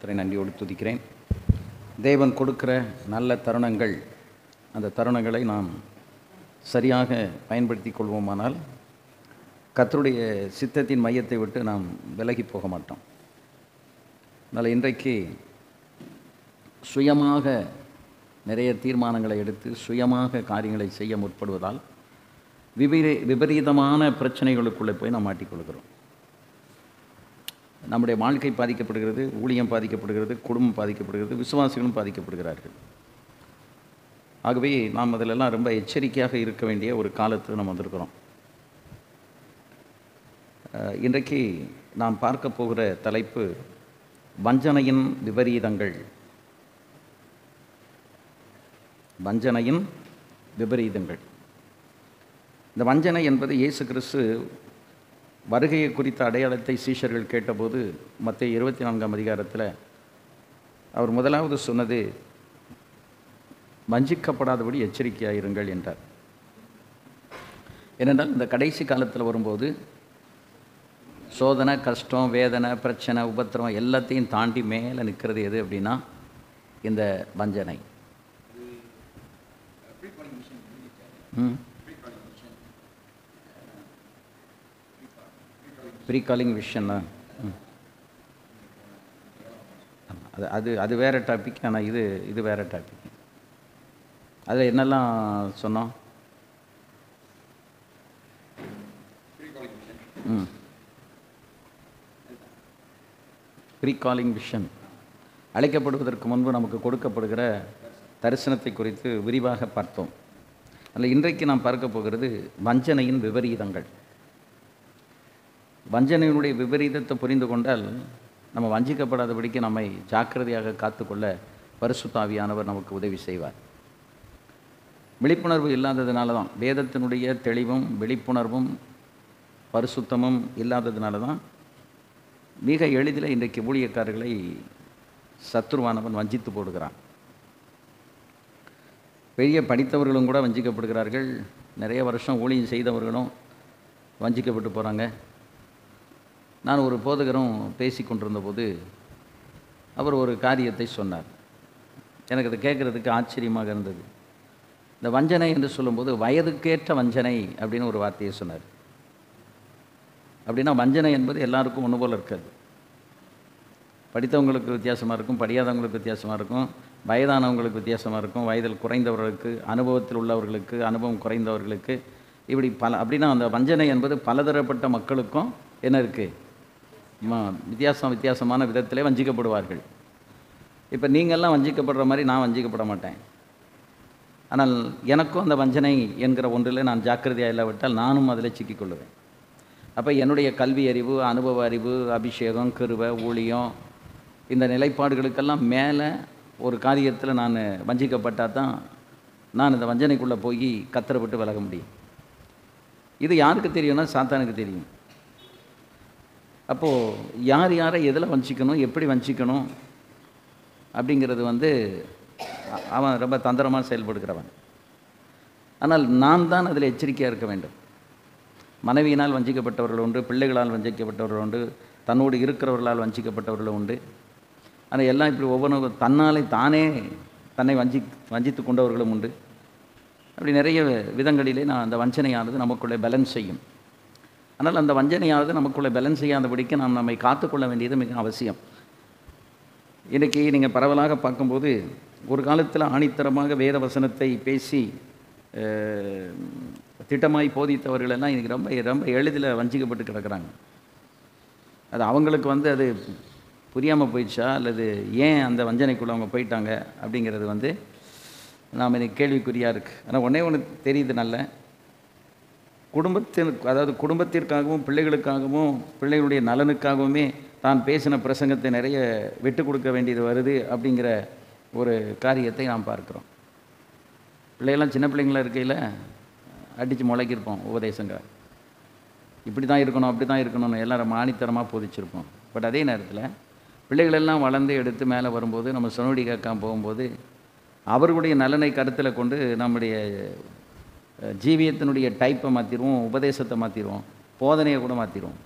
கர்த்தரை நன்றியோடு துதிக்கிறேன். தேவன் கொடுக்கிற நல்ல தருணங்கள், அந்த தருணங்களை நாம் சரியாக பயன்படுத்தி கொள்வோமானால் கர்த்தருடைய சித்தத்தின் மையத்தை விட்டு நாம் விலகி போக மாட்டோம். அதனால் இன்றைக்கு சுயமாக நிறைய தீர்மானங்களை எடுத்து சுயமாக காரியங்களை செய்ய முற்படுவதால் விபரீதமான பிரச்சனைகளுக்குள்ளே போய் நாம் மாட்டிக்கொள்கிறோம். நம்முடைய வாழ்க்கை பாதிக்கப்படுகிறது, ஊழியம் பாதிக்கப்படுகிறது, குடும்பம் பாதிக்கப்படுகிறது, விசுவாசிகளும் பாதிக்கப்படுகிறார்கள். ஆகவே நாம் அதிலெல்லாம் ரொம்ப எச்சரிக்கையாக இருக்க வேண்டிய ஒரு காலத்தில் நாம் வந்திருக்கிறோம். இன்றைக்கு நாம் பார்க்க போகிற தலைப்பு வஞ்சனையின் விபரீதங்கள். வஞ்சனையின் விபரீதங்கள். இந்த வஞ்சனை என்பது இயேசு கிறிஸ்து வருகையை குறித்த அடையாளத்தை சீஷர்கள் கேட்டபோது மத்தேயு 24ஆம் அதிகாரத்தில் அவர் முதலாவது சொன்னது வஞ்சிக்கப்படாதபடி எச்சரிக்கையாயிருங்கள் என்றார். ஏனென்றால் இந்த கடைசி காலத்தில் வரும்போது சோதனை, கஷ்டம், வேதனை, பிரச்சனை, உபத்திரம் எல்லாத்தையும் தாண்டி மேலே நிற்கிறது எது அப்படின்னா இந்த வஞ்சனை. ப்ரீ காலிங் விஷன் அது வேறு டாபிக். ஆனால் இது வேறு டாபிக். அதில் என்னெல்லாம் சொன்னோம்? ப்ரீ காலிங் விஷன், அழைக்கப்படுவதற்கு முன்பு நமக்கு கொடுக்கப்படுகிற தரிசனத்தை குறித்து விரிவாக பார்த்தோம். அதில் இன்றைக்கு நாம் பார்க்க போகிறது வஞ்சனையின் விபரீதங்கள். வஞ்சனையினுடைய விபரீதத்தை புரிந்து கொண்டால் நம்ம வஞ்சிக்கப்படாதபடிக்கு நம்மை ஜாக்கிரதையாக காத்துக்கொள்ள பரிசுத்த ஆவியானவர் நமக்கு உதவி செய்வார். விழிப்புணர்வு இல்லாததுனால தான், வேதத்தினுடைய தெளிவும் விழிப்புணர்வும் பரிசுத்தமும் இல்லாததுனால தான் மிக எளிதில் இன்றைக்கு ஊழியக்காரர்களை சத்துருவானவன் வஞ்சித்து போடுகிறான். பெரிய படித்தவர்களும் கூட வஞ்சிக்கப்படுகிறார்கள். நிறைய வருஷம் ஊழியம் செய்தவர்களும் வஞ்சிக்கப்பட்டு போகிறாங்க. நான் ஒரு போதகரும் பேசி கொண்டிருந்த போது அவர் ஒரு காரியத்தை சொன்னார். எனக்கு அதை கேட்குறதுக்கு ஆச்சரியமாக இருந்தது. இந்த வஞ்சனை என்று சொல்லும்போது வயதுக்கேற்ற வஞ்சனை அப்படின்னு ஒரு வார்த்தையை சொன்னார். அப்படின்னா வஞ்சனை என்பது எல்லாருக்கும் ஒன்று போல் இருக்காது. படித்தவங்களுக்கு வித்தியாசமாக இருக்கும், படியாதவங்களுக்கு வித்தியாசமாக இருக்கும், வயதானவங்களுக்கு வித்தியாசமாக இருக்கும், வயதில் குறைந்தவர்களுக்கு, அனுபவத்தில் உள்ளவர்களுக்கு, அனுபவம் குறைந்தவர்களுக்கு, இப்படி அப்படின்னா அந்த வஞ்சனை என்பது பலதரப்பட்ட மக்களுக்கும் என்ன இருக்குது, வித்தியாசமான விதத்திலே வஞ்சிக்கப்படுவார்கள். இப்போ நீங்கள்லாம் வஞ்சிக்கப்படுற மாதிரி நான் வஞ்சிக்கப்பட மாட்டேன். ஆனால் எனக்கும் அந்த வஞ்சனை என்கிற ஒன்றில் நான் ஜாக்கிரதையாக இல்லாவிட்டால் நானும் அதில் சிக்கிக்கொள்ளுவேன். அப்போ என்னுடைய கல்வி அறிவு, அனுபவ அறிவு, அபிஷேகம், கிருபை, ஊழியம், இந்த நிலைப்பாடுகளுக்கெல்லாம் மேலே ஒரு காரியத்தில் நான் வஞ்சிக்கப்பட்டால் தான் நான் இந்த வஞ்சனைக்குள்ளே போய் கத்தரை விலக முடியும். இது யாருக்கு தெரியும்னா சாத்தானுக்கு தெரியும். அப்போது யார் யாரை எதில் வஞ்சிக்கணும், எப்படி வஞ்சிக்கணும் அப்படிங்கிறது அவன் ரொம்ப தந்திரமாக செயல்படுகிறவன். ஆனால் நான் தான் அதில் எச்சரிக்கையாக இருக்க வேண்டும். மனைவியினால் வஞ்சிக்கப்பட்டவர்கள் உண்டு, பிள்ளைகளால் வஞ்சிக்கப்பட்டவர்கள் உண்டு, தன்னோடு இருக்கிறவர்களால் வஞ்சிக்கப்பட்டவர்களும் உண்டு. ஆனால் எல்லாம் இப்படி ஒவ்வொன்றும் தானே தன்னை வஞ்சித்து கொண்டவர்களும் உண்டு. அப்படி நிறைய விதங்களிலே நான் அந்த வஞ்சனையானது நமக்குள்ளே பேலன்ஸ் செய்யும். ஆனால் அந்த வஞ்சனையானது நமக்குள்ளே பேலன்ஸ் செய்யாதபடிக்கு நாம் நம்மை காத்துக்கொள்ள வேண்டியது மிக அவசியம். இன்றைக்கி நீங்கள் பரவலாக பார்க்கும்போது ஒரு காலத்தில் ஆணித்தரமாக வேத வசனத்தை பேசி திட்டமாய் போதித்தவர்களெல்லாம் இன்றைக்கி ரொம்ப ரொம்ப எளிதில் வஞ்சிக்கப்பட்டு கிடக்கிறாங்க. அது அவங்களுக்கு அது புரியாமல் போயிடுச்சா அல்லது ஏன் அந்த வஞ்சனைக்குள்ளே அவங்க போயிட்டாங்க அப்படிங்கிறது நாம் இன்றைக்கி கேள்விக்குறியாக இருக்குது. ஆனால் ஒன்று தெரியுது, நல்ல குடும்பத்திற்காகவும் பிள்ளைகளுக்காகவும் பிள்ளைகளுடைய நலனுக்காகவுமே தான் பேசின பிரசங்கத்தை நிறைய விட்டு கொடுக்க வேண்டியது வருது அப்படிங்கிற ஒரு காரியத்தை நாம் பார்க்குறோம். பிள்ளைகள்லாம் சின்ன பிள்ளைங்களாக இருக்கையில் அடித்து முளைக்கிருப்போம் உபதேசங்கள். இப்படி தான் இருக்கணும், அப்படி தான் இருக்கணும்னு எல்லாரும் ஆணித்தரமாக போதிச்சிருப்போம். பட் அதே நேரத்தில் பிள்ளைகளெல்லாம் வளர்ந்து எடுத்து மேலே வரும்போது நம்ம சொன்னோடி கேட்காம போகும்போது அவர்களுடைய நலனை கருத்தில் கொண்டு நம்முடைய ஜீவியத்தினுடைய டைப்பை மாற்றிடுவோம், உபதேசத்தை மாற்றிடுவோம், போதனையை கூட மாற்றிடுவோம்.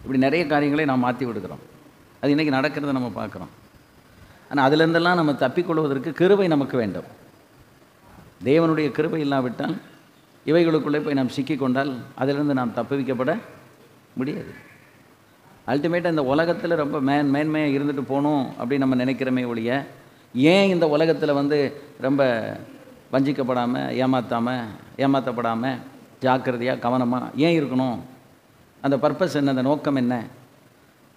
இப்படி நிறைய காரியங்களை நாம் மாற்றி விடுகிறோம். அது இன்றைக்கி நடக்கிறத நம்ம பார்க்குறோம். ஆனால் அதிலிருந்தெல்லாம் நம்ம தப்பிக்கொள்வதற்கு கிருபை நமக்கு வேண்டும். தேவனுடைய கிருபை இல்லாவிட்டால் இவைகளுக்குள்ளே போய் நாம் சிக்கிக்கொண்டால் அதிலிருந்து நாம் தப்புவிக்கப்பட முடியாது. அல்டிமேட்டாக இந்த உலகத்தில் ரொம்ப மேன்மையாக இருந்துட்டு போகணும் அப்படின்னு நம்ம நினைக்கிறோமே ஒழிய, ஏன் இந்த உலகத்தில் ரொம்ப வஞ்சிக்கப்படாமல் ஏமாற்றப்படாமல் ஜாக்கிரதையாக கவனமாக ஏன் இருக்கணும், அந்த பர்பஸ் என்ன, அந்த நோக்கம் என்ன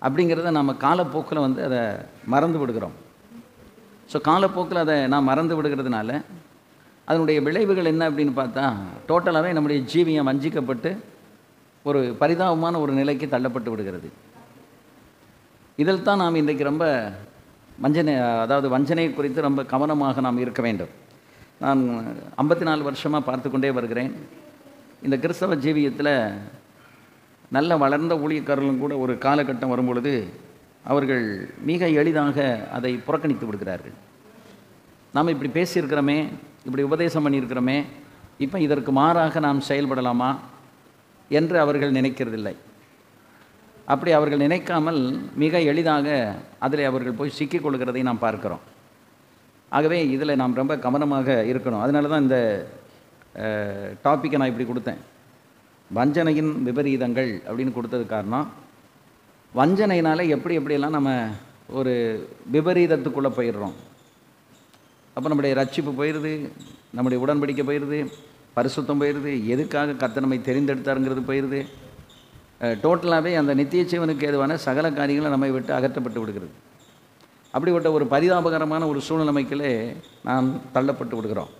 அப்படிங்கிறத நம்ம காலப்போக்கில் அதை மறந்து விடுகிறோம். ஸோ காலப்போக்கில் அதை நான் மறந்து விடுகிறதுனால அதனுடைய விளைவுகள் என்ன அப்படின்னு பார்த்தா, டோட்டலாகவே நம்முடைய ஜீவியம் வஞ்சிக்கப்பட்டு ஒரு பரிதாபமான ஒரு நிலைக்கு தள்ளப்பட்டு விடுகிறது. இதில் தான் நாம் இன்றைக்கு ரொம்ப வஞ்சனை குறித்து ரொம்ப கவனமாக நாம் இருக்க வேண்டும். நான் 54 வருஷமாக பார்த்து கொண்டே வருகிறேன். இந்த கிறிஸ்தவ ஜீவியத்தில் நல்ல வளர்ந்த ஊழியக்காரர்களும் கூட ஒரு காலகட்டம் வரும்பொழுது அவர்கள் மிக எளிதாக அதை புறக்கணித்து விடுகிறார்கள். நாம் இப்படி பேசியிருக்கிறோமே, இப்படி உபதேசம் பண்ணியிருக்கிறோமே, இப்போ இதற்கு மாறாக நாம் செயல்படலாமா என்று அவர்கள் நினைக்கிறதில்லை. அப்படி அவர்கள் நினைக்காமல் மிக எளிதாக அதில் அவர்கள் போய் சிக்கிக்கொள்கிறதை நாம் பார்க்கிறோம். ஆகவே இதில் நாம் ரொம்ப கவனமாக இருக்கணும். அதனால தான் இந்த டாப்பிக்கை நான் இப்படி கொடுத்தேன், வஞ்சனையின் விபரீதங்கள் அப்படின்னு கொடுத்தது காரணம், வஞ்சனையினால் எப்படியெல்லாம் நம்ம ஒரு விபரீதத்துக்குள்ளே போயிடுறோம். அப்போ நம்முடைய ரட்சிப்பு போயிடுது, நம்முடைய உடன்படிக்கை போயிடுது, பரிசுத்தம் போயிடுது, எதுக்காக கர்த்தர் நம்மை தெரிந்தெடுத்தாருங்கிறது போயிடுது. டோட்டலாகவே அந்த நித்திய ஜீவனுக்கு ஏதுவான சகல காரியங்களும் நம்மை விட்டு அகற்றப்பட்டு விடுகிறது. அப்படிப்பட்ட ஒரு பரிதாபகரமான ஒரு சூழ்நிலைமைக்குள்ளே நாம் தள்ளப்பட்டு விடுகிறோம்.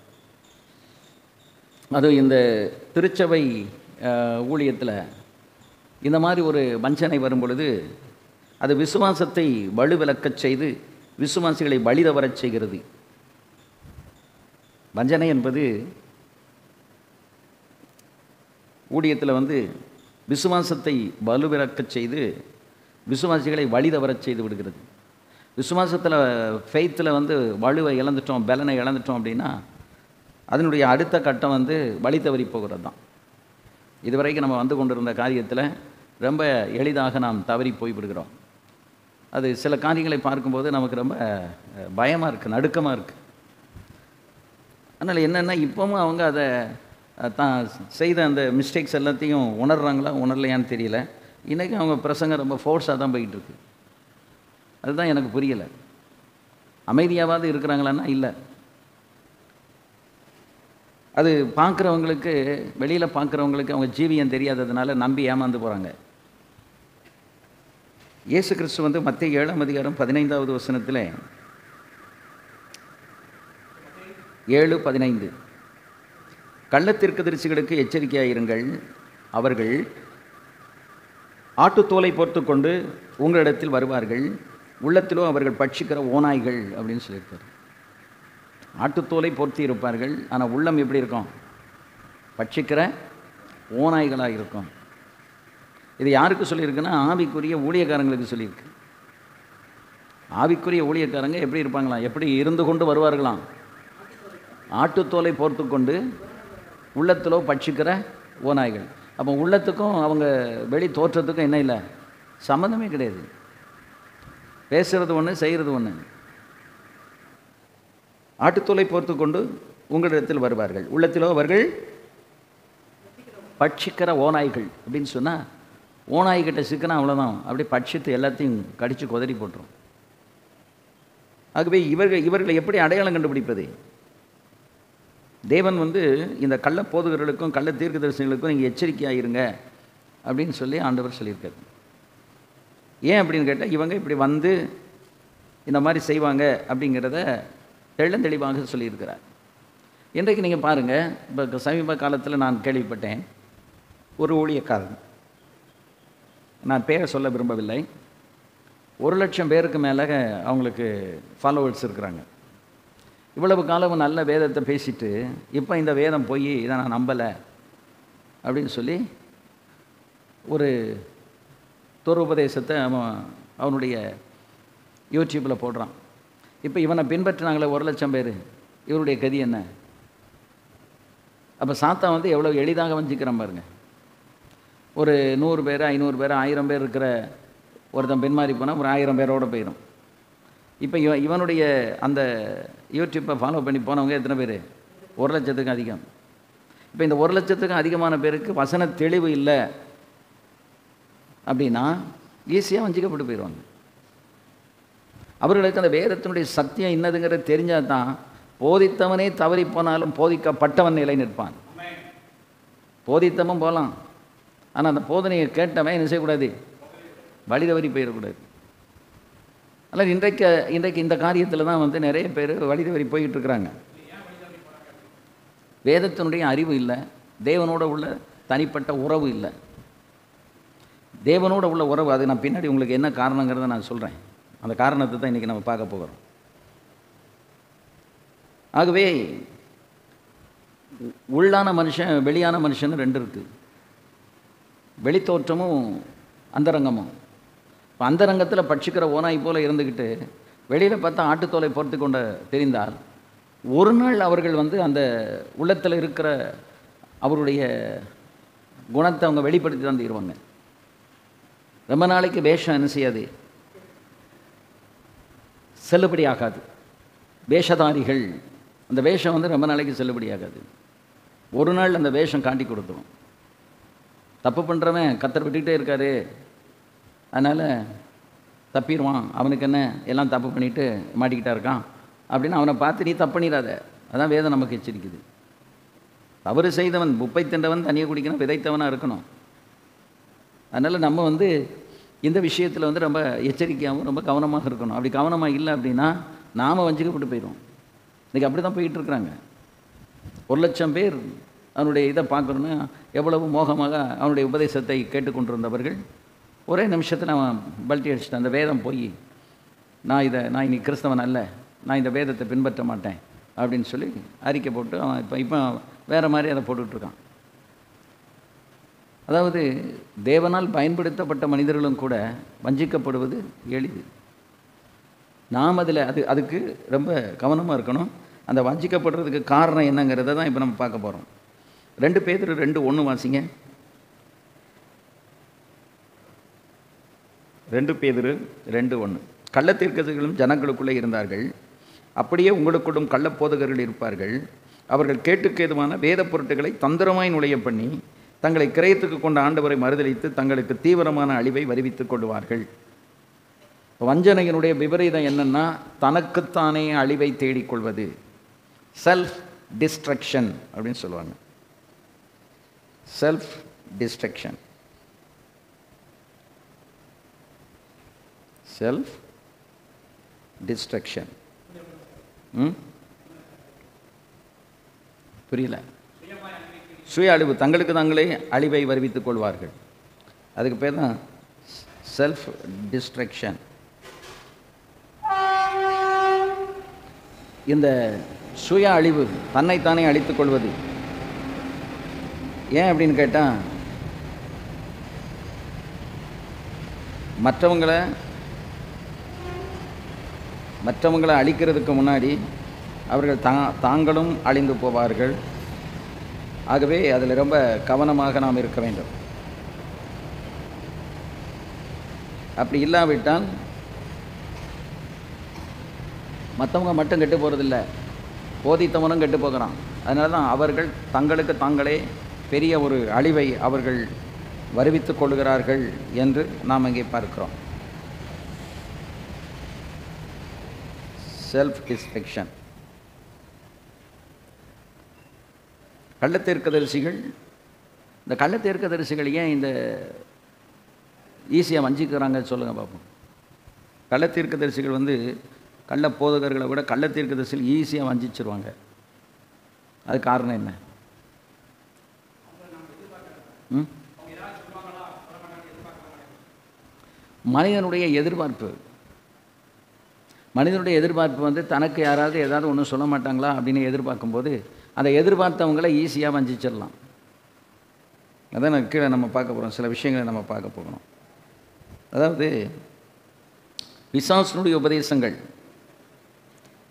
அதுவும் இந்த திருச்சபை ஊழியத்தில் இந்த மாதிரி ஒரு வஞ்சனை வரும் பொழுது அது விசுவாசத்தை வலுவிலக்கச் செய்து விசுவாசிகளை வழிதவரச் செய்கிறது. வஞ்சனை என்பது ஊழியத்தில் விசுவாசத்தை வலுவிலக்கச் செய்து விசுவாசிகளை வழிதவரச் செய்து விடுகிறது. விசுவாசத்தில் ஃபெய்த்தில் வலுவை இழந்துட்டோம், பலனை இழந்துட்டோம் அப்படின்னா அதனுடைய அடுத்த கட்டம் வழி தவறி போகிறது தான். இதுவரைக்கும் நம்ம கொண்டிருந்த காரியத்தில் ரொம்ப எளிதாக நாம் தவறி போய்விடுகிறோம். அது சில காரியங்களை பார்க்கும்போது நமக்கு ரொம்ப பயமாக இருக்குது, நடுக்கமாக இருக்குது. அதனால் என்னென்னா இப்போவும் அவங்க அதை தான் செய்த அந்த மிஸ்டேக்ஸ் எல்லாத்தையும் உணர்றாங்களா உணரலையான்னு தெரியல. இன்றைக்கி அவங்க பிரசங்கம் ரொம்ப ஃபோர்ஸாக தான் போயிட்டுருக்கு. அதுதான் எனக்கு புரியலை. அமைதியாவது இருக்கிறாங்களான்னா இல்லை. அது பார்க்குறவங்களுக்கு, வெளியில் பார்க்குறவங்களுக்கு அவங்க ஜீவியம் தெரியாததுனால நம்பி ஏமாந்து போகிறாங்க. இயேசு கிறிஸ்து மத்தேயு 7ஆம் அதிகாரம் 15வது வசனத்தில் 7:15 கள்ளத்தீர்க்கதரிசிகளுக்கு எச்சரிக்கையாயிருங்கள், அவர்கள் ஆட்டுத்தோலை போர்த்து கொண்டு உங்களிடத்தில் வருவார்கள், உள்ளத்திலோ அவர்கள் பட்சிக்கிற ஓநாய்கள் அப்படின்னு சொல்லியிருக்காரு. ஆட்டுத்தோலை போர்த்தி இருப்பார்கள், ஆனால் உள்ளம் எப்படி இருக்கும்? பட்சிக்கிற ஓநாய்களாக இருக்கும். இது யாருக்கு சொல்லியிருக்குன்னா ஆவிக்குரிய ஊழியக்காரங்களுக்கு சொல்லியிருக்கு. ஆவிக்குரிய ஊழியக்காரங்க எப்படி இருப்பாங்களாம்? எப்படி இருந்து கொண்டு வருவார்களாம்? ஆட்டுத்தோலை போர்த்து கொண்டு உள்ளத்திலோ பட்சிக்கிற ஓநாய்கள். அப்போ உள்ளத்துக்கும் அவங்க வெளி தோற்றத்துக்கும் என்ன இல்லை? சம்மந்தமே கிடையாது. பேசுகிறது ஒன்று, செய்கிறது ஒன்று. ஆட்டுத்தோலை போர்த்து கொண்டு உங்களிடத்தில் வருவார்கள், உள்ளத்திலோ அவர்கள் பட்சிக்கிற ஓநாய்கள் அப்படின்னு சொன்னால், ஓநாய்கிட்ட சிக்கனா அவ்வளோதான், அப்படியே பட்சித்து எல்லாத்தையும் கடித்து கொதறி போட்டுரும். ஆகவே இவர்களை எப்படி அடையாளம் கண்டுபிடிப்பது? தேவன் இந்த கள்ள போதகர்களுக்கும் கள்ள தீர்க்கதரிசிகளுக்கும் நீங்கள் எச்சரிக்கையாக இருங்க அப்படின்னு சொல்லி ஆண்டவர் சொல்லியிருக்காரு. ஏன் அப்படின்னு கேட்டால், இவங்க இப்படி இந்த மாதிரி செய்வாங்க அப்படிங்கிறத தெளிவாக சொல்லியிருக்கிறார். இன்றைக்கு நீங்கள் பாருங்கள், இப்போ சமீப காலத்தில் நான் கேள்விப்பட்டேன், ஒரு ஊழியக்காரன், நான் பேரை சொல்ல விரும்பவில்லை, 1,00,000 பேருக்கு மேலே அவங்களுக்கு ஃபாலோவர்ஸ் இருக்கிறாங்க. இவ்வளவு காலம் நல்ல வேதத்தை பேசிட்டு இப்போ இந்த வேதம் போய் இதை நான் நம்பலை அப்படின்னு சொல்லி ஒரு துரோபதேசத்தை அவனுடைய யூடியூப்பில் போடுறான். இப்போ இவனை பின்பற்றினாங்களே 1,00,000 பேர், இவருடைய கதி என்ன? அப்போ சாத்தான் எவ்வளோ எளிதாக வஞ்சிக்கிறான் பாருங்க. ஒரு 100 பேர், 500 பேர், 1000 பேர் இருக்கிற ஒருத்தன் பின்மாறி போனால் ஒரு 1000 பேரோடு போயிடும். இப்போ இவனுடைய அந்த யூடியூப்பை ஃபாலோ பண்ணி போனவங்க எத்தனை பேர்? 1,00,000த்துக்கும் அதிகம். இப்போ இந்த 1,00,000த்துக்கும் அதிகமான பேருக்கு வசன தெளிவு இல்லை அப்படின்னா ஈஸியாக வஞ்சிக்கப்பட்டு போயிடுவாங்க. அவர்களுக்கு அந்த வேதத்தினுடைய சத்தியம் என்னதுங்கிறது தெரிஞ்சால் தான் போதித்தவனே தவறி போனாலும் போதிக்கப்பட்டவன் நிலை நிற்பான். போதித்தவன் போகலாம், ஆனால் அந்த போதனையை கேட்டவன் என்ன செய்யக்கூடாது? வழி தவறி போயிடக்கூடாது. அதனால் இன்றைக்கு இந்த காரியத்தில் தான் வந்து நிறைய பேர் வழி தவறி போய்கிட்டு இருக்கிறாங்க. வேதத்தினுடைய அறிவு இல்லை, தேவனோட உள்ள தனிப்பட்ட உறவு இல்லை. தேவனோட உள்ள உறவு, அது நான் பின்னாடி உங்களுக்கு என்ன காரணங்கிறத நான் சொல்கிறேன். அந்த காரணத்தை தான் இன்றைக்கி நம்ம பார்க்க போகிறோம். ஆகவே உள்ளான மனுஷன் வெளியான மனுஷன் 2 இருக்குது. வெளித்தோற்றமும் அந்தரங்கமும். இப்போ அந்தரங்கத்தில் பட்சிக்கிற ஓனாய் போல் இருந்துக்கிட்டு வெளியில் பார்த்தா ஆட்டுத்தோலை பொறுத்து கொண்ட தெரிந்தால் ஒரு நாள் அவர்கள் வந்து அந்த உள்ளத்தில் இருக்கிற அவருடைய குணத்தை அவங்க வெளிப்படுத்தி தான் தீருவாங்க. ரொம்ப நாளைக்கு வேஷம் என்ன செய்யாது? செல்லுபடி ஆகாது. வேஷதாரிகள், அந்த வேஷம் வந்து ரொம்ப நாளைக்கு செல்லுபடி ஆகாது. ஒரு நாள் அந்த வேஷம் காட்டி கொடுத்துரும். தப்பு பண்ணுறவன் கத்தர் விட்டுக்கிட்டே இருக்காரு, அதனால் தப்பிடுவான், அவனுக்கு என்ன எல்லாம் தப்பு பண்ணிவிட்டு மாட்டிக்கிட்டா இருக்கான் அப்படின்னு அவனை பார்த்து நீ தப்பு பண்ணிடாத. அதான் வேதம் நமக்கு எச்சரிக்குது. தவறு செய்தவன் உப்பை தின்றவன் தண்ணியை குடிக்கணும், விதைத்தவனாக இருக்கணும். அதனால் நம்ம வந்து இந்த விஷயத்தில் வந்து ரொம்ப எச்சரிக்கையாகவும் ரொம்ப கவனமாக இருக்கணும். அப்படி கவனமாக இல்லை அப்படின்னா நாம் வஞ்சிக்கப்பட்டு போயிடும். இன்றைக்கி அப்படி தான் போயிட்டு இருக்கிறாங்க. 1,00,000 பேர் அவனுடைய இதை பார்க்கணுன்னா எவ்வளவு மோகமாக அவனுடைய உபதேசத்தை கேட்டுக்கொண்டிருந்தவர்கள் ஒரே நிமிஷத்தில் அவன் பல்ட்டி அடிச்சிட்டான். அந்த வேதம் போய் நான் இனி கிறிஸ்தவன் அல்ல, நான் இந்த வேதத்தை பின்பற்ற மாட்டேன் அப்படின்னு சொல்லி அறிக்கை போட்டு அவன் இப்போ வேறு மாதிரி அதை போட்டுட்ருக்கான். அதாவது தேவனால் பயன்படுத்தப்பட்ட மனிதர்களும் கூட வஞ்சிக்கப்படுவது எளிது. நாம் அதுக்கு ரொம்ப கவனமாக இருக்கணும். அந்த வஞ்சிக்கப்படுறதுக்கு காரணம் என்னங்கிறத தான் இப்போ நம்ம பார்க்க போகிறோம். 2 பேதுரு 2:1 வாசிங்க. 2 பேதுரு 2:1. கள்ளத்தீர்க்கதரிசிகளும் ஜனங்களுக்குள்ளே இருந்தார்கள், அப்படியே உங்களுக்குள்ளும் கள்ளப்போதகர்கள் இருப்பார்கள். அவர்கள் கேட்டுக்கேதுவான வேத பொருட்களை தந்திரமாய் நுழைய பண்ணி தங்களை கிரயத்துக்கு கொண்ட ஆண்டவரை மறுதலித்து தங்களுக்கு தீவிரமான அழிவை வருவித்துக் கொள்வார்கள். வஞ்சனையினுடைய விபரீதம் என்னன்னா தனக்குத்தானே அழிவை தேடிக்கொள்வது, செல்ஃப் டிஸ்ட்ரக்ஷன் அப்படின்னு சொல்லுவாங்க. Self destruction, self destruction. புரியல? சுய அழிவு, தங்களுக்கு தாங்களே அழிவை வருவித்துக் கொள்வார்கள். அதுக்கு பேர் தான் செல்ஃப் டிஸ்ட்ரக்ஷன். இந்த சுய அழிவு, தன்னைத்தானே அழித்துக் கொள்வது ஏன் அப்படின்னு கேட்டால், மற்றவங்களை அழிக்கிறதுக்கு முன்னாடி அவர்கள் தாங்களும் அழிந்து போவார்கள். ஆகவே அதில் ரொம்ப கவனமாக நாம் இருக்க வேண்டும். அப்படி இல்லாவிட்டால் மற்றவங்க மட்டும் கெட்டு போகிறதில்ல, போதித்தவனும் கெட்டு போகிறான். அதனால தான் அவர்கள் தங்களுக்கு தாங்களே பெரிய ஒரு அழிவை அவர்கள் வருவித்துக் கொள்கிறார்கள் என்று நாம் இங்கே பார்க்கிறோம். Self destruction. கள்ளத்தீர்க்கதரிசிகள், இந்த கள்ளத்தீர்க்கதரிசிகள் ஏன் இந்த ஈஸியாக வஞ்சிக்கிறாங்க சொல்லுங்கள் பார்ப்போம். கள்ளத்தீர்க்கதரிசிகள் வந்து கள்ள போதகர்களை விட கள்ளத்தீர்க்கதரிசிகள் ஈஸியாக வஞ்சிச்சிருவாங்க. அது காரணம் என்ன? மனிதனுடைய எதிர்பார்ப்பு வந்து தனக்கு யாராவது ஏதாவது ஒன்றும் சொல்ல மாட்டாங்களா அப்படின்னு எதிர்பார்க்கும்போது அந்த எதிர்பார்த்தவங்களை ஈஸியாக வஞ்சிச்சிடலாம். அதான் கீழே நம்ம பார்க்க போகிறோம், சில விஷயங்களை நம்ம பார்க்க போகிறோம். அதாவது பிசாசுனுடைய உபதேசங்கள்,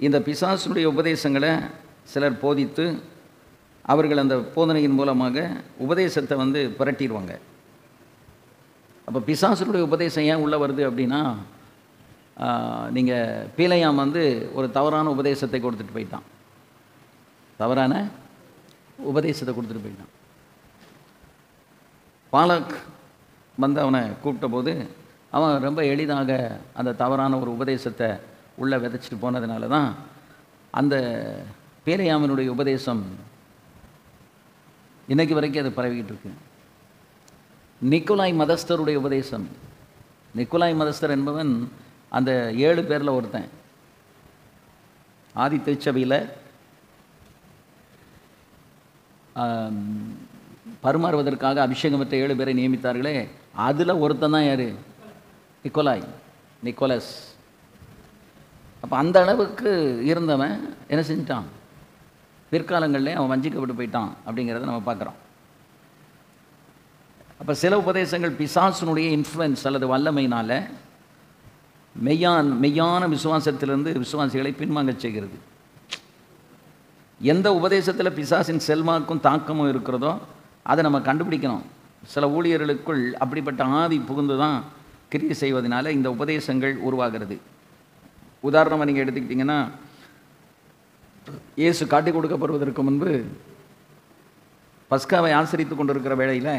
இந்த பிசாசுனுடைய உபதேசங்களை சிலர் போதித்து அவர்கள் அந்த போதனையின் மூலமாக உபதேசத்தை வந்து புரட்டிடுவாங்க. அப்போ பிசாசுடைய உபதேசம் ஏன் உள்ளே வருது அப்படின்னா, நீங்கள் பீலையாம் வந்து ஒரு தவறான உபதேசத்தை கொடுத்துட்டு போயிட்டான். தவறான உபதேசத்தை கொடுத்துட்டு போயிட்டான். பாலக் வந்து அவனை கூப்பிட்ட போது அவன் ரொம்ப எளிதாக அந்த தவறான ஒரு உபதேசத்தை உள்ளே விதைச்சிட்டு போனதுனால தான் அந்த பீலையாமினுடைய உபதேசம் இன்னைக்கு வரைக்கும் அது பரவிக்கிட்டு இருக்கு. நிக்கோலாய் மதஸ்தருடைய உபதேசம். நிக்கோலாய் மதஸ்தர் என்பவன் அந்த 7 பேரில் ஒருத்தன். ஆதி திருச்சபையில் பரிமாறுவதற்காக அபிஷேகம் பெற்ற 7 பேரை நியமித்தார்களே, அதில் ஒருத்தன் தான் யார்? நிக்கோலஸ். அப்போ அந்த அளவுக்கு இருந்தவன் என்ன செஞ்சிட்டான்? பிற்காலங்களில் அவன் வஞ்சிக்கப்பட்டு போயிட்டான் அப்படிங்கிறத நம்ம பார்க்குறோம். அப்போ சில உபதேசங்கள் பிசாசுனுடைய இன்ஃப்ளூயன்ஸ் அல்லது வல்லமையினால் மெய்யான விசுவாசத்திலிருந்து விசுவாசிகளை பின்வாங்க செய்கிறது. எந்த உபதேசத்தில் பிசாசின் செல்வாக்கும் தாக்கமும் இருக்கிறதோ அதை நம்ம கண்டுபிடிக்கணும். சில ஊழியர்களுக்குள் அப்படிப்பட்ட ஆவி புகுந்து தான் கிரியை செய்வதனால இந்த உபதேசங்கள் உருவாகிறது. உதாரணமாக நீங்கள் எடுத்துக்கிட்டிங்கன்னா, இயேசு காட்டி கொடுக்கப்படுவதற்கு முன்பு பஸ்காவை ஆசரித்து கொண்டிருக்கிற வேளையில்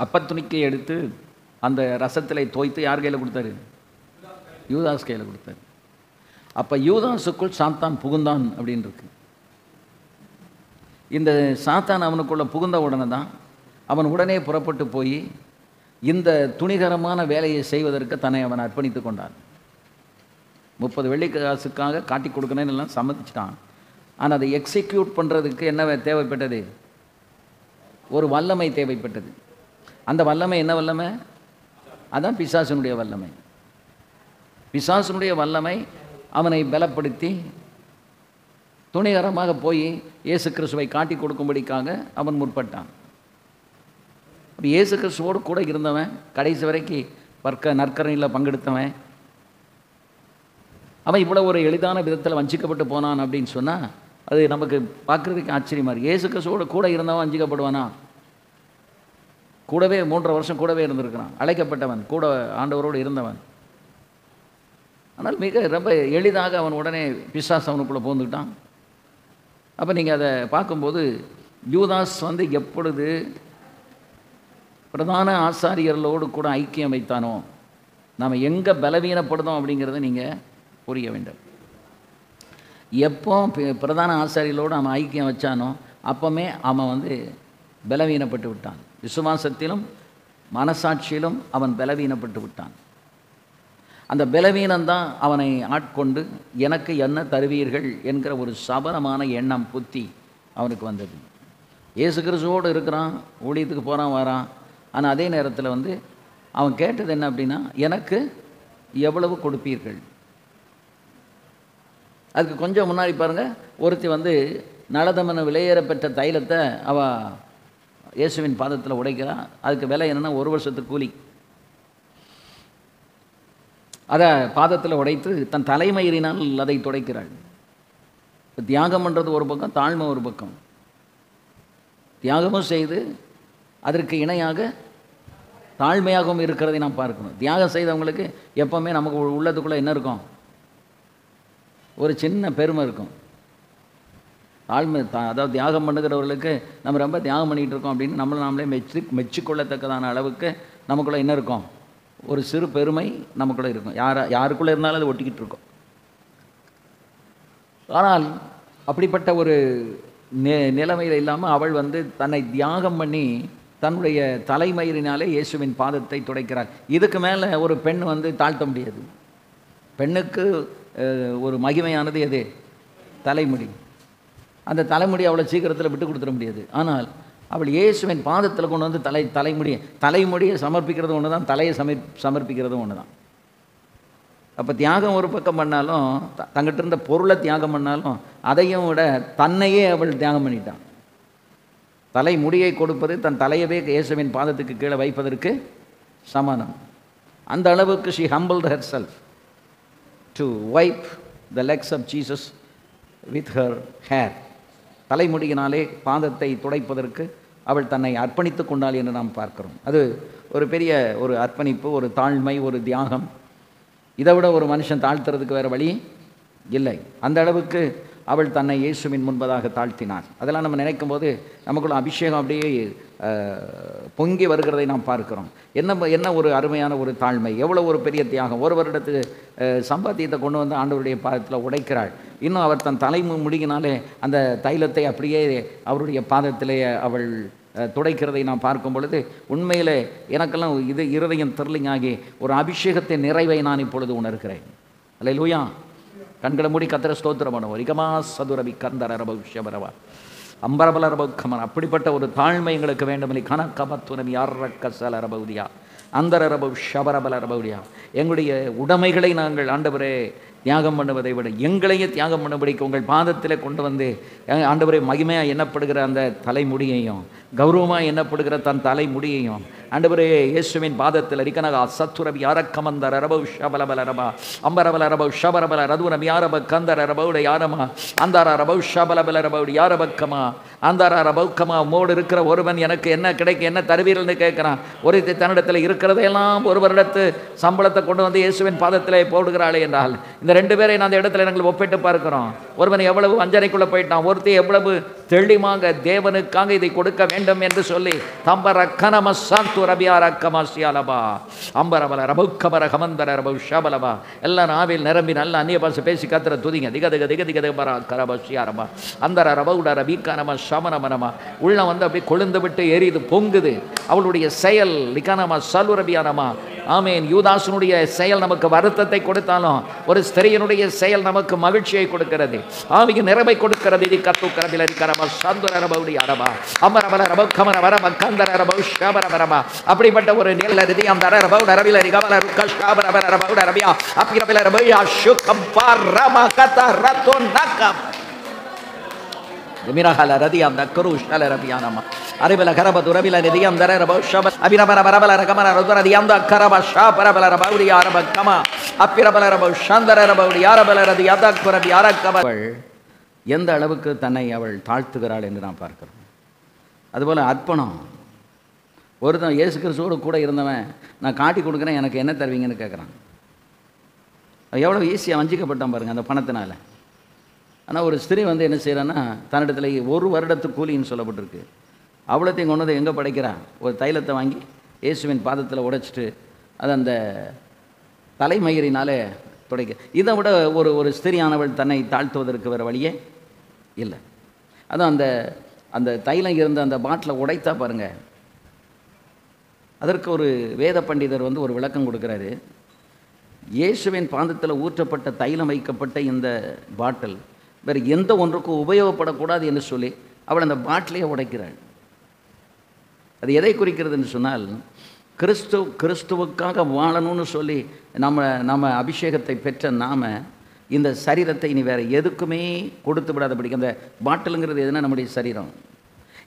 அப்பத்துணிக்கை எடுத்து அந்த ரசத்தில் தோய்த்து யார் கையில் கொடுத்தாரு? யூதாஸ் கையில் கொடுத்தாரு. அப்போ யூதாஸுக்குள் சாத்தான் புகுந்தான் அப்படின்னு இருக்கு. இந்த சாத்தான் அவனுக்குள்ள புகுந்த உடனே தான் அவன் உடனே புறப்பட்டு போய் இந்த துணிகரமான வேலையை செய்வதற்கு தன்னை அவன் அர்ப்பணித்து கொண்டான். 30 வெள்ளிக்காசுக்காக காட்டி கொடுக்கணும்னு எல்லாம் சம்மதிச்சிட்டான். ஆனால் அதை எக்ஸிக்யூட் பண்ணுறதுக்கு என்ன தேவைப்பட்டது? ஒரு வல்லமை தேவைப்பட்டது. அந்த வல்லமை என்ன வல்லமை? அதான் பிசாசனுடைய வல்லமை. பிசாசனுடைய வல்லமை அவனை பலப்படுத்தி துணிகரமாக போய் இயேசு கிறிஸ்துவை காட்டி கொடுக்கும்படிக்காக அவன் முற்பட்டான். அப்போ இயேசு கிறிஸ்துவோடு கூட இருந்தவன், கடைசி வரைக்கும் நற்கரணையில் பங்கெடுத்தவன், அவன் இவ்வளோ ஒரு எளிதான விதத்தில் வஞ்சிக்கப்பட்டு போனான் அப்படின்னு சொன்னால் அது நமக்கு பார்க்குறதுக்கு ஆச்சரியமாக இருக்குது. இயேசு கிறிஸ்துவோடு கூட இருந்தவன் வஞ்சிக்கப்படுவானா? கூடவே 3 வருஷம் கூடவே இருந்திருக்கிறான், அழைக்கப்பட்டவன், கூட ஆண்டவரோடு இருந்தவன். ஆனால் ரொம்ப எளிதாக அவன் உடனே பிசாசு அவனுக்குள்ளே போந்துக்கிட்டான். அப்போ நீங்கள் அதை பார்க்கும்போது யூதாஸ் வந்து எப்பொழுது பிரதான ஆசாரியர்களோடு கூட ஐக்கியம் வைத்தானோ, நாம் எங்கே பலவீனப்படுதோம் அப்படிங்கிறத நீங்கள் புரிய வேண்டும். எப்போ பிரதான ஆசாரியர்களோடு அவன் ஐக்கியம் வச்சானோ அப்போமே அவன் வந்து பலவீனப்பட்டு விட்டான். விசுவாசத்திலும் மனசாட்சியிலும் அவன் பலவீனப்பட்டு விட்டான். அந்த பலவீனம்தான் அவனை ஆட்கொண்டு எனக்கு என்ன தருவீர்கள் என்கிற ஒரு சபலமான எண்ணம் புத்தி அவனுக்கு வந்தது. இயேசு கிறிஸ்துவோடு இருக்கிறான், ஊழியத்துக்கு போகிறான், வரான். ஆனால் அதே நேரத்தில் வந்து அவன் கேட்டது என்ன அப்படின்னா, எனக்கு எவ்வளவு கொடுப்பீர்கள்? அதுக்கு கொஞ்சம் முன்னாடி பாருங்கள், ஒருத்தி வந்து நலதமன விலையேற பெற்ற தைலத்தை அவள் இயேசுவின் பாதத்தில் உடைக்கிறான். அதுக்கு விலை என்னென்னா 1 வருஷத்துக்கு கூலி. அதை பாதத்தில் உடைத்து தன் தலைமயிரினால் அதை துடைக்கிறாள். தியாகம் பண்ணுறது ஒரு பக்கம், தாழ்மை ஒரு பக்கம். தியாகமும் செய்து அதற்கு இணையாக தாழ்மையாகவும் இருக்கிறதை நாம் பார்க்கணும். தியாகம் செய்தவங்களுக்கு எப்போவுமே நமக்கு உள்ளதுக்குள்ளே என்ன இருக்கும்? ஒரு சின்ன பெருமை இருக்கும். தாழ்மை அதாவது தியாகம் பண்ணுகிறவர்களுக்கு நம்ம ரொம்ப தியாகம் பண்ணிகிட்டு இருக்கோம் அப்படின்னு நாமளே மெச்சிக்கொள்ளத்தக்கதான அளவுக்கு நமக்குள்ளே என்ன இருக்கும்? ஒரு சிறு பெருமை நமக்குள்ளே இருக்கும். யாருக்குள்ளே இருந்தாலும் அது ஒட்டிக்கிட்டு இருக்கும். ஆனால் அப்படிப்பட்ட ஒரு நிலைமையில் இல்லாமல் அவள் வந்து தன்னை தியாகம் பண்ணி தன்னுடைய தலைமயிரினாலே இயேசுவின் பாதத்தை துடைக்கிறார். இதுக்கு மேலே ஒரு பெண் வந்து தாழ்த்த முடியாது. பெண்ணுக்கு ஒரு மகிமையானது எது? தலைமுடி. அந்த தலைமுடி அவ்வளோ சீக்கிரத்தில் விட்டு கொடுத்துட முடியாது. ஆனால் அவள் இயேசுவின் பாதத்தில் கொண்டு வந்து தலைமுடியை சமர்ப்பிக்கிறது ஒன்று தான், தலையை சமர்ப்பிக்கிறதும் ஒன்று தான். அப்போ தியாகம் ஒரு பக்கம் பண்ணாலும், தங்கிட்ட இருந்த பொருளை தியாகம் பண்ணாலும், அதையும் விட தன்னையே அவள் தியாகம் பண்ணிட்டான். தலைமுடியை கொடுப்பது தன் தலையவே இயேசுவின் பாதத்துக்கு கீழே வைப்பதற்கு சமானம். அந்த அளவுக்கு she humbled herself to wipe the legs of Jesus with her hair. தலைமுடியினாலே பாதத்தை துடைப்பதற்கு அவள் தன்னை அர்ப்பணித்து கொண்டாள் என்று நாம் பார்க்கிறோம். அது ஒரு பெரிய ஒரு அர்ப்பணிப்பு, ஒரு தாழ்மை, ஒரு தியாகம். இதை விட ஒரு மனுஷன் தாழ்த்துறதுக்கு வேறு வழி இல்லை. அந்த அளவுக்கு அவள் தன்னை இயேசுவின் முன்பதாக தாழ்த்தினாள். அதெல்லாம் நம்ம நினைக்கும் போது நமக்குள்ள அபிஷேகம் அப்படியே பொங்கி வருகிறதை நாம் பார்க்கிறோம். என்ன ஒரு அருமையான ஒரு தாழ்மை, எவ்வளோ ஒரு பெரிய தியாகம். ஒரு வருடத்துக்கு சம்பாத்தியத்தை கொண்டு வந்து ஆண்டவருடைய பாதத்தில் உடைக்கிறாள். இன்னும் அவர் தன் தலை முடிகினாலே அந்த தைலத்தை அப்படியே அவருடைய பாதத்திலே அவள் துடைக்கிறதை நாம் பார்க்கும் பொழுது உண்மையிலே எனக்கெல்லாம் இது இருதயம் திர்லிங் ஆகி ஒரு அபிஷேகத்தின் நிறைவை நான் இப்பொழுது உணர்கிறேன். அல்லேலூயா. கண்களை மூடி கர்த்தரை ஸ்தோத்திரம் பண்ணுவோம். ரிகமா சதுரவி கந்தரபௌஷபரவா அம்பரபலரபௌக்கமன். அப்படிப்பட்ட ஒரு தாழ்மை எங்களுக்கு வேண்டும். கனக்கபத்துனமி யாரக்கசலரபௌதியா அந்தரபௌஷபரபலரபௌதியா. எங்களுடைய உடைமைகளை நாங்கள் ஆண்டவரே தியாகம் பண்ணுவதை விட எங்களையே தியாகம் பண்ணும்படிக்கு உங்கள் பாதத்தில் கொண்டு வந்து ஆண்டவரே மகிமையாக எண்ணப்படுகிற அந்த தலைமுடியையும் கௌரவமாக எண்ணப்படுகிற தன் தலைமுடியையும் ஆண்டவரே இயேசுவின் பாதத்தில் ரிகனகா சத்துரபி யாரக்கமந்தர ரபௌ ஷபலபலரபா அம்பரபல ரபௌ ஷபரபல ரதுரம் யாரப கந்தர ரபௌட யாரமா அந்தார ரபௌ ஷபலபல ரபௌடி யாரபக்கமா அந்தார ரபௌக்கமா. மோடு இருக்கிற ஒருவன் எனக்கு என்ன கிடைக்கும், என்ன தருவீர்கள்னு கேட்குறான். ஒரு தன்னிடத்தில் இருக்கிறதையெல்லாம் ஒரு வருடத்து சம்பளத்தை கொண்டு வந்து இயேசுவின் பாதத்தில் போடுகிறாளே என்றால் இந்த ரெண்டு பேரை நான் அந்த இடத்துல நாங்கள் ஒப்பிட்டு பார்க்கிறோம். ஒருவன் எவ்வளவு வஞ்சனைக்குள்ளே போயிட்டான், ஒருத்தி எவ்வளவு தெளிவாக தேவனுக்காக இதை கொடுக்க வேண்டும் என்று சொல்லி தம்பர கனம சாந்து ரபியாரக்கமாசியாலபா அம்பரபல ரபௌக்கபர கமந்தர ரபௌ ஷபலபா. எல்லாம் நாவில் நிரம்பி நல்ல அந்நிய பாஷை பேசி கத்திர துதிங்க. திக திக திக திக திகபரா கரபஷியாரபா அந்தர ரபௌட ரபிகனம சமனமனமா. உள்ள வந்து அப்படியே கொழுந்து விட்டு எரியுது, பொங்குது. அவளுடைய செயல் லிகனமா சலுரபியானமா. ஆமேன். யூதாசனுடைய செயல் நமக்கு வருத்தத்தை கொடுத்தாலும் ஒரு ஸ்திரீயினுடைய செயல் நமக்கு மகிழ்ச்சியை கொடுக்கிறது, ஆவியின் நிறைவை கொடுக்கிறது. இது கத்துக்கரபில ரிகனம சந்துரபௌடி அரபா அமரபல ரபௌக்கமன வரம கந்தர ரபௌ ஷபரபரபா. அப்படிப்பட்ட ஒரு நில ரிதியம் தர ரபௌட ரபில ரிகமல ருக்க ஷபரபர ரபௌட ரபியா அப்பிரபில ரபயா ஷுகம் பரம கத ரத்துனகம் மிரஹல ரதியம் தக்ருஷல ரபியானமா அரபல கரபது ரபில ரிதியம் தர ரபௌ ஷப அபிரபர பரபல ரகமன ரதுரதியம் தக்ரப ஷபரபல ரபௌடி அரபக்கமா அப்பிரபல ரபௌ ஷந்தர ரபௌடி அரபல ரதியம் தக்ரபி அரக்கப. எந்த அளவுக்கு தன்னை அவள் தாழ்த்துகிறாள் என்று நாம் பார்க்கிறோம். அதுபோல் அர்ப்பணம். ஒருத்தன் இயேசு கிறிஸ்துவோடு கூட இருந்தவன் நான் காட்டி கொடுக்குறேன் எனக்கு என்ன தருவீங்கன்னு கேட்குறான். எவ்வளோ ஈஸியாக வஞ்சிக்கப்பட்டான் பாருங்கள் அந்த பணத்தினால. ஆனால் ஒரு ஸ்திரீ வந்து என்ன செய்கிறான்னா தன்னிடத்தில் ஒரு வருடத்து கூலின்னு சொல்லப்பட்டிருக்கு. அவ்வளோத்தையும் கொண்டு வந்து எங்கே படைக்கிறான், ஒரு தைலத்தை வாங்கி இயேசுவின் பாதத்தில் உடைச்சிட்டு அது அந்த தலைமயிரினாலே துடைக்க. இதை விட ஒரு ஸ்திரியானவள் தன்னை தாழ்த்துவதற்கு வேறு வழியே இல்லை. அதுவும் அந்த தைலம் இருந்த அந்த பாட்டிலை உடைத்தா பாருங்கள். அதற்கு ஒரு வேத பண்டிதர் வந்து ஒரு விளக்கம் கொடுக்குறாரு. இயேசுவின் பாதத்தில் ஊற்றப்பட்ட தைலம் வைக்கப்பட்ட இந்த பாட்டில் வேறு எந்த ஒன்றுக்கும் உபயோகப்படக்கூடாது என்று சொல்லி அவள் அந்த பாட்டிலையே உடைக்கிறாள். அது எதை குறிக்கிறதுன்னு சொன்னால் கிறிஸ்துவுக்காக வாழணும்னு சொல்லி நம்ம அபிஷேகத்தை பெற்ற நாம் இந்த சரீரத்தை இனி வேறு எதுக்குமே கொடுத்து விடாதபடிக்கு, அந்த பாட்டிலுங்கிறது எதுனா நம்முடைய சரீரம்,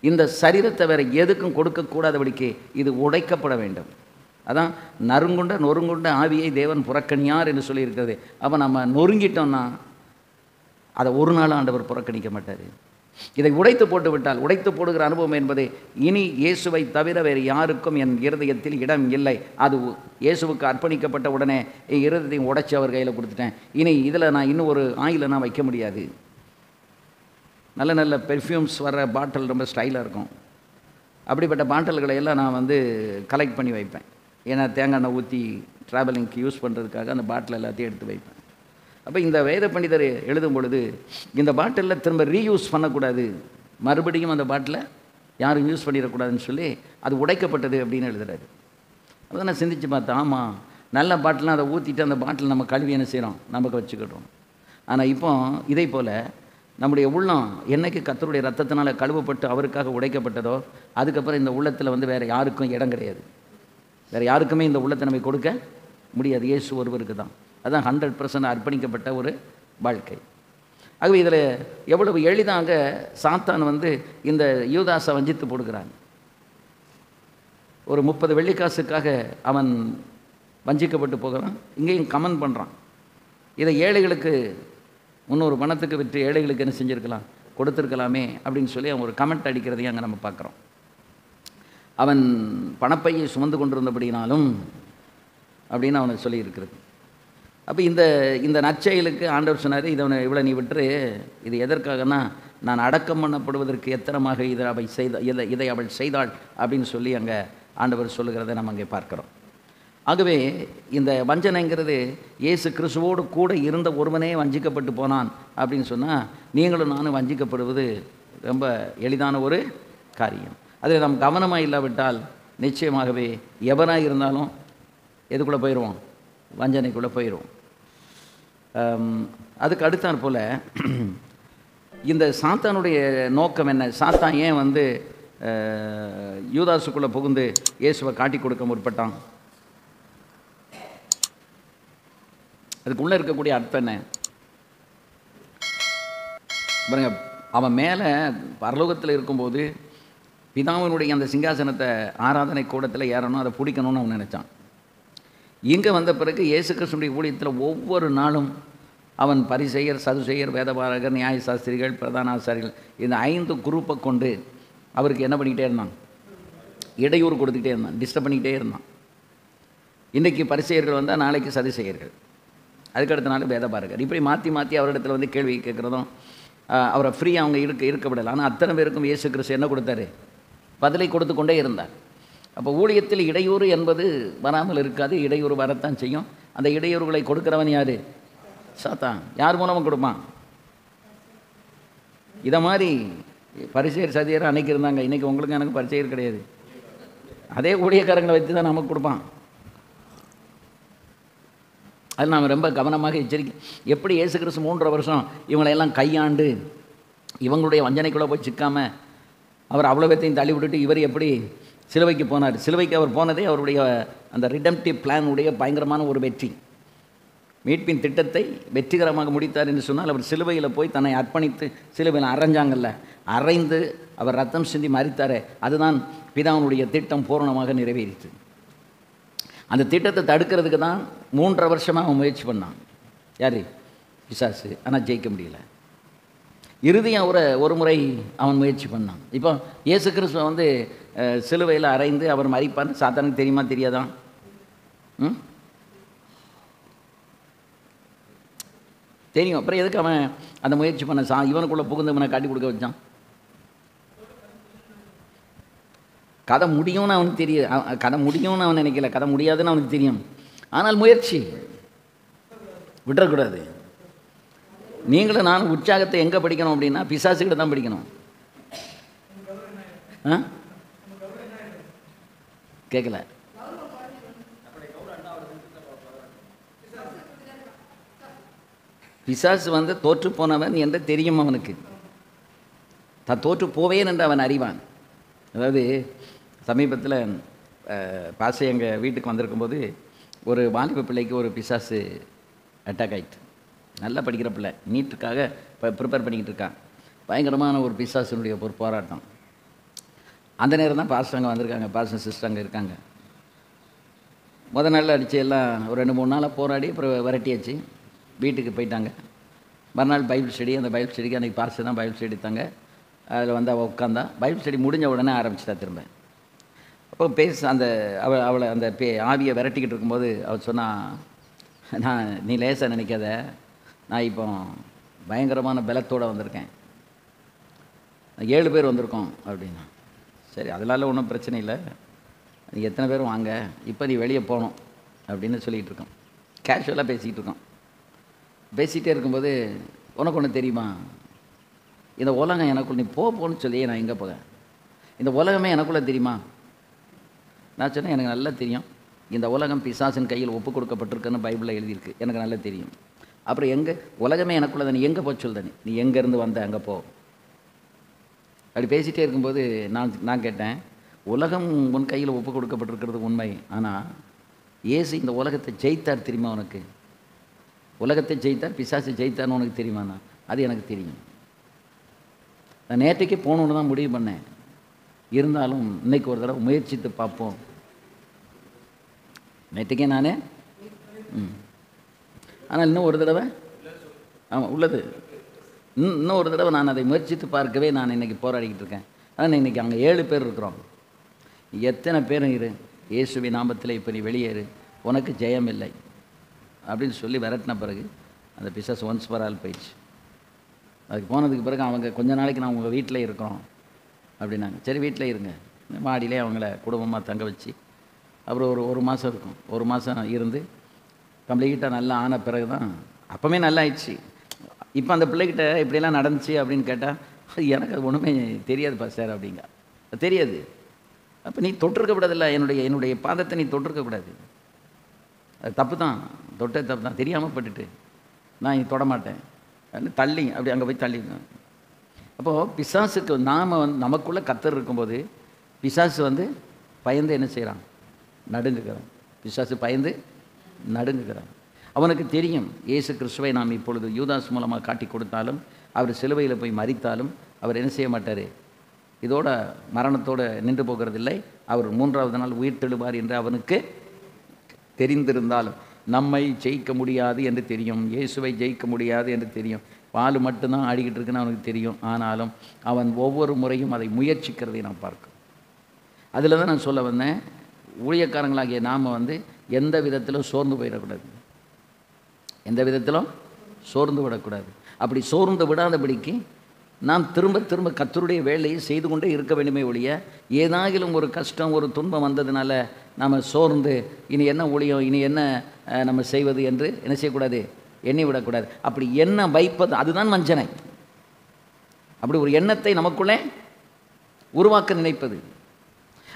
இந்த சரீரத்தை வேறு எதுக்கும் கொடுக்கக்கூடாதபடிக்கு இது உடைக்கப்பட வேண்டும். அதான் நொறுங்குண்ட ஆவியை தேவன் புறக்கணியார் என்று சொல்லியிருக்கிறது. அப்போ நம்ம நொறுங்கிட்டோம்னா அதை ஒரு நாள் ஆண்டவர் புறக்கணிக்க மாட்டார். இதை உடைத்து போட்டு விட்டால், உடைத்து போடுகிற அனுபவம் என்பது இனி இயேசுவை தவிர வேறு யாருக்கும் என் இருதயத்தில் இடம் இல்லை. அது இயேசுவுக்கு அர்ப்பணிக்கப்பட்ட உடனே என் இருதயத்தையும் உடைச்சி அவர் கையில் கொடுத்துட்டேன். இனி இதில் நான் இன்னும் ஒரு ஆயிலை நான் வைக்க முடியாது. நல்ல நல்ல பெர்ஃப்யூம்ஸ் வர்ற பாட்டில் ரொம்ப ஸ்டைலாக இருக்கும். அப்படிப்பட்ட பாட்டில்களை எல்லாம் நான் வந்து கலெக்ட் பண்ணி வைப்பேன். ஏன்னா தேங்காய் எண்ணெய் ஊற்றி ட்ராவலிங்க்கு யூஸ் பண்ணுறதுக்காக அந்த பாட்டில் எல்லாத்தையும் எடுத்து வைப்பேன். அப்போ இந்த வேத பண்டிதர் எழுதும் பொழுது இந்த பாட்டிலில் திரும்ப ரீயூஸ் பண்ணக்கூடாது, மறுபடியும் அந்த பாட்டிலை யாரும் யூஸ் பண்ணிடக்கூடாதுன்னு சொல்லி அது உடைக்கப்பட்டது அப்படின்னு எழுதுறாரு. அதை நான் சிந்தித்து பார்த்தேன். ஆமாம், நல்ல பாட்டிலாம் அதை ஊற்றிட்டு அந்த பாட்டில் நம்ம கழுவி என்ன செய்கிறோம், நமக்கு வச்சுக்கிட்டோம். ஆனால் இப்போ இதே போல் நம்முடைய உள்ளம் என்னைக்கு கர்த்தருடைய ரத்தத்தினால் கழுவப்பட்டு அவருக்காக உடைக்கப்பட்டதோ அதுக்கப்புறம் இந்த உள்ளத்தில் வந்து வேறு யாருக்கும் இடம் கிடையாது. வேறு யாருக்குமே இந்த உள்ளத்தை நம்ம கொடுக்க முடியாது. இயேசு ஒருவருக்கு தான். அதுதான் 100% அர்ப்பணிக்கப்பட்ட ஒரு வாழ்க்கை. ஆகவே இதில் எவ்வளவு எளிதாக சாத்தான் வந்து இந்த யூதாசை வஞ்சித்து போடுகிறான். ஒரு 30 வெள்ளிக்காசுக்காக அவன் வஞ்சிக்கப்பட்டு போகிறான். இங்கேயும் கமெண்ட் பண்ணுறான். இதை ஏழைகளுக்கு 300 பணத்துக்கு விற்று ஏழைகளுக்கு என்ன செஞ்சுருக்கலாம், கொடுத்துருக்கலாமே அப்படின்னு சொல்லி அவன் ஒரு கமெண்ட் அடிக்கிறதையும் அங்கே நம்ம பார்க்குறோம். அவன் பணப்பையை சுமந்து கொண்டிருந்தபடினாலும் அப்படின்னு அவனை சொல்லியிருக்கிறது. அப்போ இந்த நற்செயலுக்கு ஆண்டவர் சொன்னார், இவ்வளோ நீ விட்டுரு, இது எதற்காகனா நான் அடக்கம் பண்ணப்படுவதற்கு எத்தனமாக இதை அவள் செய்தாள் அப்படின்னு சொல்லி அங்கே ஆண்டவர் சொல்லுகிறத நம்ம அங்கே பார்க்குறோம். ஆகவே இந்த வஞ்சனைங்கிறது இயேசு கிறிஸ்துவோடு கூட இருந்த ஒருவனே வஞ்சிக்கப்பட்டு போனான் அப்படின்னு சொன்னால் நீங்களும் நானும் வஞ்சிக்கப்படுவது ரொம்ப எளிதான ஒரு காரியம். அதில் நாம் கவனமாக இல்லாவிட்டால் நிச்சயமாகவே எவனாக இருந்தாலும் எதுக்குள்ளே போயிடுவோம், வஞ்சனைக்குள்ளே போயிடுவோம். அதுக்கு அடுத்தாற் போல் இந்த சாத்தானுடைய நோக்கம் என்ன? சாத்தான் ஏன் வந்து யூதாசுக்குள்ளே புகுந்து இயேசுவை காட்டி கொடுக்க முற்பட்டான்? அதுக்குள்ளே இருக்கக்கூடிய அர்த்தம் என்ன பாருங்க. அவன் மேலே பரலோகத்தில் இருக்கும்போது பிதாவினுடைய அந்த சிங்காசனத்தை ஆராதனை கூடத்தில் ஏறணும், அதை பிடிக்கணும்னு அவன் நினச்சான். இங்கே வந்த பிறகு இயேசு கிறிஸ்துடைய ஊழியத்தில் ஒவ்வொரு நாளும் அவன் பரிசெயர், சதுசெயர், வேதபாரகர், நியாய சாஸ்திரிகள், பிரதான ஆசாரிகள் இந்த 5 குரூப்பை கொண்டு அவருக்கு என்ன பண்ணிக்கிட்டே இருந்தான்? இடையூறு கொடுத்துக்கிட்டே இருந்தான், டிஸ்டர்ப் பண்ணிக்கிட்டே இருந்தான். இன்றைக்கி பரிசெயர்கள் வந்தால் நாளைக்கு சதுசெயர்கள், அதுக்கடுத்த நாள் வேதபாரகர், இப்படி மாற்றி மாற்றி அவரிடத்துல வந்து கேள்வி கேட்குறதும் அவரை ஃப்ரீயாக அவங்க இருக்க விடலை. ஆனால் அத்தனை பேருக்கும் இயேசு கிறிஸ்து என்ன கொடுத்தாரு? பதிலை கொடுத்து கொண்டே இருந்தார். அப்போ ஊழியத்தில் இடையூறு என்பது வராமல் இருக்காது, இடையூறு வரத்தான் செய்யும். அந்த இடையூறுகளை கொடுக்குறவன் யார்? சாத்தான். யார் மூலமாக கொடுப்பான்? இதை மாதிரி பரிசெயர் சதியர் அன்னைக்கு இருந்தாங்க, இன்றைக்கி உங்களுக்கு எனக்கு பரிசெயர் கிடையாது. அதே ஊழியக்காரங்களை வச்சு தான் நமக்கு கொடுப்பான். அது நாம் ரொம்ப கவனமாக எச்சரிக்கை. எப்படி இயேசு கிறிஸ்து 3 வருஷம் இவங்களையெல்லாம் கையாண்டு இவங்களுடைய வஞ்சனைக்குள்ளே போய் சிக்காமல் அவர் அவ்வளோ பேத்தையும் தள்ளி விட்டுட்டு இவர் எப்படி சிலுவைக்கு போனார்? சிலுவைக்கு அவர் போனதே அவருடைய அந்த ரிடம்டிவ் பிளானுடைய பயங்கரமான ஒரு வெற்றி. மீட்பின் திட்டத்தை வெற்றிகரமாக முடித்தார் என்று சொன்னால் அவர் சிலுவையில் போய் தன்னை அர்ப்பணித்து சிலுவையில் அரைஞ்சாங்கல்ல, அரைந்து அவர் ரத்தம் சிந்தி மரித்தாரே, அதுதான் பிதாவினுடைய திட்டம் பூரணமாக நிறைவேறிச்சு. அந்த திட்டத்தை தடுக்கிறதுக்கு தான் 3 வருஷமாக அவன் முயற்சி பண்ணான். யார்? பிசாசு. ஆனால் ஜெயிக்க முடியல. இறுதியாக ஒரு முறை அவன் முயற்சி பண்ணான். இப்போ இயேசு கிறிஸ்துவ வந்து சிலுவையில் அரைந்து அவர் மரிப்பார்னு சாத்தானுக்கு தெரியுமா தெரியாதான்? தெரியும். அப்புறம் எதுக்கு அவன் அந்த முயற்சி பண்ண இவனுக்குள்ளே புகுந்து இவனை காட்டி கொடுக்க வச்சான்? கதை முடியும்னு அவனுக்கு தெரியும். கதை முடியும்னு அவன் நினைக்கல, கதை முடியாதுன்னு அவனுக்கு தெரியும். ஆனால் முயற்சி விட்டுறக்கூடாது. நீங்களும் நான் உற்சாகத்தை எங்கே படிக்கணும் அப்படின்னா பிசாசுக்கிட்ட தான் படிக்கணும். கேட்கல? பிசாசு வந்து தோற்று போனவன் என்று தெரியும் அவனுக்கு. தான் தோற்று போவேன் என்று அவன் அறிவான். அதாவது சமீபத்தில் பாசை எங்கள் வீட்டுக்கு வந்திருக்கும்போது ஒரு வாலிப பிள்ளைக்கு ஒரு பிசாசு அட்டாக் ஆகிட்டு. நல்லா படிக்கிற பிள்ளை, நீட்டுக்காக இப்போ ப்ரிப்பேர் பண்ணிக்கிட்டு இருக்கான். பயங்கரமான ஒரு பிசாசினுடைய ஒரு போராட்டம். அந்த நேரம் தான் பாஸ்டர் அங்கே வந்திருக்காங்க, பாஸ்டர் சிஸ்டர் அங்கே இருக்காங்க. நாளில் அடித்து எல்லாம் ஒரு 2-3 நாளாக போராடி அப்புறம் விரட்டியாச்சு. வீட்டுக்கு போயிட்டாங்க. மறுநாள் பைபிள் ஸ்டடி. அந்த பைபிள் ஸ்டடிக்கு அன்றைக்கி பாஸ்டர் தான் பைபிள் ஸ்டடி எடுத்தாங்க. அதில் வந்து அவள் உட்காந்தா. பைபிள் ஸ்டடி முடிஞ்ச உடனே ஆரம்பிச்சிட்டா திரும்ப. அப்போ அவளை அந்த ஆவியை விரட்டிக்கிட்டு இருக்கும்போது அவள் சொன்னால், நீ லேசாக நினைக்காத, நான் இப்போ பயங்கரமான பலத்தோடு வந்திருக்கேன், 7 பேர் வந்திருக்கோம் அப்படின்னா. சரி, அதனால ஒன்றும் பிரச்சனை இல்லை, நீ எத்தனை பேரும் வாங்க, இப்போ நீ வெளியே போகணும் அப்படின்னு சொல்லிகிட்டு இருக்கோம். கேஷுவலாக பேசிக்கிட்டு இருக்கோம். பேசிகிட்டே இருக்கும்போது, உனக்கு ஒன்று தெரியுமா, இந்த உலகம் எனக்குள்ள நீ போன்னு சொல்லியே நான் எங்கே போக, இந்த உலகமே எனக்குள்ளே தெரியுமா? நான் சொன்னேன், எனக்கு நல்லா தெரியும், இந்த உலகம் பிசாசின் கையில் ஒப்பு கொடுக்கப்பட்டிருக்குன்னு பைபிளில் எழுதியிருக்கு, எனக்கு நல்லா தெரியும். அப்புறம் எங்கே உலகமே எனக்குள்ளே, நீ எங்கே போய் சொல்லுத, நீ எங்கேருந்து வந்த அங்கே போ. அப்படி பேசிகிட்டே இருக்கும்போது நான் கேட்டேன், உலகம் உன் கையில் ஒப்பு கொடுக்கப்பட்டிருக்கிறது உண்மை, ஆனால் இயேசு இந்த உலகத்தை ஜெயித்தார் தெரியுமா உனக்கு? உலகத்தை ஜெயித்தார், பிசாசு ஜெயித்தார்னு உனக்கு தெரியுமாண்ணா? அது எனக்கு தெரியும். நான் நேற்றைக்கு போகணுன்னு தான் முடிவு பண்ணேன், இருந்தாலும் இன்னைக்கு ஒரு தடவை முயற்சித்து பார்ப்போம். நேற்றுக்கே நானே ஆனால் இன்னும் ஒரு தடவை, ஆமாம் உள்ளது, இன்னும் ஒரு தடவை நான் அதை முயற்சித்து பார்க்கவே நான் இன்றைக்கி போராடிக்கிட்டு இருக்கேன். ஆனால் இன்றைக்கி அங்கே 7 பேர் இருக்கிறோம். எத்தனை பேரும் இரு, இயேசுவின் நாமத்தில் இப்போ நீ வெளியேறு, உனக்கு ஜெயம் இல்லை அப்படின்னு சொல்லி விரட்டின பிறகு அந்த பிசாசு ஒன்ஸ் ஃபார் ஆல் போயிடுச்சு. அதுக்கு போனதுக்கு பிறகு அவங்க கொஞ்ச நாளைக்கு நான் உங்கள் வீட்டில் இருக்கிறோம் அப்படின்னாங்க. சரி வீட்டில் இருங்க, மாடியிலே அவங்கள குடும்பமாக தங்க வச்சு அப்புறம் ஒரு மாதம் இருக்கும். ஒரு மாதம் இருந்து கம்ப்ளீட்டாக நல்லா ஆன பிறகு தான், அப்போவே நல்லா ஆயிடுச்சு. இப்போ அந்த பிள்ளைகிட்ட இப்படியெல்லாம் நடந்துச்சு அப்படின்னு கேட்டால் எனக்கு அது ஒன்றுமே தெரியாது பாஸ்டர் அப்படிங்க. அது தெரியாது. அப்போ நீ தொட்டிருக்கக்கூடாதுல்ல, என்னுடைய பாதத்தை நீ தொட்டிருக்கக்கூடாது. அது தப்பு தான், தொட்டே தப்பு தான். தெரியாமல் பட்டுட்டு நான் தொட மாட்டேன் தள்ளி அப்படி அங்கே போய் தள்ளி. அப்போது பிசாசுக்கு நாம் நமக்குள்ளே கத்தர் இருக்கும்போது பிசாசு பயந்து என்ன செய்கிறான்? நடுங்குகிறான். பிசாசு பயந்து நடுங்குகிறான். அவனுக்கு தெரியும் இயேசு கிறிஸ்துவை நாம் இப்பொழுது யூதாஸ் மூலமாக காட்டி கொடுத்தாலும், அவர் சிலுவையில் போய் மரித்தாலும் அவர் என்ன செய்ய மாட்டார், இதோட மரணத்தோடு நின்று போகிறதில்லை, அவர் 3ஆவது நாள் உயிர் தெழுவார் என்று அவனுக்கு தெரிந்திருந்தாலும் நம்மை ஜெயிக்க முடியாது என்று தெரியும், இயேசுவை ஜெயிக்க முடியாது என்று தெரியும். பால் மட்டும்தான் ஆடிக்கிட்டு இருக்குன்னு அவனுக்கு தெரியும். ஆனாலும் அவன் ஒவ்வொரு முறையும் அதை முயற்சிக்கிறதை நான் பார்க்கும். அதில் தான் நான் சொல்ல வந்தேன், ஊழியக்காரங்களாகிய நாம் எந்த விதத்திலும் சோர்ந்து போயிடக்கூடாது, எந்த விதத்திலும் சோர்ந்து விடக்கூடாது. அப்படி சோர்ந்து விடாதபடிக்கு நாம் திரும்ப திரும்ப கர்த்தருடைய வேலையை செய்து கொண்டே இருக்க வேண்டுமே ஒழிய, ஏதாகிலும் ஒரு கஷ்டம் ஒரு துன்பம் வந்ததுனால நம்ம சோர்ந்து இனி என்ன ஊழியம், இனி என்ன நம்ம செய்வது என்று என்ன செய்யக்கூடாது, எண்ணி விடக்கூடாது. அப்படி எண்ணம் வைப்பது அதுதான் வஞ்சனை. அப்படி ஒரு எண்ணத்தை நமக்குள்ளே உருவாக்க நினைப்பது,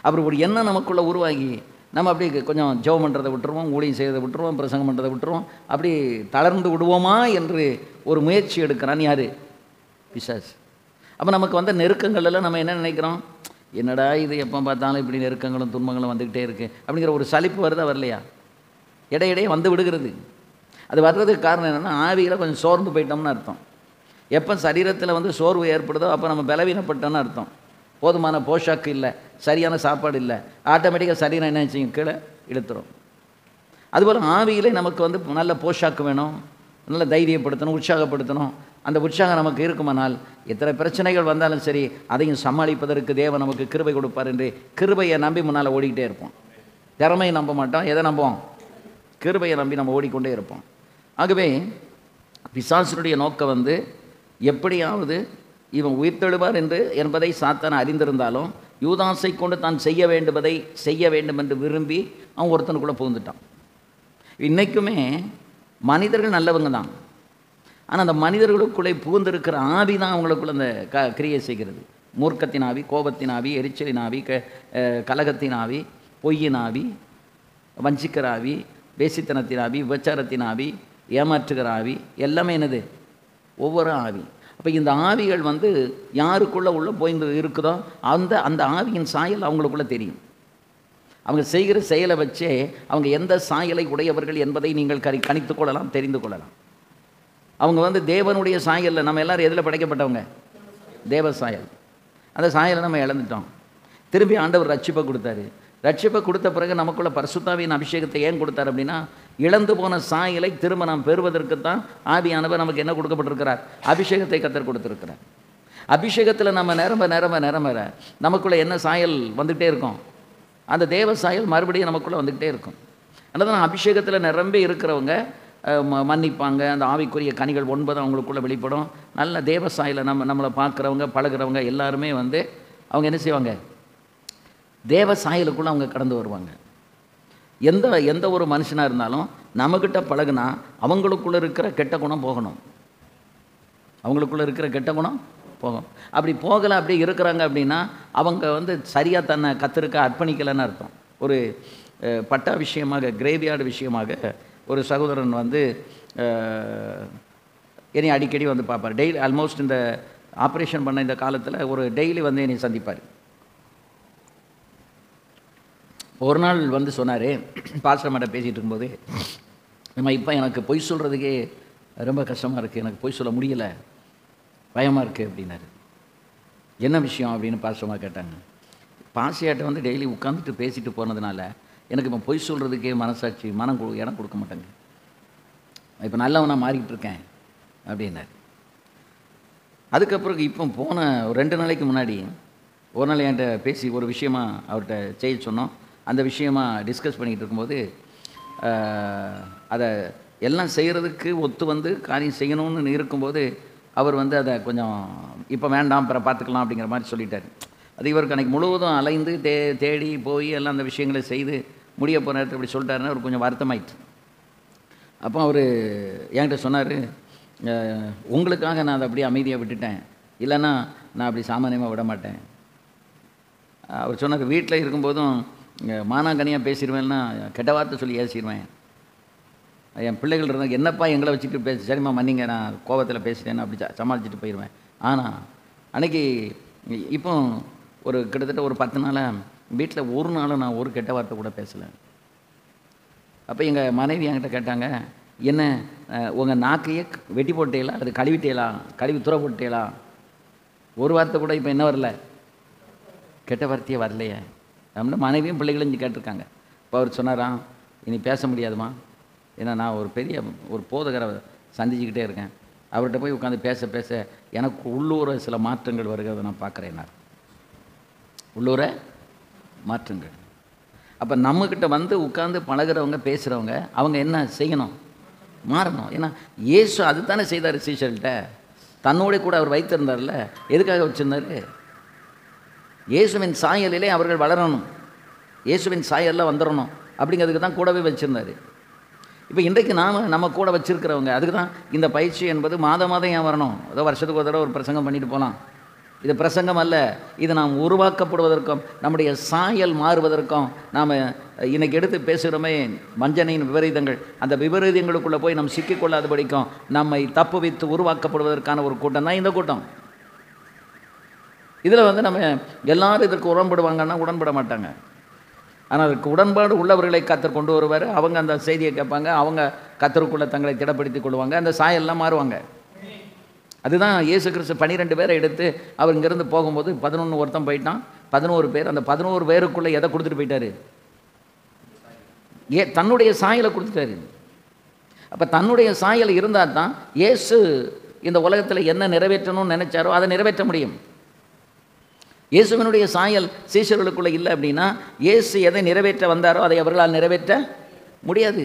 அப்படி ஒரு எண்ணம் நமக்குள்ளே உருவாகி நம்ம அப்படி கொஞ்சம் ஜெபம் பண்ணுறதை விட்டுருவோம், ஊழியம் செய்கிறதை விட்டுருவோம், பிரசங்கம் பண்ணுறதை விட்டுருவோம், அப்படி தளர்ந்து விடுவோமா என்று ஒரு முயற்சி எடுக்கிறான் யார்? பிசாசு. அப்போ நமக்கு நெருக்கங்கள்லாம் நம்ம என்ன நினைக்கிறோம், என்னடா இது எப்போ பார்த்தாலும் இப்படி நெருக்கங்களும் துன்பங்களும் வந்துக்கிட்டே இருக்குது அப்படிங்கிற ஒரு சலிப்பு வருதா வரலையா? இடையிடையே விடுகிறது. அது வர்றதுக்கு காரணம் என்னென்னா, ஆவியில் கொஞ்சம் சோர்ந்து போயிட்டோம்னு அர்த்தம். எப்போ சரீரத்தில் சோர்வு ஏற்படுதோ அப்போ நம்ம பலவீனப்பட்டோன்னு அர்த்தம். போதுமான போஷாக்கு இல்லை, சரியான சாப்பாடு இல்லை, ஆட்டோமேட்டிக்காக சரீரம் என்ன செய்யும், கீழே இழுத்துரும். அதுபோல் ஆவியிலே நமக்கு நல்ல போஷாக்கு வேணும், நல்ல தைரியப்படுத்தணும், உற்சாகப்படுத்தணும். அந்த உற்சாகம் நமக்கு இருக்குமானால் எத்தனை பிரச்சனைகள் வந்தாலும் சரி அதையும் சமாளிப்பதற்கு தேவன் நமக்கு கிருபை கொடுப்பார் என்று கிருபையை நம்பி முன்னால் ஓடிக்கிட்டே இருப்போம். திறமையை நம்ப மாட்டோம், எதை நம்புவோம்? கிருபையை நம்பி நம்ம ஓடிக்கொண்டே இருப்போம். ஆகவே பிசாசுடைய நோக்கம் எப்படியாவது இவன் உயிர்த்தெழுவார் என்பதை சாத்தான் அறிந்திருந்தாலும் யூதாசை கொண்டு தான் செய்ய வேண்டுவதை செய்ய வேண்டும் என்று விரும்பி அவன் ஒருத்தனுக்குள்ளே புகுந்துட்டான். இன்றைக்குமே மனிதர்கள் நல்லவங்க தான், ஆனால் அந்த மனிதர்களுக்குள்ளே புகுந்திருக்கிற ஆவி தான் அவங்களுக்குள்ள அந்த கிரியை செய்கிறது. மூர்க்கத்தின் ஆவி, கோபத்தின் ஆவி, எரிச்சலின் ஆவி, கலகத்தின் ஆவி, பொய்யின் ஆவி, வஞ்சிக்கிற ஆவி, வேசித்தனத்தின் ஆவி, விபச்சாரத்தின் ஆவி, ஏமாற்றுகிற ஆவி, எல்லாமே என்னது? ஒவ்வொரு ஆவி. அப்போ இந்த ஆவிகள் யாருக்குள்ளே உள்ள போய் இருக்குதோ அந்த ஆவியின் சாயல் அவங்களுக்குள்ளே தெரியும். அவங்க செய்கிற செயலை வச்சே அவங்க எந்த சாயலை உடையவர்கள் என்பதை நீங்கள் கணித்து கொள்ளலாம், தெரிந்து கொள்ளலாம். அவங்க தேவனுடைய சாயலில், நம்ம எல்லோரும் எதில் படைக்கப்பட்டவங்க? தேவ சாயல். அந்த சாயலை நம்ம இழந்துட்டோம். திரும்பி ஆண்டவர் ரட்சிப்பை கொடுத்தாரு. ரட்சிப்பை கொடுத்த பிறகு நமக்குள்ள பரிசுத்தாவியின் அபிஷேகத்தை ஏன் கொடுத்தார் அப்படின்னா, இழந்து போன சாயலை திரும்ப நாம் பெறுவதற்குத்தான் ஆவியானவர் நமக்கு என்ன கொடுக்கப்பட்டிருக்கிறார்? அபிஷேகத்தை கர்த்தர் கொடுத்துருக்கிறார். அபிஷேகத்தில் நம்ம நிரம்ப நமக்குள்ளே என்ன சாயல் வந்துக்கிட்டே இருக்கும்? அந்த தேவ சாயல் மறுபடியும் நமக்குள்ளே வந்துக்கிட்டே இருக்கும். அதனால் அபிஷேகத்தில் நிரம்பி இருக்கிறவங்க மன்னிப்பாங்க. அந்த ஆவிக்குரிய கனிகள் 9 அவங்களுக்குள்ளே வெளிப்படும். நல்ல தேவ சாயலை நம்மளை பார்க்குறவங்க பழகிறவங்க எல்லாருமே அவங்க என்ன செய்வாங்க? தேவ சாயலுக்குள்ளே அவங்க கடந்து வருவாங்க. எந்த ஒரு மனுஷனாக இருந்தாலும் நம்மக்கிட்ட பழகுனா அவங்களுக்குள்ளே இருக்கிற கெட்ட குணம் போகணும், அவங்களுக்குள்ளே இருக்கிற கெட்ட குணம் போகும். அப்படி போகலை, அப்படி இருக்கிறாங்க அப்படின்னா அவங்க சரியாக தன்னை கர்த்தருக்கு அர்ப்பணிக்கலைன்னு அர்த்தம். ஒரு பட்டா விஷயமாக, கிரேவியார்டு விஷயமாக ஒரு சகோதரன் என்னை அடிக்கடி பார்ப்பார். டெய்லி ஆல்மோஸ்ட் இந்த ஆப்ரேஷன் பண்ண இந்த காலத்தில் ஒரு டெய்லி என்னை சந்திப்பார். ஒரு நாள் சொன்னார், பாஸ்டர் மேடம் பேசிகிட்டு இருக்கும்போது, நம்ம இப்போ எனக்கு பொய் சொல்கிறதுக்கே ரொம்ப கஷ்டமாக இருக்குது, எனக்கு பொய் சொல்ல முடியலை, பயமாக இருக்குது அப்படின்னாரு. என்ன விஷயம் அப்படின்னு பாஸ்டர்மா கேட்டாங்க. பாசியாட்ட டெய்லி உட்காந்துட்டு பேசிட்டு போனதுனால எனக்கு இப்போ பொய் சொல்கிறதுக்கே மனசாட்சி இடம் கொடுக்க மாட்டேங்க, இப்போ நல்லவனாக மாறிக்கிட்டு இருக்கேன் அப்படின்னாரு. அதுக்கப்புறம் இப்போ போன 2 நாளைக்கு முன்னாடி ஒரு நாள் என்கிட்ட பேசி ஒரு விஷயமா அவர்கிட்ட செய்ய சொன்னோம். அந்த விஷயமா டிஸ்கஸ் பண்ணிக்கிட்டு இருக்கும்போது அதை எல்லாம் செய்கிறதுக்கு ஒத்து வந்து காரியம் செய்யணும்னு இருக்கும்போது அவர் வந்து அதை கொஞ்சம் இப்போ வேண்டாம் அப்புறம் பார்த்துக்கலாம் அப்படிங்கிற மாதிரி சொல்லிட்டார். அது இவருக்கு அன்றைக்கி முழுவதும் அலைந்து தேடி போய் எல்லாம் அந்த விஷயங்களை செய்து முடிய போகிற நேரத்தில் இப்படி சொல்லிட்டாருன்னு அவர் கொஞ்சம் வருத்தமாயிட்டு. அப்போ அவர் என்கிட்ட சொன்னார், உங்களுக்காக நான் அதை அப்படியே அமைதியாக விட்டுட்டேன், இல்லைன்னா நான் அப்படி சாமானியமாக விட மாட்டேன். அவர் சொன்னார், வீட்டில் இருக்கும்போதும் மானாங்கனியாக பேசிடுவேன்னா கெட்ட வார்த்தை சொல்லி ஏசிடுவேன். என் பிள்ளைகள் இருந்தால் என்னப்பா எங்களை வச்சுட்டு பேச, சரிம்மா மன்னிங்க நான் கோபத்தில் பேசிட்டேன்னு அப்படி சமாளிச்சுட்டு போயிடுவேன். ஆனால் அன்றைக்கி இப்போ ஒரு கிட்டத்தட்ட ஒரு 10 நாளாக வீட்டில் ஒரு நாளும் நான் ஒரு கெட்ட வார்த்தை கூட பேசலை. அப்போ எங்கள் மனைவி என்கிட்ட கேட்டாங்க, என்ன உங்கள் நாக்கையே வெட்டி போட்டேலா, அது கழுவிட்டேலா, கழுவி துறை போட்டேலா, ஒரு வார்த்தை கூட இப்போ என்ன வரல, கெட்ட வார்த்தையே வரலையே அப்படின்னு மனைவியும் பிள்ளைகளும் இங்கே கேட்டிருக்காங்க. இப்போ அவர் சொன்னாராம், இனி பேச முடியாதுமா, ஏன்னா நான் ஒரு பெரிய ஒரு போதகரை சந்திச்சுக்கிட்டே இருக்கேன், அவர்கிட்ட போய் உட்காந்து பேச பேச எனக்கு உள்ளூர சில மாற்றங்கள் வருகிறத நான் பார்க்குறேன். நான் உள்ளூர மாற்றங்கள். அப்போ நம்மக்கிட்ட வந்து உட்காந்து பழகிறவங்க பேசுகிறவங்க அவங்க என்ன செய்யணும், மாறணும். ஏன்னா இயேசு அது தானே செய்தார் சீஷர்கிட்ட, தன்னோட கூட அவர் வைத்திருந்தார்ல. எதுக்காக வச்சுருந்தார்? இயேசுவின் சாயலிலே அவர்கள் வளரணும், இயேசுவின் சாயலில் வந்துடணும் அப்படிங்கிறதுக்கு தான் கூடவே வச்சுருந்தார். இப்போ இன்றைக்கு நம்ம கூட வச்சுருக்கிறவங்க அதுக்கு தான் இந்த பயிற்சி என்பது மாதம் ஏன் வரணும்? ஏதோ வருஷத்துக்கு ஒரு தடவை ஒரு பிரசங்கம் பண்ணிட்டு போகலாம். இது பிரசங்கம் அல்ல, இது நாம் உருவாக்கப்படுவதற்கும் நம்முடைய சாயல் மாறுவதற்கும் நாம் இன்றைக்கி எடுத்து பேசுகிறோமே வஞ்சனையின் விபரீதங்கள், அந்த விபரீதங்களுக்குள்ளே போய் நம்ம சிக்கிக்கொள்ளாதபடிக்கும் நம்மை தப்புவித்து உருவாக்கப்படுவதற்கான ஒரு கூட்டம் தான் இந்த கூட்டம். இதில் வந்து நம்ம எல்லாரும் இதற்கு உடன்படுவாங்கன்னா உடன்பட மாட்டாங்க. ஆனால் அதற்கு உடன்பாடு உள்ளவர்களை கர்த்தர் கொண்டு வருவார். அவங்க அந்த செய்தியை கேட்பாங்க, அவங்க கர்த்தருக்குள்ளே தங்களை திடப்படுத்திக் கொள்வாங்க, அந்த சாயல்லாம் மாறுவாங்க. அதுதான் இயேசு கிறிஸ்து 12 பேரை எடுத்து அவர் இங்கேருந்து போகும்போது 11 ஒருத்தன் போயிட்டான், 11 பேர். அந்த 11 பேருக்குள்ளே எதை கொடுத்துட்டு போயிட்டாரு? தன்னுடைய சாயலை கொடுத்துட்டாரு. அப்போ தன்னுடைய சாயல் இருந்தால் தான் இயேசு இந்த உலகத்தில் என்ன நிறைவேற்றணும்னு நினைச்சாரோ அதை நிறைவேற்ற முடியும். இயேசுவினுடைய சாயல் சீஷர்களுக்குள்ளே இல்லை அப்படின்னா இயேசு எதை நிறைவேற்ற வந்தாரோ அதை அவர்களால் நிறைவேற்ற முடியாது.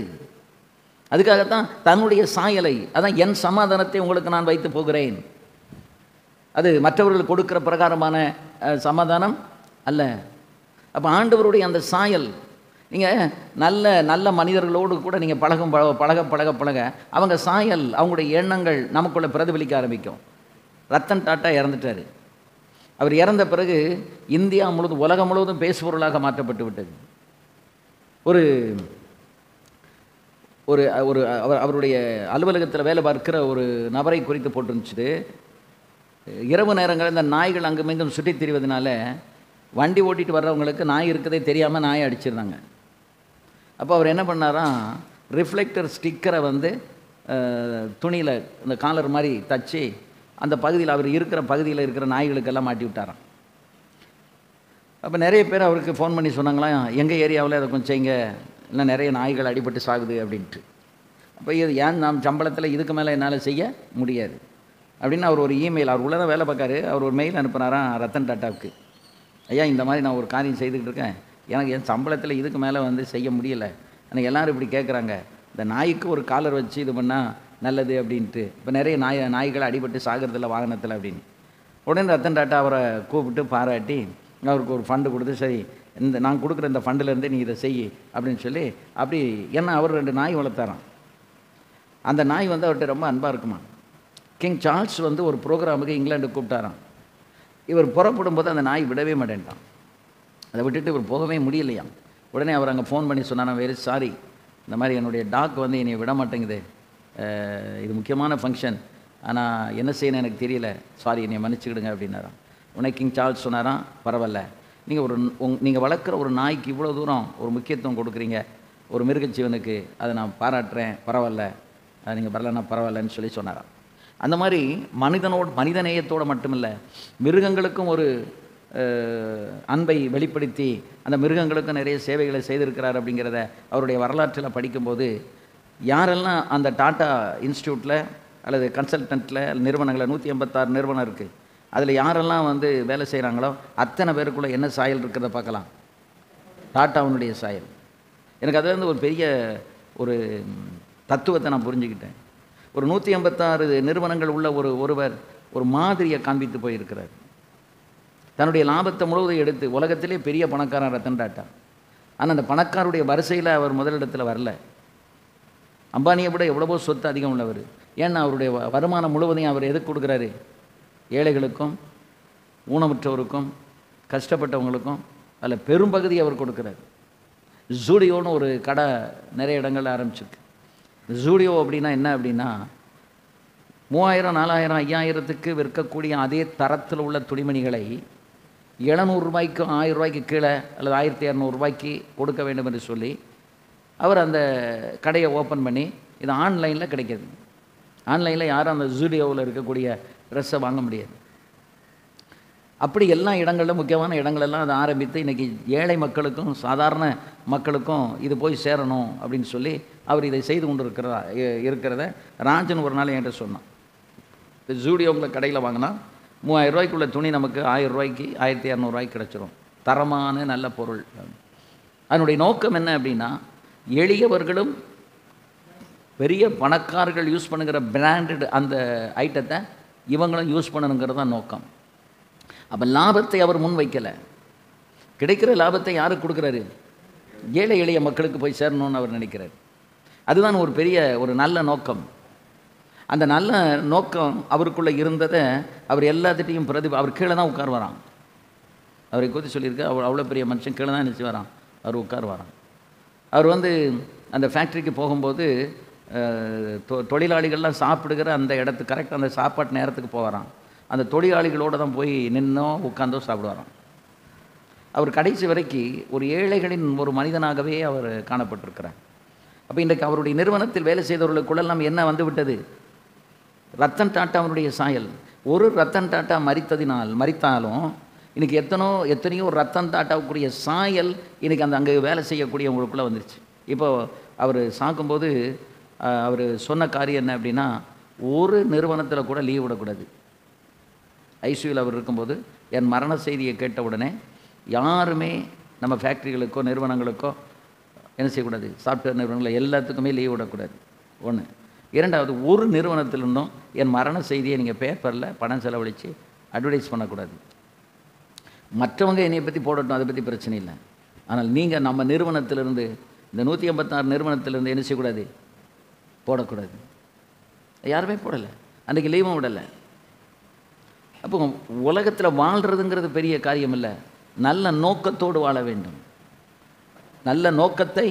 அதுக்காகத்தான் தன்னுடைய சாயலை, அதான் என் சமாதானத்தை உங்களுக்கு நான் வைத்து போகிறேன், அது மற்றவர்களுக்கு கொடுக்கிற பிரகாரமான சமாதானம் அல்ல. அப்போ ஆண்டவருடைய அந்த சாயல், நீங்கள் நல்ல நல்ல மனிதர்களோடு கூட நீங்கள் பழக அவங்க சாயல், அவங்களுடைய எண்ணங்கள் நமக்குள்ளே பிரதிபலிக்க ஆரம்பிக்கும். ரத்தன் டாட்டா இறந்துட்டார். அவர் இறந்த பிறகு இந்தியா முழுவதும் உலகம் முழுவதும் பேசுபொருளாக மாற்றப்பட்டு விட்டது. ஒரு ஒரு ஒரு அவருடைய அலுவலகத்தில் வேலை பார்க்கிற ஒரு நபரை குறித்து போட்டுருந்துச்சு. இரவு நேரங்களில் இந்த நாய்கள் அங்கும் இங்கும் சுற்றித் திரிவதனால வண்டி ஓட்டிகிட்டு வர்றவங்களுக்கு நாய் இருக்கதே தெரியாமல் நாயை அடிச்சிருந்தாங்க. அப்போ அவர் என்ன பண்ணாராம், ரிஃப்ளெக்டர் ஸ்டிக்கரை வந்து துணியில் இந்த காலர் மாதிரி தச்சு அந்த பகுதியில் அவர் இருக்கிற பகுதியில் இருக்கிற நாய்களுக்கெல்லாம் மாட்டி விட்டாராம். அப்போ நிறைய பேர் அவருக்கு ஃபோன் பண்ணி சொன்னாங்களாம், எங்கள் ஏரியாவில் அதை கொஞ்சம் செய்யுங்க, இல்லை நிறைய நாய்கள் அடிபட்டு சாகுது அப்படின்ட்டு. அப்போ இது ஏன் நாம் சம்பளத்தில் இதுக்கு மேலே என்னால் செய்ய முடியாது அப்படின்னு அவர் ஒரு இமெயில், அவர் உள்ளே தான் வேலை பார்க்காரு, அவர் ஒரு மெயில் அனுப்புனாராம் ரத்தன் டாட்டாவுக்கு. ஐயா, இந்த மாதிரி நான் ஒரு காரியம் செய்துக்கிட்டு இருக்கேன், எனக்கு என் சம்பளத்தில் இதுக்கு மேலே வந்து செய்ய முடியலை, எனக்கு எல்லோரும் இப்படி கேட்குறாங்க, இந்த நாய்க்கு ஒரு காலர் வச்சு இது பண்ணால் நல்லது அப்படின்ட்டு. இப்போ நிறைய நாய்கள் அடிபட்டு சாகிறதில்ல வாகனத்தில் அப்படின்னு. உடனே ரத்தன் டாட்டா அவரை கூப்பிட்டு பாராட்டி அவருக்கு ஒரு ஃபண்டு கொடுத்து, சரி இந்த நான் கொடுக்குற இந்த ஃபண்டிலேருந்து நீ இதை செய் அப்படின்னு சொல்லி அப்படி, ஏன்னா அவர் 2 நாய் வளர்த்தாராம். அந்த நாய் வந்து அவர்கிட்ட ரொம்ப அன்பாக இருக்குமா. கிங் சார்ல்ஸ் வந்து ஒரு ப்ரோக்ராமுக்கு இங்கிலாண்டுக்கு கூப்பிட்டாராம். இவர் புறப்படும்போது அந்த நாய் விடவே மாட்டேன்ட்டான், அதை விட்டுட்டு இவர் போகவே முடியலையாம். உடனே அவர் அங்கே ஃபோன் பண்ணி சொன்னாராம், வெரி சாரி, இந்த மாதிரி என்னுடைய டாக் வந்து என்னை விட மாட்டேங்குது, இது முக்கியமான ஃபங்க்ஷன், ஆனால் என்ன செய்யணும் எனக்கு தெரியல, சாரி என்னை மன்னிச்சுக்கிடுங்க அப்படின்னாராம். உடனே கிங் சார்ல்ஸ் சொன்னாராம், பரவாயில்ல, நீங்கள் வளர்க்குற ஒரு நாய்க்கு இவ்வளோ தூரம் ஒரு முக்கியத்துவம் கொடுக்குறீங்க, ஒரு மிருகஜீவனுக்கு, அதை நான் பாராட்டுறேன், பரவாயில்ல, நீங்கள் வரலன்னா பரவாயில்லன்னு சொல்லி சொன்னாராம். அந்த மாதிரி மனித நேயத்தோடு மட்டுமில்லை, மிருகங்களுக்கும் ஒரு அன்பை வெளிப்படுத்தி அந்த மிருகங்களுக்கும் நிறைய சேவைகளை செய்திருக்கிறார் அப்படிங்கிறத அவருடைய வரலாற்றில் படிக்கும்போது, யாரெல்லாம் அந்த டாட்டா இன்ஸ்டியூட்டில் அல்லது கன்சல்டண்ட்டில் நிறுவனங்களில் 186 நிறுவனம் இருக்குது, அதில் யாரெல்லாம் வந்து வேலை செய்கிறாங்களோ அத்தனை பேருக்குள்ளே என்ன சாயல் இருக்கிறத பார்க்கலாம். டாட்டாவுனுடைய சாயல். எனக்கு அது வந்து ஒரு பெரிய ஒரு தத்துவத்தை நான் புரிஞ்சுக்கிட்டேன். ஒரு 186 நிறுவனங்கள் உள்ள ஒருவர் ஒரு மாதிரியை காண்பித்து போயிருக்கிறார். தன்னுடைய லாபத்தை முழுவதும் எடுத்து உலகத்திலே பெரிய பணக்காரன் ரத்தன் டாட்டா. ஆனால் அந்த பணக்காருடைய வரிசையில் அவர் முதலிடத்தில் வரல. அம்பானியை விட எவ்வளவோ சொத்து அதிகம் உள்ளவர். ஏன்னா அவருடைய வருமானம் முழுவதையும் அவர் எதுக்கு கொடுக்குறாரு? ஏழைகளுக்கும் ஊனமுற்றோருக்கும் கஷ்டப்பட்டவங்களுக்கும் அதில் பெரும்பகுதி அவர் கொடுக்குறாரு. ஜூடியோன்னு ஒரு கடை நிறைய இடங்களில் ஆரம்பிச்சிருக்கு. ஜூடியோ அப்படின்னா என்ன அப்படின்னா 3000, 4000, 5000க்கு விற்கக்கூடிய அதே தரத்தில் உள்ள துணிமணிகளை 700 ரூபாய்க்கு 1000 ரூபாய்க்கு கீழே அல்லது 1200 ரூபாய்க்கு கொடுக்க வேண்டும் என்று சொல்லி அவர் அந்த கடையை ஓப்பன் பண்ணி இது ஆன்லைனில் கிடைக்கிது. ஆன்லைனில் யாரும் அந்த ஜூடியோவில் இருக்கக்கூடிய ட்ரெஸ்ஸை வாங்க முடியாது. அப்படி எல்லா இடங்களிலும் முக்கியமான இடங்களெல்லாம் அதை ஆரம்பித்து இன்றைக்கி ஏழை மக்களுக்கும் சாதாரண மக்களுக்கும் இது போய் சேரணும் அப்படின்னு சொல்லி அவர் இதை செய்து கொண்டு இருக்கிறத ராஜன் ஒரு நாள் என்கிட்ட சொன்னான். இந்த ஜூடியோவில் கடையில் வாங்கினா 3000 ரூபாய்க்குள்ள துணி நமக்கு 1000 ரூபாய்க்கு 1200 ரூபாய்க்கு கிடச்சிரும். தரமான நல்ல பொருள். அதனுடைய நோக்கம் என்ன அப்படின்னா எளியவர்களும் பெரிய பணக்காரர்கள் யூஸ் பண்ணுகிற பிராண்டட் அந்த ஐட்டத்தை இவங்களும் யூஸ் பண்ணணுங்கிறது தான் நோக்கம். அப்போ லாபத்தை அவர் முன் வைக்கலை. கிடைக்கிற லாபத்தை யாருக்கு கொடுக்குறாரு? ஏழை எளிய மக்களுக்கு போய் சேரணும்னு அவர் நினைக்கிறார். அதுதான் ஒரு பெரிய ஒரு நல்ல நோக்கம். அந்த நல்ல நோக்கம் அவருக்குள்ளே இருந்ததை அவர் எல்லாத்திட்டையும் அவர் கீழே தான் உட்கார் வரான். அவரை குறித்து சொல்லியிருக்கு, அவர் அவ்வளோ பெரிய மனுஷன் கீழே தான் நினச்சி வரான். அவர் உட்கார் வரான். அவர் வந்து அந்த ஃபேக்ட்ரிக்கு போகும்போது தொழிலாளிகள்லாம் சாப்பிடுகிற அந்த இடத்துக்கு கரெக்டாக அந்த சாப்பாட்டு நேரத்துக்கு போகிறான். அந்த தொழிலாளிகளோடு தான் போய் நின்னோ உட்காந்தோ சாப்பிடுவாராம். அவர் கடைசி வரைக்கும் ஒரு ஏழைகளின் ஒரு மனிதனாகவே அவர் காணப்பட்டிருக்கிறார். அப்போ இன்றைக்கு அவருடைய நிறுவனத்தில் வேலை செய்தவர்களுக்குள்ளெல்லாம் என்ன வந்து விட்டது? ரத்தன் டாட்டாவுடைய சாயல். ஒரு ரத்தன் டாட்டா மரித்தாலும் இன்றைக்கி எத்தனையோ ரத்தன் டாட்டாவுக்குரிய சாயல் இன்றைக்கி அங்கே வேலை செய்யக்கூடியவங்களுக்குள்ளே வந்துருச்சு. இப்போது அவர் சாக்கும்போது அவர் சொன்ன காரியம் என்ன அப்படின்னா, ஒரு நிறுவனத்தில் கூட லீவ் விடக்கூடாது. ஐசியூவில் அவர் இருக்கும்போது என் மரண செய்தியை கேட்ட உடனே யாருமே நம்ம ஃபேக்ட்ரிகளுக்கோ நிறுவனங்களுக்கோ என்ன செய்யக்கூடாது? சாஃப்ட்வேர் நிறுவனங்கள் எல்லாத்துக்குமே லீவ் விடக்கூடாது. ஒன்று. இரண்டாவது, ஒரு நிறுவனத்திலிருந்தும் என் மரண செய்தியை நீங்கள் பேப்பரில் பணம் செலவழித்து அட்வர்டைஸ் பண்ணக்கூடாது. மற்றவங்க என்னை பற்றி போடட்டும், அதை பற்றி பிரச்சனை இல்லை. ஆனால் நீங்கள் நம்ம நிறுவனத்திலிருந்து இந்த 186 நிறுவனத்திலிருந்து என்ன செய்யக்கூடாது? போடக்கூடாது. யாருமே போடலை. அன்றைக்கி லீவும் விடலை. அப்போ உலகத்தில் வாழ்கிறதுங்கிறது பெரிய காரியம் இல்லை. நல்ல நோக்கத்தோடு வாழ வேண்டும். நல்ல நோக்கத்தை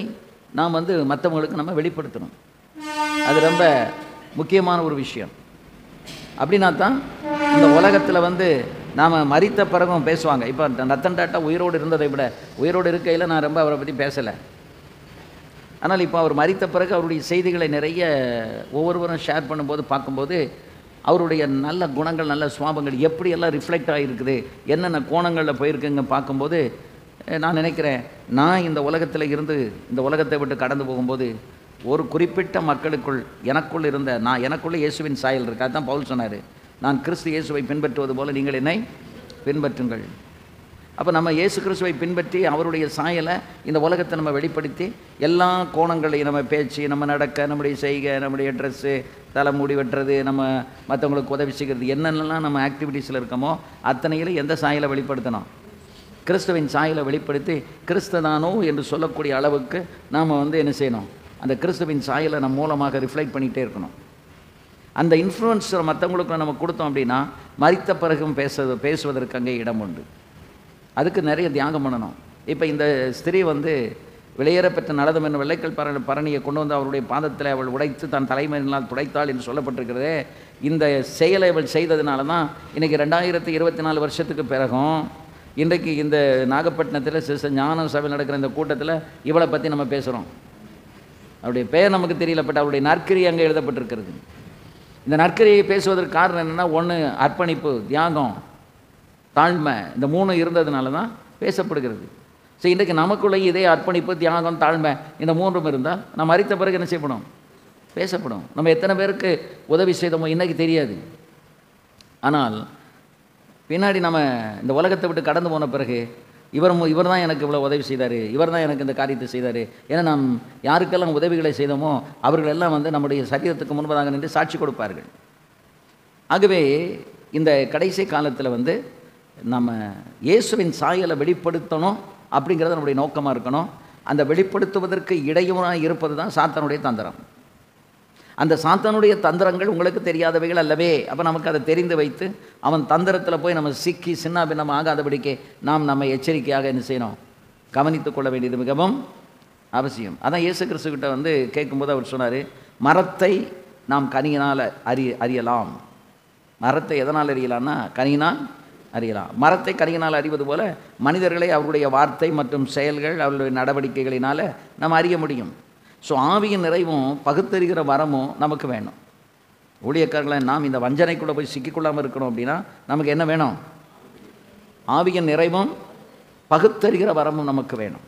நாம் மற்றவங்களுக்கு நம்ம வெளிப்படுத்தணும். அது ரொம்ப முக்கியமான ஒரு விஷயம். அப்படின்னா தான் இந்த உலகத்தில் நாம் மரித்த பிறகும் பேசுவாங்க. இப்போ ரத்தன் டாட்டா உயிரோடு இருந்ததை விட உயிரோடு இருக்கையில் நான் ரொம்ப அவரை பற்றி பேசலை. ஆனால் இப்போ அவர் மரித்த பிறகு அவருடைய செய்திகளை நிறைய ஒவ்வொருவரும் ஷேர் பண்ணும்போது பார்க்கும்போது அவருடைய நல்ல குணங்கள் நல்ல சுவாபங்கள் எப்படியெல்லாம் ரிஃப்ளெக்ட் ஆகிருக்குது, என்னென்ன கோணங்களில் போயிருக்குங்க பார்க்கும்போது நான் நினைக்கிறேன், நான் இந்த உலகத்தில் இருந்து இந்த உலகத்தை விட்டு கடந்து போகும்போது ஒரு குறிப்பிட்ட மக்களுக்குள் எனக்குள்ளே இயேசுவின் சாயல் இருக்குது. அதுதான் பவுல் சொன்னார், நான் கிறிஸ்து இயேசுவை பின்பற்றுவது போல் நீங்கள் என்னை பின்பற்றுங்கள். அப்போ நம்ம இயேசு கிறிஸ்துவை பின்பற்றி அவருடைய சாயலை இந்த உலகத்தை நம்ம வெளிப்படுத்தி எல்லா கோணங்களையும் நம்ம பேச்சு, நம்ம நடக்க, நம்முடைய செய்கை, நம்முடைய ட்ரெஸ்ஸு, தலைமுடி வெட்டுறது, நம்ம மற்றவங்களுக்கு உதவி செய்கிறது, என்னென்னலாம் நம்ம ஆக்டிவிட்டீஸில் இருக்கோமோ அத்தனையில் எந்த சாயலை வெளிப்படுத்தணும்? கிறிஸ்துவின் சாயலை வெளிப்படுத்தி கிறிஸ்ததானோ என்று சொல்லக்கூடிய அளவுக்கு நாம் என்ன செய்யணும்? அந்த கிறிஸ்துவின் சாயலை நம்ம மூலமாக ரிஃப்ளெக்ட் பண்ணிகிட்டே இருக்கணும். அந்த இன்ஃப்ளூயன்ஸை மற்றவங்களுக்கு நம்ம கொடுத்தோம் அப்படின்னா மரித்த பிறகும் பேசுவதற்கு அங்கே இடம் உண்டு. அதுக்கு நிறைய தியாகம் பண்ணணும். இப்போ இந்த ஸ்திரீ வெளியேறப்பெற்ற நலதம் என்ற வெள்ளைக்கல் பரணியை கொண்டு அவருடைய பாதத்தில் அவள் உடைத்து தன் தலைமையினால் துடைத்தாள் என்று சொல்லப்பட்டிருக்கிறதே. இந்த செயலை அவள் செய்ததுனால தான் இன்றைக்கி 2024 வருஷத்துக்கு பிறகும் இன்றைக்கு இந்த நாகப்பட்டினத்தில் சிஸ்டர் ஞான சபையில் நடக்கிற இந்த கூட்டத்தில் இவளை பற்றி நம்ம பேசுகிறோம். அவருடைய பெயர் நமக்கு தெரியல, பட் அவருடைய நற்கிரி அங்கே எழுதப்பட்டிருக்கிறது. இந்த நற்கிரியை பேசுவதற்கு காரணம் என்னென்னா, ஒன்று அர்ப்பணிப்பு, தியாகம், தாழ்மை, இந்த 3 இருந்ததுனால தான் பேசப்படுகிறது. ஸோ இன்றைக்கு நமக்குள்ளே இதே அர்ப்பணிப்பு, தியாகம், தாழ்மை இந்த 3ம் இருந்தால் நம்ம மரித்த பிறகு என்ன செய்யப்படும்? பேசப்படும். நம்ம எத்தனை பேருக்கு உதவி செய்தோமோ இன்றைக்கி தெரியாது. ஆனால் பின்னாடி நம்ம இந்த உலகத்தை விட்டு கடந்து போன பிறகு இவர் தான் எனக்கு இவ்வளோ உதவி செய்தார், இவர் தான் எனக்கு இந்த காரியத்தை செய்தார், ஏன்னா நாம் யாருக்கெல்லாம் உதவிகளை செய்தோமோ அவர்களெல்லாம் வந்து நம்முடைய சரீரத்துக்கு முன்பதாக நின்று சாட்சி கொடுப்பார்கள். ஆகவே இந்த கடைசி காலத்தில் வந்து நம்ம இயேசுவின் சாயலை வெளிப்படுத்தணும் அப்படிங்கிறது நம்முடைய நோக்கமாக இருக்கணும். அந்த வெளிப்படுத்துவதற்கு இடையூறாக இருப்பது தான் சாத்தானுடைய தந்திரம். அந்த சாத்தானுடைய தந்திரங்கள் உங்களுக்கு தெரியாதவைகள் அல்லவே. அப்போ நமக்கு அதை தெரிந்து வைத்து அவன் தந்திரத்தில் போய் நம்ம சிக்கி சின்ன பின்னம் ஆகாதபடிக்கு நாம் நம்ம எச்சரிக்கையாக என்ன செய்யணும், கவனித்துக் கொள்ள வேண்டியது மிகவும் அவசியம். அதான் இயேசு கிறிஸ்துக்கிட்ட வந்து கேட்கும்போது அவர் சொன்னார், மரத்தை நாம் கனியினால் அறியலாம். மரத்தை எதனால் அறியலாம்னா கனியினால் அறியலாம். மரத்தை கனியினால் அறிவது போல மனிதர்களை அவருடைய வார்த்தை மற்றும் செயல்கள் அவருடைய நடவடிக்கைகளினால் நம்ம அறிய முடியும். ஸோ ஆவியின் நிறைவும் பகுத்தறிகிற வரமும் நமக்கு வேணும். ஊழியக்காரர்களை நாம் இந்த வஞ்சனைக்குள்ளே போய் சிக்கிக்கொள்ளாமல் இருக்கணும் அப்படின்னா நமக்கு என்ன வேணும்? ஆவியின் நிறைவும் பகுத்தறிகிற வரமும் நமக்கு வேணும்.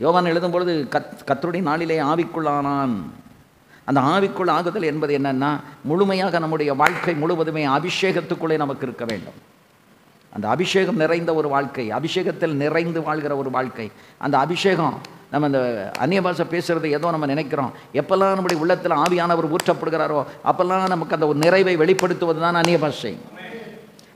யோவான் எழுதும் பொழுது கர்த்தருடைய நாளிலே ஆவிக்குள்ளானான். அந்த ஆவிக்குள் ஆகுதல் என்பது என்னன்னா, முழுமையாக நம்முடைய வாழ்க்கை முழுவதுமே அபிஷேகத்துக்குள்ளே நமக்கு இருக்க வேண்டும். அந்த அபிஷேகம் நிறைந்த ஒரு வாழ்க்கை, அபிஷேகத்தில் நிறைந்து வாழ்கிற ஒரு வாழ்க்கை. அந்த அபிஷேகம் நம்ம இந்த அந்நிய பாஷை பேசுகிறது ஏதோ நம்ம நினைக்கிறோம். எப்பெல்லாம் நம்முடைய உள்ளத்தில் ஆவியானவர் ஊற்றப்படுகிறாரோ அப்பெல்லாம் நமக்கு அந்த ஒரு நிறைவை வெளிப்படுத்துவது தான் அந்நிய பாஷை.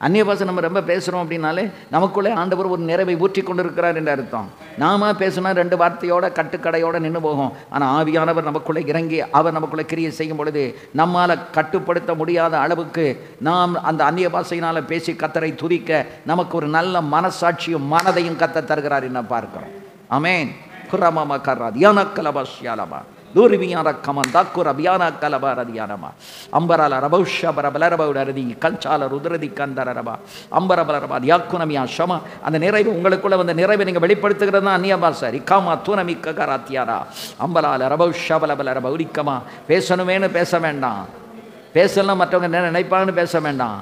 அந்நிய பாஷை நம்ம ரொம்ப பேசுகிறோம் அப்படின்னாலே நமக்குள்ளே ஆண்டவர் ஒரு நிறைவை ஊற்றி கொண்டு இருக்கிறார் என்று அர்த்தம். நாம பேசுனா 2 வார்த்தையோட கட்டுக்கடையோடு நின்று போகும். ஆனால் ஆவியானவர் நமக்குள்ளே இறங்கி அவர் நமக்குள்ளே கிரியை செய்யும் பொழுது நம்மால் கட்டுப்படுத்த முடியாத அளவுக்கு நாம் அந்த அந்நிய பாஷையினால் பேசி கர்த்தரை துதிக்க நமக்கு ஒரு நல்ல மனசாட்சியும் மனதையும் கர்த்தர் தருகிறார் என்ன பார்க்கிறோம். ஆமென். குரமம கரதியான கலபஷ்யாலமா தூர்வியான கமன் தாக்குர பியான கலபரதியானமா அம்பரால ரபௌஷ பரபலரபௌடரதி கஞ்சால ருத்ரதி கந்தரரபா அம்பரபலரபா யாக்குனமியா ஷமா. அந்த நிறைவு உங்களுக்குள்ள வந்து நிறைவை நீங்கள் வெளிப்படுத்துகிறது தான் அந்நிய பாஷை. ரிக்காமா தூனமிக்க கராத்தியாரா அம்பரால ரபௌஷ பலபலரபா உரிக்கமா. பேசணுமேனு பேச வேண்டாம், பேசலாம் மற்றவங்க என்ன நினைப்பாங்கன்னு பேச வேண்டாம்.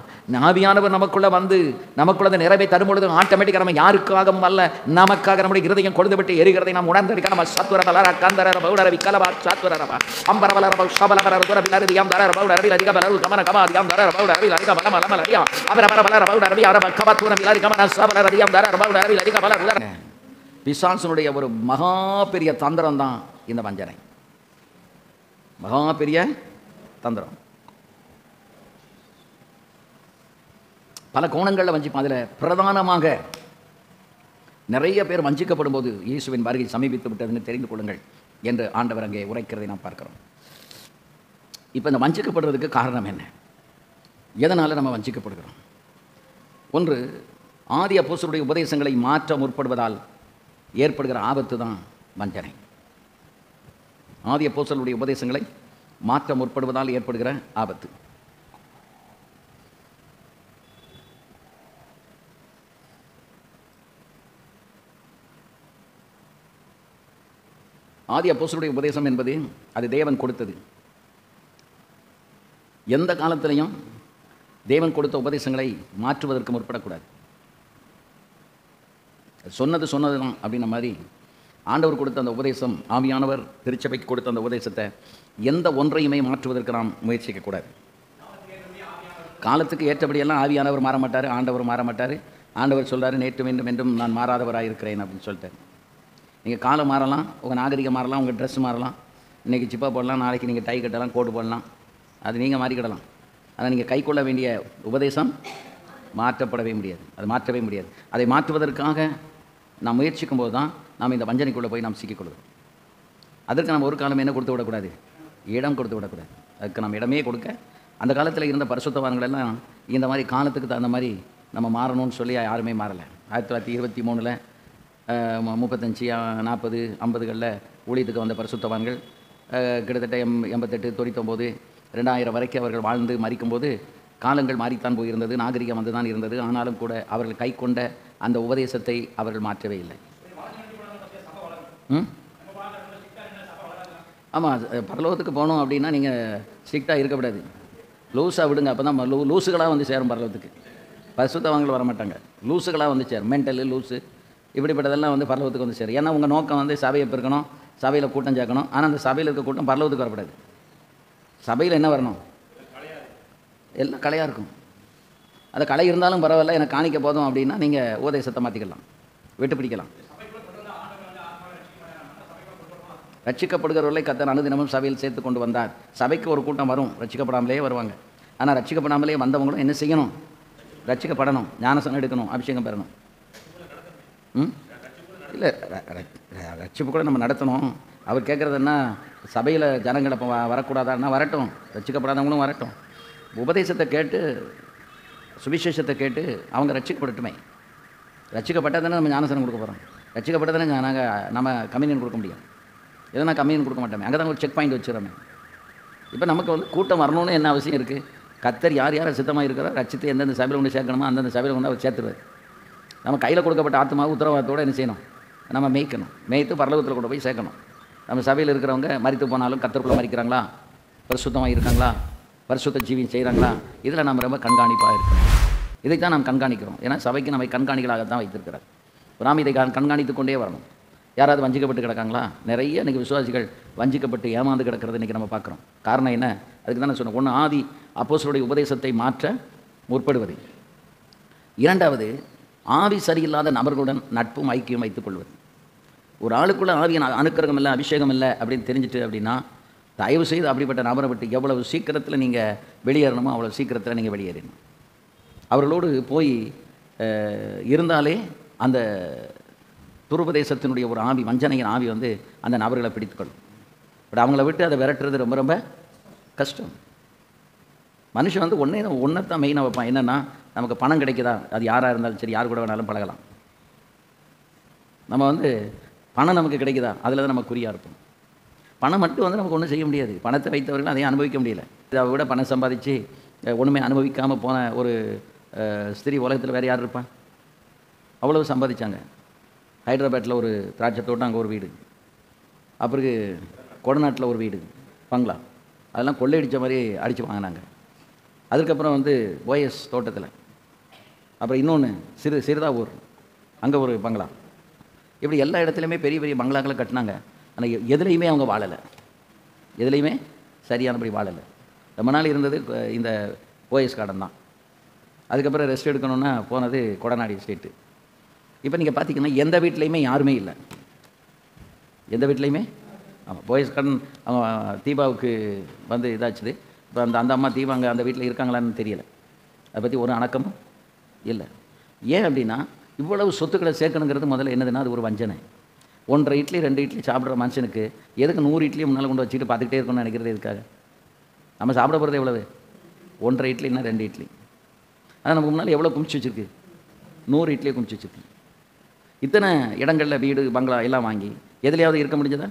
ஆவியானவர் நமக்குள்ளே வந்து நமக்குள்ள அந்த நிறைவை தரும்பொழுது ஆட்டோமேட்டிக்காக நம்ம யாருக்காகவும் அல்ல நமக்காக நம்முடைய இருதயம் கொழுந்து விட்டு எரிகிறதை நாம் உணர்ந்திருக்க நம்ம சத்வர பலர கந்தர பௌடர விக்கலபா சாத்வரபா அம்பர பலர பௌஷபல பலர துர பிலரியாம் தர பௌடர விலரிக பலரு கமன கமாரியாம் தர பௌடர விலரிக பல மல மலரியா அவர பல பலர பௌடர வி அரப கபத்துர விலரிக கமன சபல ரதியாம் தர பௌடர விலரிக பல உலர. பிசாசுனுடைய ஒரு மகா பெரிய தந்திரம் தான் இந்த வஞ்சனை. மகா பெரிய தந்திரம். பல கோணங்களில் வஞ்சிப்போம். அதில் பிரதானமாக நிறைய பேர் வஞ்சிக்கப்படும் போது இயேசுவின் வருகை சமீபித்து விட்டதுன்னு தெரிந்து கொள்ளுங்கள் என்று ஆண்டவர் அங்கே உரைக்கிறதை நாம் பார்க்கிறோம். இப்போ இந்த வஞ்சிக்கப்படுறதுக்கு காரணம் என்ன? எதனால் நம்ம வஞ்சிக்கப்படுகிறோம்? ஒன்று, ஆதி அப்போஸ்தலருடைய உபதேசங்களை மாற்ற முற்படுவதால் ஏற்படுகிற ஆபத்து தான் வஞ்சனை. ஆதி அப்போஸ்தலருடைய உபதேசங்களை மாற்ற முற்படுவதால் ஏற்படுகிற ஆபத்து. ஆதி அப்போஸ்தலருடைய உபதேசம் என்பது அது தேவன் கொடுத்தது. எந்த காலத்திலையும் தேவன் கொடுத்த உபதேசங்களை மாற்றுவதற்கு முற்படக்கூடாது. சொன்னது தான் அப்படின்ன மாதிரி ஆண்டவர் கொடுத்த அந்த உபதேசம், ஆவியானவர் திருச்சபைக்கு கொடுத்த அந்த உபதேசத்தை எந்த ஒன்றையுமே மாற்றுவதற்கு நாம் முயற்சிக்கக்கூடாது. காலத்துக்கு ஏற்றபடியெல்லாம் ஆவியானவர் மாற மாட்டார், ஆண்டவர் மாற மாட்டார். ஆண்டவர் சொல்கிறார், நேற்று மீண்டும் என்றும் நான் மாறாதவராக இருக்கிறேன் அப்படின்னு சொல்லிட்டார். நீங்கள் காலம் மாறலாம், உங்கள் நாகரிகம் மாறலாம், உங்கள் ட்ரெஸ் மாறலாம். இன்றைக்கி சிப்பா போடலாம், நாளைக்கு நீங்கள் டை கட்டலாம், கோட்டு போடலாம், அது நீங்கள் மாறிக்கிடலாம். ஆனால் நீங்கள் கை கொள்ள வேண்டிய உபதேசம் மாற்றப்படவே முடியாது, அது மாற்றவே முடியாது. அதை மாற்றுவதற்காக நாம் முயற்சிக்கும் போது தான் நாம் இந்த வஞ்சனைக்குள்ளே போய் நாம் சிக்கிக்கொள்கிறோம். அதற்கு நம்ம ஒரு காலம் என்ன கொடுத்து விடக்கூடாது? இடம் கொடுத்து விடக்கூடாது. அதுக்கு நம்ம இடமே கொடுக்க, அந்த காலத்தில் இருந்த பரிசுத்தவான்கள் எல்லாம் இந்த மாதிரி காலத்துக்கு தகுந்த மாதிரி நம்ம மாறணும்னு சொல்லி யாருமே மாறலை. 1923 35 40 50களில் ஊழியத்துக்கு வந்த பரிசுத்தவான்கள் கிட்டத்தட்ட 88 99 2000 வரைக்கும் அவர்கள் வாழ்ந்து மரிக்கும்போது காலங்கள் மாறித்தான் போயிருந்தது, நாகரிகம் வந்து தான் இருந்தது. ஆனாலும் கூட அவர்கள் கை கொண்ட அந்த உபதேசத்தை அவர்கள் மாற்றவே இல்லை. ஆமாம், பரலோகத்துக்கு போகணும் அப்படின்னா நீங்கள் ஸ்ட்ரிக்டாக இருக்கக்கூடாது, லூஸாக விடுங்க. அப்போ தான் லூஸுகளாக வந்து சேரும் பரலோகத்துக்கு. பரிசுத்தவான்கள் வர மாட்டாங்க, லூஸுகளாக வந்து சேரும். மென்டலு லூஸு இப்படிப்பட்டதெல்லாம் வந்து பரலோகத்துக்கு வந்து சேரும். ஏன்னா உங்கள் நோக்கம் வந்து சபையை பெருக்கணும், சபையில் கூட்டம் சேர்க்கணும். ஆனால் அந்த சபையில் இருக்க கூட்டம் பரலோகத்துக்கு வரக்கூடாது. சபையில் என்ன வரணும்? எல்லாம் கலையாக இருக்கும். அந்த கலை இருந்தாலும் பரவாயில்ல, எனக்கு காணிக்க போதும் அப்படின்னா நீங்கள் உபதேசத்தை மாற்றிக்கலாம், விட்டு பிடிக்கலாம். ரட்சிக்கப்படுகிறவர்களை கர்த்தர் அனுதினமும் சபையில் சேர்த்து கொண்டு வந்தார். சபைக்கு ஒரு கூட்டம் வரும், ரட்சிக்கப்படாமலே வருவாங்க. ஆனால் ரட்சிக்கப்படாமலே வந்தவங்களும் என்ன செய்யணும்? ரட்சிக்கப்படணும், ஞானஸ்நானம் எடுக்கணும், அபிஷேகம் பெறணும். இல்லை, ரட்சிப்பு கூட நம்ம நடத்தணும். அவர் கேட்குறதுன்னா சபையில் ஜனங்களை இப்போ வரக்கூடாதான்னா வரட்டும், ரட்சிக்கப்படாதவங்களும் வரட்டும். உபதேசத்தை கேட்டு சுவிசேஷத்தை கேட்டு அவங்க ரட்சிக்கப்படட்டுமே. ரட்சிக்கப்பட்டால் தானே நம்ம ஞானஸ்நானம் கொடுக்க போகிறோம். ரட்சிக்கப்பட்டால் தானே நம்ம கம்யூனியன் கொடுக்க முடியும். எதனா கம்யூனியன் கொடுக்க மாட்டோமே, அங்கே தான் ஒரு செக் பாயிண்ட் வச்சுருமே. இப்போ நமக்கு கூட்டம் வரணும்னு என்ன அவசியம் இருக்குது? கர்த்தர் யார் யாரை சித்தமாக இருக்கிறோ ரட்சித்து எந்தெந்த சபையில் கொண்டு சேர்க்கணுமோ அந்தந்த சபையில் கொண்டு அவர் சேர்த்துருவார். நம்ம கையில் கொடுக்கப்பட்ட ஆத்மாவை உத்தரவாதத்தோடு என்ன செய்யணும்? நம்ம மேய்க்கணும். மேய்த்து பரலோகத்தில் கொண்டு போய் சேர்க்கணும். நம்ம சபையில் இருக்கிறவங்க மரித்து போனாலும் கர்த்தருக்குள்ளே மரிக்கிறாங்களா, பரிசுத்தமாக இருக்காங்களா, பரிசுத்த ஜீவியம் செய்கிறாங்களா, இதில் நம்ம ரொம்ப கண்காணிப்பாக இருக்கணும். இதைத்தான் நாம் கண்காணிக்கிறோம். ஏன்னா சபைக்கு நம்மை கண்காணிகளாகத்தான் வைத்திருக்கிறார். நாம் இதை கண்காணித்து கொண்டே வரணும். யாராவது வஞ்சிக்கப்பட்டு கிடக்காங்களா? நிறைய இன்றைக்கி விசுவாசிகள் வஞ்சிக்கப்பட்டு ஏமாந்து கிடக்கிறது இன்றைக்கி நம்ம பார்க்குறோம். காரணம் என்ன? அதுக்கு தான் நான் சொன்னேன். ஒன்று, ஆதி அப்போஸ்தலருடைய உபதேசத்தை மாற்ற முற்படுவது. இரண்டாவது, ஆவி சரியில்லாத நபர்களுடன் நட்பும் ஐக்கியம் வைத்துக் கொள்வது. ஒரு ஆளுக்குள்ளே ஆவியின் அனுக்கிரகம் இல்லை, அபிஷேகம் இல்லை அப்படின்னு தெரிஞ்சுட்டு அப்படின்னா தயவு செய்து அப்படிப்பட்ட நபரை விட்டு எவ்வளவு சீக்கிரத்தில் நீங்கள் வெளியேறணுமோ அவ்வளோ சீக்கிரத்தில் நீங்கள் வெளியேறணும். அவர்களோடு போய் இருந்தாலே அந்த துருபதேசத்தினுடைய ஒரு ஆவி, வஞ்சனையின் ஆவி அந்த நபர்களை பிடித்துக்கொள்ளும். பட் அவங்கள விட்டு அதை விரட்டுறது ரொம்ப ரொம்ப கஷ்டம். மனுஷன் ஒன்றைத்தான் மெயினாக வைப்பான். என்னென்னா, நமக்கு பணம் கிடைக்குதா, அது யாராக இருந்தாலும் சரி, யார் கூட வேணாலும் பழகலாம். நம்ம பணம் நமக்கு கிடைக்குதா, அதில் தான் நம்ம குறியாக இருப்போம். பணம் மட்டும் நமக்கு ஒன்றும் செய்ய முடியாது. பணத்தை வைத்தவர்கள் அதையும் அனுபவிக்க முடியல. இதை விட பணம் சம்பாதிச்சு ஒன்றுமே அனுபவிக்காமல் போன ஒரு ஸ்திரீ உலகத்தில் வேறு யார் இருப்பான்? அவ்வளவு சம்பாதிச்சாங்க. ஹைதராபாத்தில் ஒரு திராட்சை தோட்டம், அங்கே ஒரு வீடு, அப்புறம் கொடநாட்டில் ஒரு வீடு, பங்களா, அதெல்லாம் கொள்ளையடித்த மாதிரி அடித்து வாங்கினாங்க. அதுக்கப்புறம் ஓஎஸ் தோட்டத்தில், அப்புறம் இன்னொன்று சிறுதாவூர், அங்கே ஒரு பங்களா. இப்படி எல்லா இடத்துலையுமே பெரிய பெரிய பங்களாக்களை கட்டினாங்க. ஆனால் எதுலேயுமே அவங்க வாழலை, எதுலேயுமே சரியானபடி வாழலை. ரொம்ப நாள் இருந்தது இந்த ஓஎஸ் கார்டன் தான். அதுக்கப்புறம் ரெஸ்ட் எடுக்கணுன்னா போனது கொடநாடு ஸ்டேட்டு. இப்போ நீங்கள் பார்த்தீங்கன்னா எந்த வீட்லேயுமே யாருமே இல்லை, எந்த வீட்லேயுமே. ஆமாம், ஓஎஸ் கார்டன் அவங்க தீபாவுக்கு இதாச்சுது. இப்போ அந்த அம்மா தீபா அங்கே அந்த வீட்டில் இருக்காங்களான்னு தெரியலை. அதை பற்றி ஒரு அணக்கமும் இல்லை. ஏன் அப்படின்னா, இவ்வளவு சொத்துக்களை சேர்க்கணுங்கிறது முதல்ல என்னதுன்னா அது ஒரு வஞ்சனை. 1.5 இட்லி 2 இட்லி சாப்பிட்ற மனுஷனுக்கு எதுக்கு 100 இட்லி முன்னால் கொண்டு வச்சுட்டு பார்த்துக்கிட்டே இருக்கணும்னு நினைக்கிறது எதுக்காக? நம்ம சாப்பிட போகிறது எவ்வளவு? 1.5 இட்லின்னா 2 இட்லி. ஆனால் நமக்கு முன்னால் எவ்வளோ குமிச்சு வச்சுருக்கு? 100 இட்லியை குமிச்சு வச்சுருக்கு. இத்தனை இடங்களில் வீடு பங்களா எல்லாம் வாங்கி எதுலையாவது இருக்க முடிஞ்சதா?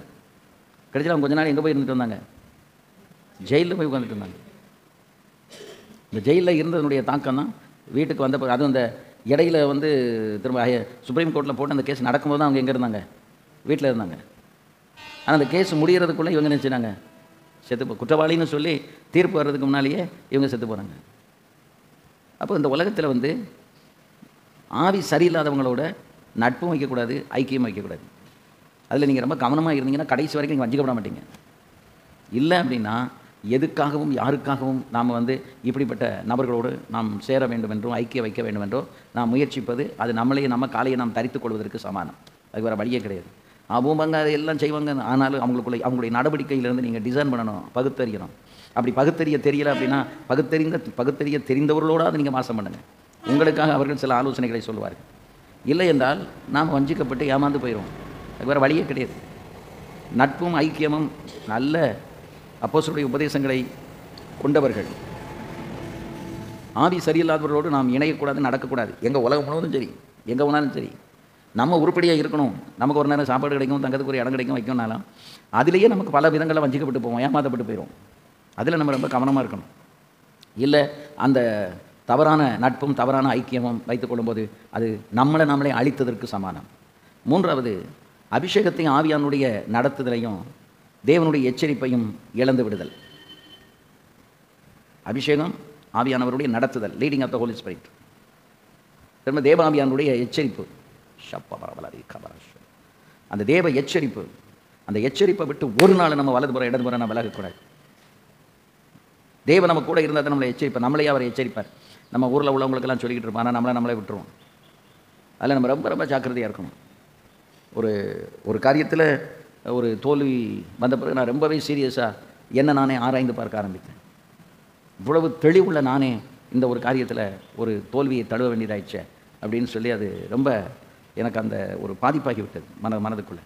கிடைச்சா அவங்க கொஞ்ச நாள் எங்கே போய் இருந்துட்டு வந்தாங்க? ஜெயிலில் போய் உட்காந்துட்டு இருந்தாங்க. இந்த ஜெயிலில் இருந்ததனுடைய தாக்கம் தான் வீட்டுக்கு வந்த, அதுவும் அந்த இடையில திரும்ப சுப்ரீம் கோர்ட்டில் போட்டு அந்த கேஸ் நடக்கும்போது தான் அவங்க எங்கே இருந்தாங்க? வீட்டில் இருந்தாங்க. ஆனால் அந்த கேஸ் முடிகிறதுக்குள்ளே இவங்க நினச்சினாங்க செத்து குற்றவாளின்னு சொல்லி தீர்ப்பு வர்றதுக்கு முன்னாலேயே இவங்க செத்து போகிறாங்க. அப்போ இந்த உலகத்தில் ஆவி சரியில்லாதவங்களோட நட்பும் வைக்கக்கூடாது, ஐக்கியம் வைக்கக்கூடாது. அதில் நீங்கள் ரொம்ப கவனமாக இருந்தீங்கன்னா கடைசி வரைக்கும் நீங்கள் வஞ்சிக்கப்பட மாட்டீங்க. இல்லை அப்படின்னா எதுக்காகவும் யாருக்காகவும் நாம் இப்படிப்பட்ட நபர்களோடு நாம் சேர வேண்டும் என்றும் ஐக்கிய வைக்க வேண்டும் என்றோ நாம் முயற்சிப்பது அது நம்மளையே நம்ம காலையை நாம் தரித்து கொள்வதற்கு சமானம். அது வேறு வழியே கிடையாது. அவங்க அதை எல்லாம் செய்வாங்க. ஆனாலும் அவங்களுடைய நடவடிக்கையிலேருந்து நீங்கள் டிசைன் பண்ணணும், பகுத்தறியணும். அப்படி பகுத்தறிய தெரியலை அப்படின்னா பகுத்தறிய தெரிந்தவர்களோடு நீங்கள் வாசம் பண்ணுங்கள். உங்களுக்காக அவர்கள் சில ஆலோசனைகளை சொல்லுவார்கள். இல்லை என்றால் நாம் வஞ்சிக்கப்பட்டு ஏமாந்து போயிடுவோம். அது வேறு வழியே கிடையாது. நட்பும் ஐக்கியமும் நல்ல அப்போஸ்தலருடைய உபதேசங்களை கொண்டவர்கள். ஆவி சரியில்லாதவர்களோடு நாம் இணையக்கூடாது, நடக்கக்கூடாது. எங்கள் உலகம் முழுவதும் சரி, எங்கே போனாலும் சரி, நம்ம உருப்படியாக இருக்கணும். நமக்கு ஒரு நேரம் சாப்பாடு கிடைக்கும், தங்கிறதுக்கு ஒரு இடம் கிடைக்கும், வைக்கணும்னாலும் அதிலேயே நமக்கு பல விதங்களில் வஞ்சிக்கப்பட்டு போவோம், ஏமாற்றப்பட்டு போயிடும். அதில் நம்ம ரொம்ப கவனமாக இருக்கணும். இல்லை அந்த தவறான நட்பும் தவறான ஐக்கியமும் வைத்துக்கொள்ளும்போது அது நம்மளே அழித்ததற்கு சமானம். மூன்றாவது, அபிஷேகத்தையும் ஆவியானுடைய நடத்துதலையும் தேவனுடைய எச்சரிப்பையும் இழந்து விடுதல். அபிஷேகம், ஆவியானவருடைய நடத்துதல், leading of the Holy Spirit. திரும்ப தேவ ஆவியானுடைய எச்சரிப்பு, அந்த தேவ எச்சரிப்பு, அந்த எச்சரிப்பை விட்டு ஒரு நாள் நம்ம வலதுபுறம் இடதுபுறம் நம்ம விலகக்கூடாது. தேவன் நம்ம கூட இருந்தால் தான் நம்மளை எச்சரிப்பார், நம்மளையே அவர் எச்சரிப்பார். நம்ம ஊரில் உள்ளவங்களுக்கெல்லாம் சொல்லிக்கிட்டு இருப்போம், ஆனால் நம்மளே விட்டுருவோம். அதில் நம்ம ரொம்ப ரொம்ப ஜாக்கிரதையாக இருக்கணும். ஒரு காரியத்தில் ஒரு தோல்வி வந்த பிறகு நான் ரொம்பவே சீரியஸாக என்ன நானே ஆராய்ந்து பார்க்க ஆரம்பித்தேன். இவ்வளவு தெளிவுள்ள நானே இந்த ஒரு காரியத்தில் ஒரு தோல்வியை தழுவ வேண்டியதாயிடுச்சே அப்படின்னு சொல்லி அது ரொம்ப எனக்கு அந்த ஒரு பாதிப்பாகி விட்டது மனதுக்குள்ளே.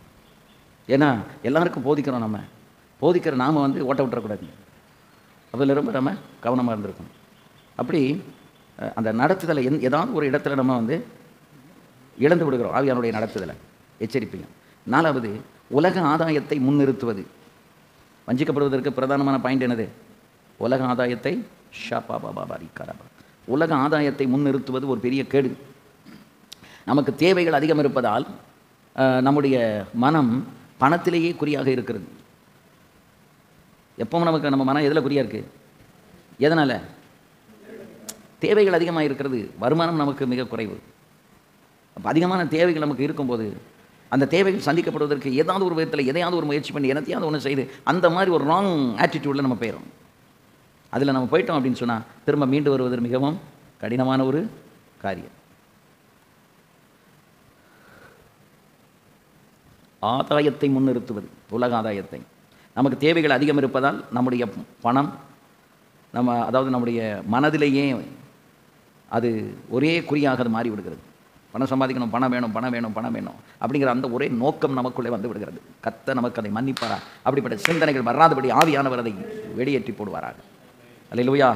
ஏன்னா எல்லாருக்கும் போதிக்கிறோம், நம்ம போதிக்கிற நாம் வந்து ஓட்ட விட்டுறக்கூடாது. அதில் ரொம்ப நம்ம கவனமாக இருந்திருக்கணும். அப்படி அந்த நடத்துதலை ஏதாவது ஒரு இடத்துல நம்ம வந்து இழந்து விடுகிறோம், ஆவியானுடைய நடத்துதலை. எச்சரிப்பீங்க. 4வது, உலக ஆதாயத்தை முன்னிறுத்துவது. வஞ்சிக்கப்படுவதற்கு பிரதானமான பாயிண்ட் என்னது? உலக ஆதாயத்தை உலக ஆதாயத்தை முன்னிறுத்துவது ஒரு பெரிய கேடு. நமக்கு தேவைகள் அதிகம் இருப்பதால் நம்முடைய மனம் பணத்திலேயே குறியாக இருக்கிறது. எப்பவும் நம்ம மனம் எதில் குறியாக இருக்குது? எதனால்? தேவைகள் அதிகமாக இருக்கிறது, வருமானம் நமக்கு மிக குறைவு. அப்போ அதிகமான தேவைகள் நமக்கு இருக்கும்போது அந்த தேவைகள் சந்திக்கப்படுவதற்கு ஏதாவது ஒரு விதத்தில் எதையாவது ஒரு முயற்சி பண்ணி என்னத்தையாவது ஒன்று செய்து அந்த மாதிரி ஒரு ராங் ஆட்டிடியூடில் நம்ம போயிடும். அதில் நம்ம போயிட்டோம் அப்படின்னு சொன்னால் திரும்ப மீண்டு வருவது மிகவும் கடினமான ஒரு காரியம். ஆதாயத்தை முன்னிறுத்துவது, உலக ஆதாயத்தை. நமக்கு தேவைகள் அதிகம் இருப்பதால் நம்முடைய பணம் நம்முடைய மனதிலேயே அது ஒரே குறியாக அது மாறி விடுகிறது. பணம் சம்பாதிக்கணும், பணம் வேணும், பணம் வேணும், பணம் வேணும் அப்படிங்கிற அந்த ஒரே நோக்கம் நமக்குள்ளே வந்து விடுகிறது. கர்த்தர் நமக்கு அதை மன்னிப்பாரா? அப்படிப்பட்ட சிந்தனைகள் வராதபடி ஆவியானவர் அதை வெளியேற்றி போடுவாராக. அல்லேலூயா.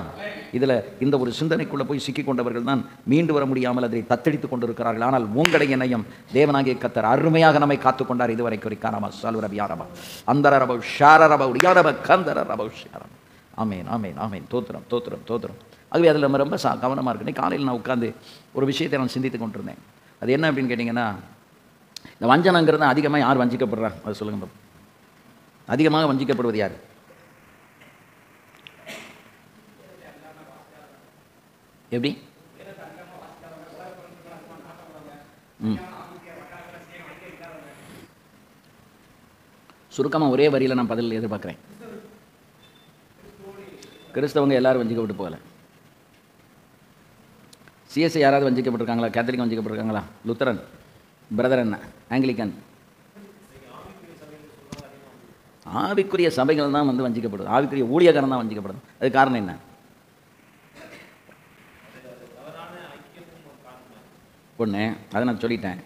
இதில் இந்த ஒரு சிந்தனைக்குள்ளே போய் சிக்கிக் கொண்டவர்கள் தான் மீண்டு வர முடியாமல் அதை தத்தெடுத்து கொண்டிருக்கிறார்கள். ஆனால் உங்களை என்னையும் தேவனாகிய கர்த்தர் அருமையாக நம்மை காத்துக்கொண்டார் இதுவரைக்கும். ரிக்காரபா சாலுரபியாரபா அந்தரபா ஷாரரபா உடியாரபா கந்தரபா ஷாரபா. ஆமேன், ஆமேன், ஆமேன். தோத்திரம், தோத்திரம், தோத்திரம். ஆகவே அதில் நம்ம ரொம்ப கவனமாக இருக்கணும். காலையில் நான் உட்காந்து ஒரு விஷயத்தை நான் சிந்தித்து கொண்டிருந்தேன். அது என்ன அப்படின்னு கேட்டிங்கன்னா, இந்த வஞ்சனங்கிறது அதிகமாக யார் வஞ்சிக்கப்படுறாங்க? அது சொல்லுங்கள். அதிகமாக வஞ்சிக்கப்படுவது யார்? எப்படி? சுருக்கமாக ஒரே வரியில் நான் பதில் எதிர்பார்க்குறேன். கிறிஸ்தவங்க எல்லாரும் வஞ்சிக்கப்பட்டு போகலை. சிஎஸ்ஐ யாராவது வஞ்சிக்கப்பட்டிருக்காங்களா? கேத்தலிக் வஞ்சிக்கப்பட்டிருக்காங்களா? லுத்தரன், பிரதரன், ஆங்கிலிக்கன், ஆவிக்குரிய சபைகள் தான் வந்து வஞ்சிக்கப்படுது. ஆவிக்குரிய ஊழியக்காரன் தான் வஞ்சிக்கப்படுது. அது காரணம் என்ன? ஒன்று அதை நான் சொல்லிட்டேன்.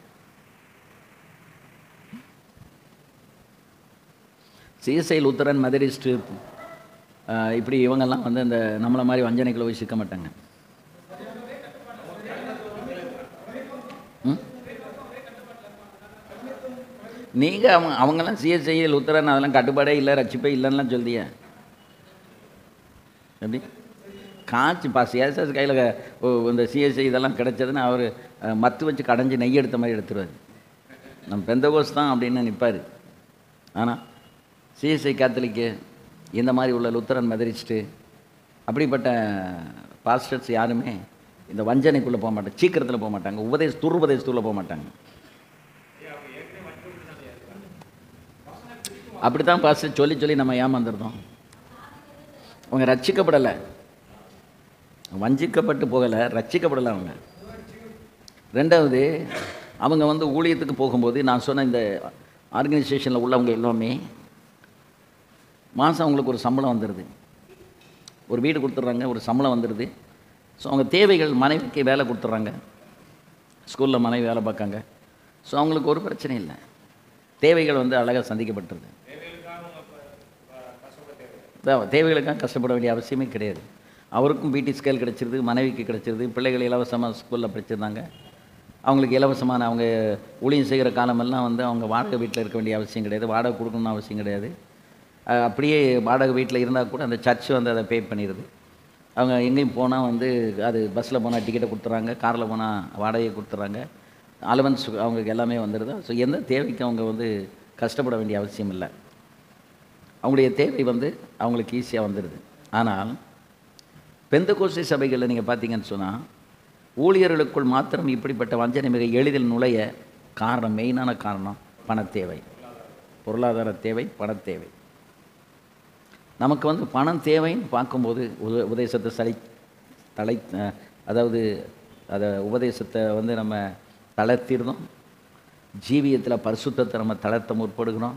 சிஎஸ்ஐ, லுத்தரன், மெதடிஸ்ட்டு இப்படி இவங்கெல்லாம் வந்து இந்த நம்மளை மாதிரி வஞ்சனைக்குள்ள போய் சிக்க மாட்டாங்க. நீங்கள் அவங்கெல்லாம் சிஎஸ்ஐ, லுத்தரன் அதெல்லாம் கட்டுப்பாடே இல்லை, ரட்சிப்பே இல்லைன்னா சொல்லிய எப்படி காய்ச்சி சிஎஸ்எஸ் கையில் இந்த சிஎஸ்ஐ இதெல்லாம் கிடைச்சதுன்னு அவர் மத்து வச்சு கடைஞ்சி நெய் எடுத்த மாதிரி எடுத்துருவார். நம்ம பெந்தகோஸ் தான் அப்படின்னு நிற்பார். ஆனால் சிஎஸ்ஐ, கேத்தலிக்கு, இந்த மாதிரி உள்ள லுத்தரன், மெதடிஸ்ட்டு அப்படிப்பட்ட பாஸ்டர்ஸ் யாருமே இந்த வஞ்சனைக்குள்ளே போக மாட்டாங்க, சீக்கிரத்தில் போக மாட்டாங்க, துருபதேசத்துக்குள்ளே போக மாட்டாங்க. அப்படி தான் பாஸ்டர் சொல்லி நம்ம ஏமாந்துருந்தோம். அவங்க ரட்சிக்கப்படலை, வஞ்சிக்கப்பட்டு போகலை, ரட்சிக்கப்படலை அவங்க. ரெண்டாவது, அவங்க வந்து ஊழியத்துக்கு போகும்போது நான் சொன்ன இந்த ஆர்கனைசேஷனில் உள்ளவங்க எல்லாமே மாதம் அவங்களுக்கு ஒரு சம்பளம் வந்துடுது, ஒரு வீடு கொடுத்துட்றாங்க, ஒரு சம்பளம் வந்துடுது. ஸோ அவங்க தேவைகள், மனைவிக்கு வேலை கொடுத்துட்றாங்க, ஸ்கூலில் மனைவி வேலை பார்க்காங்க. ஸோ அவங்களுக்கு ஒரு பிரச்சனை இல்லை, தேவைகள் வந்து அழகாக சந்திக்கப்பட்டுருது. தேவைகளுக்காக கஷ்டப்பட வேண்டிய அவசியமே கிடையாது. அவருக்கும் பிடி ஸ்கேல் கிடச்சிருது, மனைவிக்கு கிடச்சிருது, பிள்ளைகள் இலவசமாக ஸ்கூலில் படிச்சிருந்தாங்க. அவங்களுக்கு இலவசமான அவங்க ஊழியம் செய்கிற காலமெல்லாம் வந்து அவங்க வாடகை வீட்டில் இருக்க வேண்டிய அவசியம் கிடையாது, வாடகை கொடுக்கணும்னு அவசியம் கிடையாது. அப்படியே வாடகை வீட்டில் இருந்தால் கூட அந்த சர்ச்சு வந்து அதை பே பண்ணிடுது. அவங்க எங்கேயும் போனால் வந்து அது பஸ்ஸில் போனால் டிக்கெட்டை கொடுத்துட்றாங்க, காரில் போனால் வாடகையை கொடுத்துட்றாங்க, அலவன்ஸ் அவங்களுக்கு எல்லாமே வந்துடுது. ஸோ எந்த தேவைக்கும் அவங்க வந்து கஷ்டப்பட வேண்டிய அவசியம் இல்லை, அவங்களுடைய தேவை வந்து அவங்களுக்கு ஈஸியாக வந்துடுது. ஆனால் பெந்தகோஸ்தே சபைகளில் நீங்கள் பார்த்தீங்கன்னு சொன்னால் ஊழியர்களுக்குள் மாத்திரம் இப்படிப்பட்ட வஞ்சனை மிக எளிதில் நுழைய காரணம், மெயினான காரணம் பணத்தேவை, பொருளாதார தேவை, பணத்தேவை. நமக்கு வந்து பணம் தேவைன்னு பார்க்கும்போது உபதேசத்தை தலை அதாவது அதை உபதேசத்தை வந்து நம்ம தளர்த்திடணும். ஜீவியத்தில் பரிசுத்தத்தை நம்ம தளர்த்த முற்படுகிறோம்.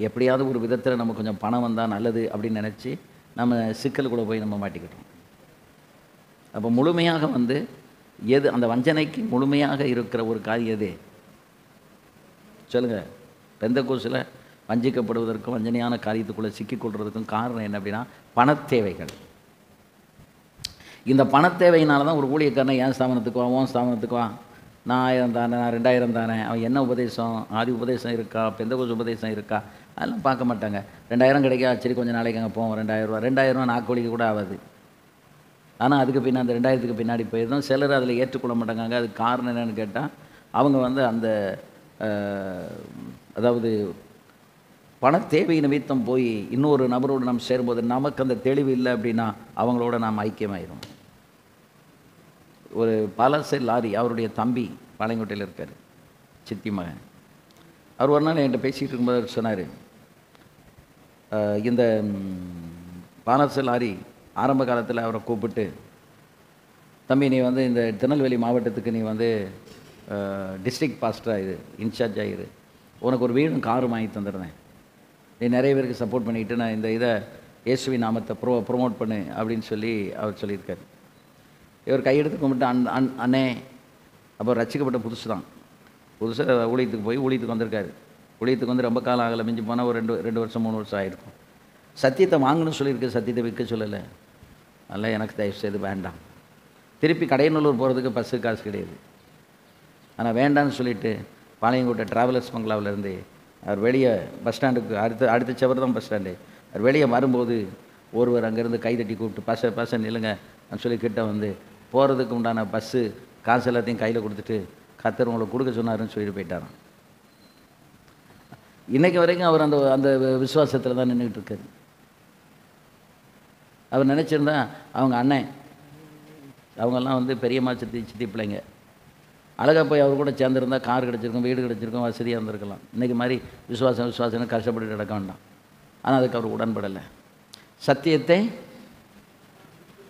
எப்படியாவது ஒரு விதத்தில் நம்ம கொஞ்சம் பணம் வந்தால் நல்லது அப்படின்னு நினச்சி நம்ம சிக்கலுக்குள்ளே போய் நம்ம மாட்டிக்கிட்டோம். அப்போ முழுமையாக வந்து எது அந்த வஞ்சனைக்கு முழுமையாக இருக்கிற ஒரு காரியம் எது சொல்லுங்கள்? பெந்தகோஸ்தில் வஞ்சிக்கப்படுவதற்கும் வஞ்சனையான காரியத்துக்குள்ளே சிக்கிக்கொள்கிறதுக்கும் காரணம் என்ன அப்படின்னா பணத்தேவைகள். இந்த பணத்தேவையினால தான் ஒரு ஊழியக்காரனை என் ஸ்தாபனத்துக்கு வா, உன் ஸ்தாபனத்துக்கு வா, நான் 1000 தானே, நான் 2000 தானே, அவன் என்ன உபதேசம், ஆதி உபதேசம் இருக்கா, பெந்தகோஸ்து உபதேசம் இருக்கா, அதெல்லாம் பார்க்க மாட்டாங்க. 2000 கிடைக்கா, சரி கொஞ்சம் நாளைக்கு அங்கே போவோம், 2000 நாக்கோழிக்கு கூட ஆகாது. ஆனால் அதுக்கு பின்னாடி அந்த 2000க்கு பின்னாடி போயிருந்தோம். சிலர் அதில் ஏற்றுக்கொள்ள மாட்டாங்க. அதுக்கு காரணம் என்னென்னு கேட்டால் அவங்க வந்து அந்த அதாவது பண தேவை நிமித்தம் போய் இன்னொரு நபரோடு நம்ம சேரும்போது நமக்கு அந்த தெளிவு இல்லை அப்படின்னா அவங்களோட நாம் ஐக்கியமாயிரும். ஒரு பலசை லாரி அவருடைய தம்பி பாளையங்கோட்டையில் இருக்கார், சித்தி மகன். அவர் ஒரு நாள் என்கிட்ட பேசிகிட்டு இருக்கும்போது அவர் சொன்னார், இந்த பாலசை லாரி ஆரம்ப காலத்தில் அவரை கூப்பிட்டு, தம்பி நீ வந்து இந்த திருநெல்வேலி மாவட்டத்துக்கு நீ வந்து டிஸ்ட்ரிக்ட் பாஸ்டராக இது இன்சார்ஜ் ஆகிரு, உனக்கு ஒரு வீடும் காரும் வாங்கி தந்துடுறேன், நீ நிறைய பேருக்கு சப்போர்ட் பண்ணிக்கிட்டு நான் இந்த இதை இயேசுவின் நாமத்தை ப்ரொமோட் பண்ணு அப்படின்னு சொல்லி அவர் சொல்லியிருக்கார். இவர் கையெடுத்து கும்பிட்டு அண்ணே அப்போ ரசிக்கப்பட்ட புதுசாக ஊழியத்துக்கு போய் ஊழியத்துக்கு வந்திருக்காரு. ஊழியத்துக்கு வந்து ரொம்ப காலம் ஆகலை, மிஞ்சி போனால் ஒரு 2 வருஷம் 3 வருஷம் ஆகிருக்கும். சத்தியத்தை வாங்கணும்னு சொல்லியிருக்கு, சத்தியத்தை விற்க சொல்லலை. அதெல்லாம் எனக்கு தயவு செய்து வேண்டாம். திருப்பி கடையநல்லூர் போகிறதுக்கு பஸ்ஸு காசு கிடையாது. ஆனால் வேண்டான்னு சொல்லிவிட்டு பாளையங்கோட்டை ட்ராவலர்ஸ் பங்களாவிலேருந்து அவர் வெளியே பஸ் ஸ்டாண்டுக்கு அடுத்த செவர் தான் பஸ் ஸ்டாண்டு. அவர் வெளியே வரும்போது ஒருவர் அங்கேருந்து கைதட்டி கூப்பிட்டு பஸ்ஸை நில்லுங்க சொல்லி கிட்ட வந்து போகிறதுக்கு உண்டான பஸ்ஸு காசு எல்லாத்தையும் கையில் கொடுத்துட்டு கர்த்தர் உங்களை கொடுக்க சொன்னாருன்னு சொல்லிட்டு போயிட்டாராம். இன்றைக்கு வரைக்கும் அவர் அந்த அந்த விசுவாசத்தில் தான் நின்றுக்கிட்டு இருக்காரு. அவர் நினச்சிருந்தா அவங்க அண்ணன் அவங்கெல்லாம் வந்து பெரியம்மா சித்தி பிள்ளைங்க அழகாக போய் அவர் கூட சேர்ந்துருந்தா கார் கிடச்சிருக்கும், வீடு கிடச்சிருக்கும், வசதியாக இருந்திருக்கலாம். இன்றைக்கி மாதிரி விசுவாசம்னு கஷ்டப்பட்டு நடக்க வேண்டாம். ஆனால் அதுக்கு அவர் உடன்படலை. சத்தியத்தை